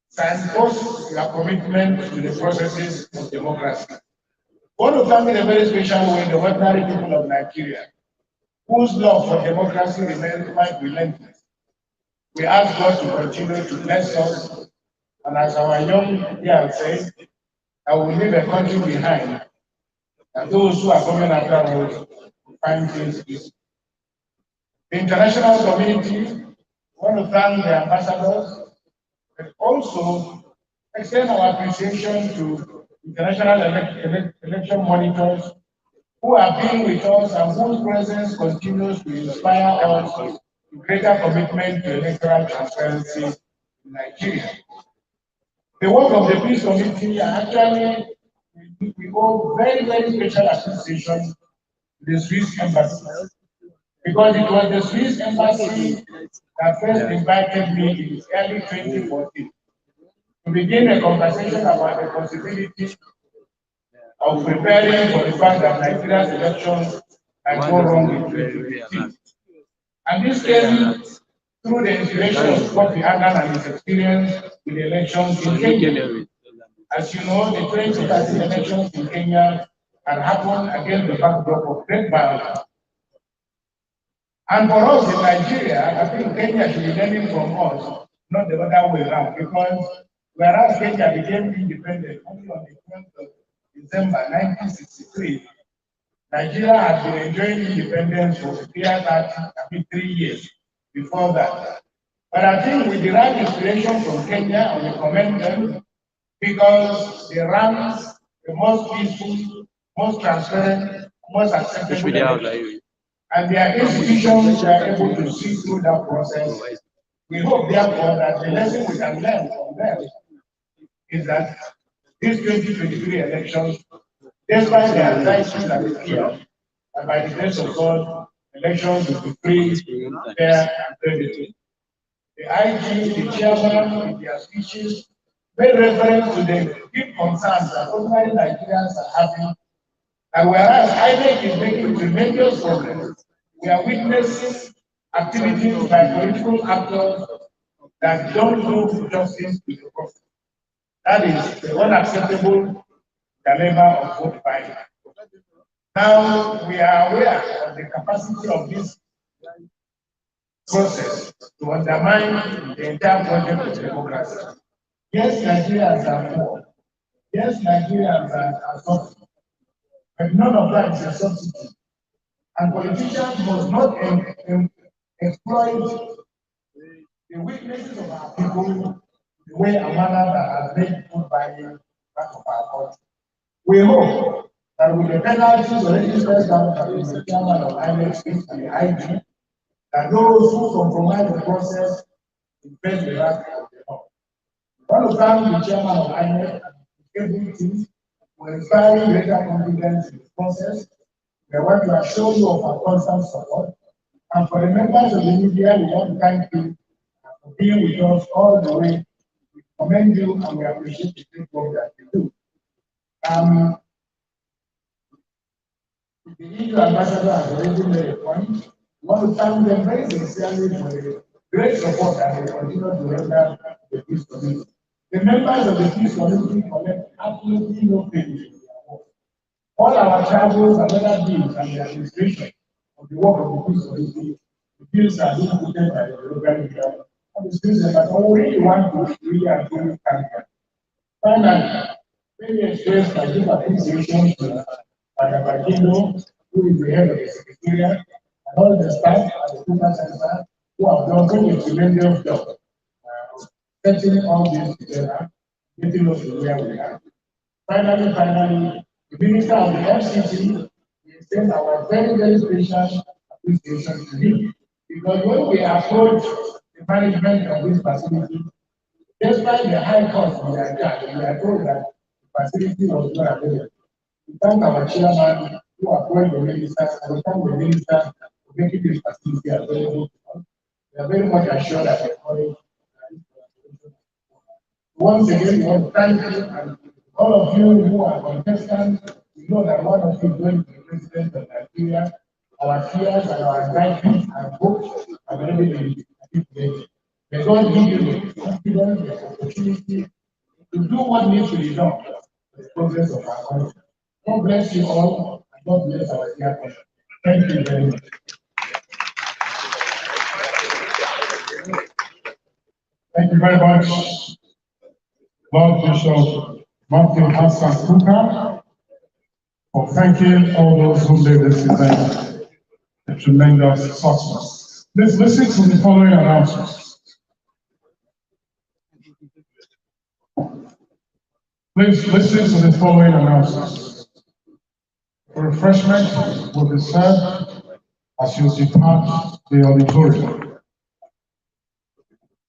B: signposts your commitment to the processes of democracy. I want to thank in a very special way the ordinary people of Nigeria, whose love for democracy remains quite relentless. We ask God to continue to bless us, and as our young girl said, I will leave a country behind, and those who are coming after us will find things easy. The international community, I want to thank the ambassadors, but also extend our appreciation to international election monitors
A: who have been with us and whose presence continues to inspire us to greater commitment to electoral transparency in Nigeria. The work of the Peace Committee actually we owe very, very special appreciation to the Swiss Embassy, because it was the Swiss Embassy that first invited me in early 2014 to begin a conversation about the possibility of preparing for the fact that Nigeria's elections might go wrong in 2015. And this came through the inspiration of Kofi Annan and his experience with the elections in Kenya. As you know, the 2013 elections in Kenya had happened against the backdrop of great violence. And for us in Nigeria, I think Kenya should be learning from us, not the other way around, because whereas Kenya became independent only on the 12th of December 1963, Nigeria had been enjoying independence for 3 years before that. But I think we derive inspiration from Kenya and we commend them because they ran the most peaceful, most transparent, most acceptable elections. And their institutions were able to see through that process. We hope, therefore, that the lesson we can learn from them is that these 2023 elections, despite the anxieties and the fear, and by the grace of God, elections will be free, fair, and credible. The IG, the chairman, in their speeches, made reference to the deep concerns that ordinary Nigerians are having. And whereas INEC is making tremendous progress, we are witnessing activities by political actors that don't do justice to the process. That is the unacceptable dilemma of vote buying. Now we are aware of the capacity of this process to undermine the entire project of democracy. Yes, Nigerians are poor. Yes, Nigerians are suffering. But none of that is a substitute. And politicians must not exploit the weaknesses of our people the way a manner that has made good buying part of our country. We hope that with the penalties already set down by the chairman of INEC and the IG, that those who compromise the process will face the wrath of the law. I want to thank the chairman of INEC and his able team for inspiring greater confidence in the process. We want to assure you of our constant support. And for the members of the media, we want to thank you for being with us all the way. We commend you and we appreciate the great work that you do. The EU ambassador has already made a point. We want to thank them very sincerely for the great support that they continue to render the peace committee. The members of the peace committee collect absolutely no payment for their work. All our travels and other bills and the administration of the work of the peace committee, the bills are being put by the local media. And the students that we really want to really and truly thank them. Finally, let me express my deep appreciation to Madam Bagino, who is the head of the Secretariat, and all the staff at the Super Center who have done such a tremendous job setting all this together, getting us to where we are. Finally, the Minister of the FCT extends our very, very special appreciation to him. Because when we approach the management of this facility, despite the high cost we are charged, we are told that the facility was not available. We thank our chairman who appointed the minister, and we thank the minister for making this facility available to us. We are very much assured that the college. Once again, we want to thank you and all of you who are contestants. We know that one of you is going to be president of Nigeria. Our fears and our anxieties and hopes have already been articulated. May God give you the confidence, the opportunity to do what needs to be done for the progress of our country. God bless you all, and God bless our dear country. Thank you very much.
L: Thank you very much, Lord Bishop Matthew Hassan Kuka, for thanking all those who made this event a tremendous success. Please listen to the following announcements. Please listen to the following announcements. Refreshment will be served as you depart the auditorium.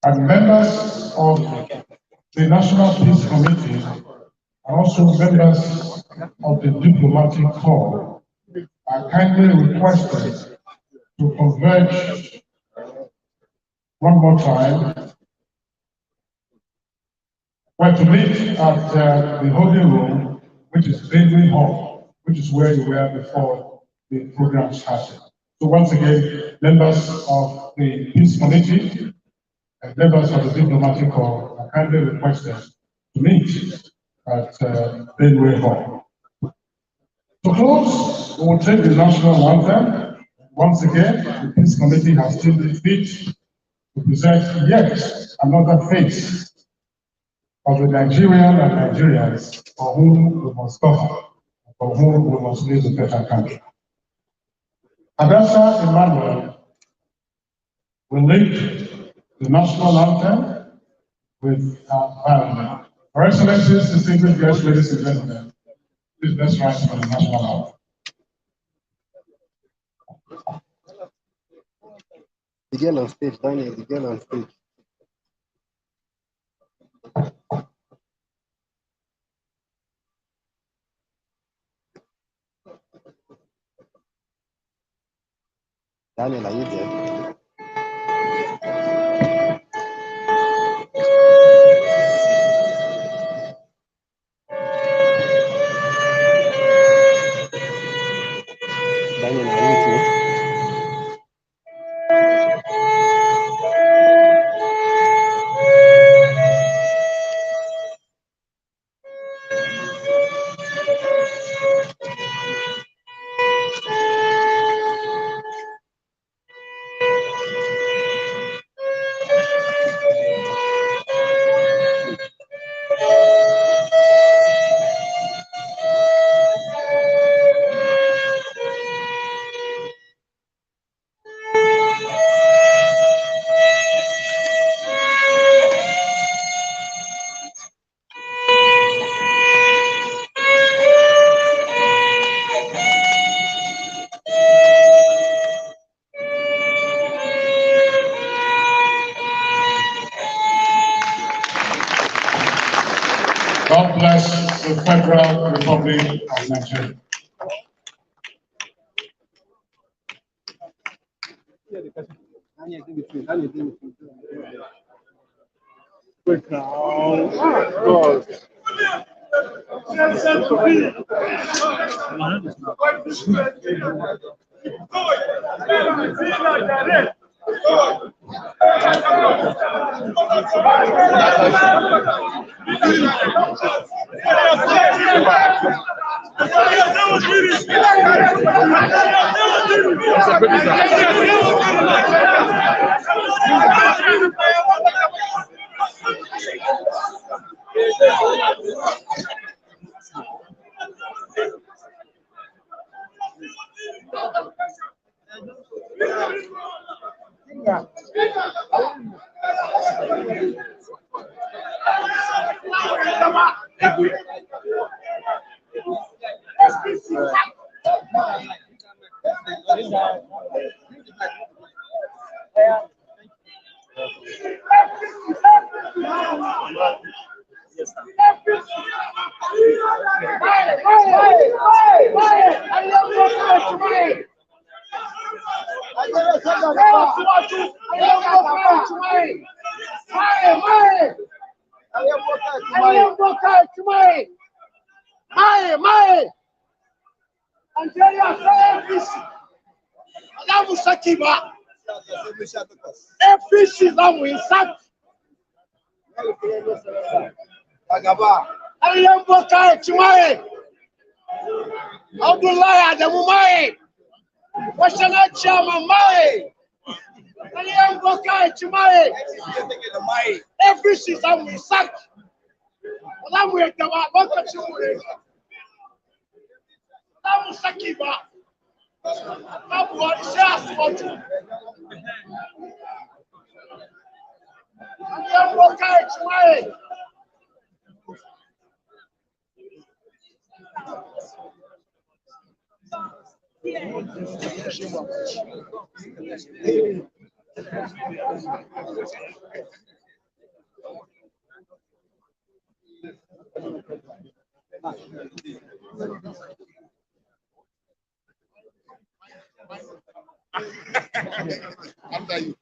L: And members of the National Peace Committee and also members of the Diplomatic Corps are kindly requested to converge one more time, well, to meet at the holding room, which is Bailey Hall, which is where you were before the program started. So once again, members of the Peace Committee and members of the Diplomatic Corps are kindly requested to meet at Bailey Hall. To close, we will take the national anthem. Once again, the Peace Committee has still been fit to present yet another face of the Nigerian and Nigerians for whom we must suffer, for whom we must live a better country. Adasa Emmanuel will lead the national anthem with our band. Your Excellencies, distinguished guests, ladies and gentlemen, please let's rise for the national anthem.
I: The girl on stage, Daniel, the girl on stage. Daniel, are you there? Daniel, are you with me?
L: God bless the Federal Republic of Nigeria.
J: Quick now. God.
V: Abdullah Adamu Mai, National Chairman Mai, Aliam Bokai Chimai, every season we sack. That we have Boka Chimay. That was Sakiba. That was just what you. Aliam Bokai Chimay.
J: After you.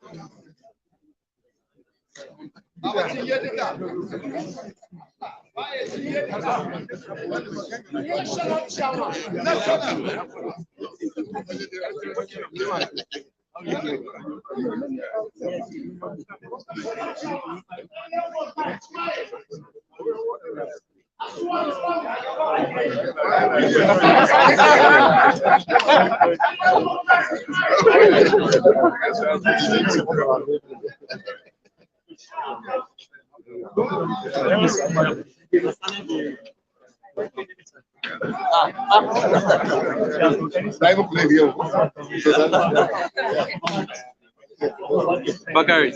J: Bible play here.
G: Bakari,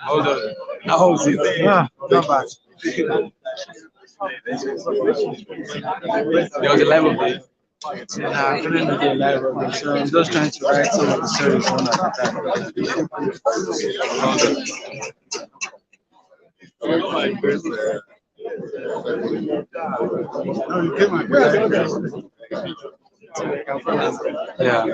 G: hold on. How was it? Not bad. There was a live update.
H: Nah, I couldn't do the live update, so I'm just trying to write some of the stories one at a time.
G: Yeah.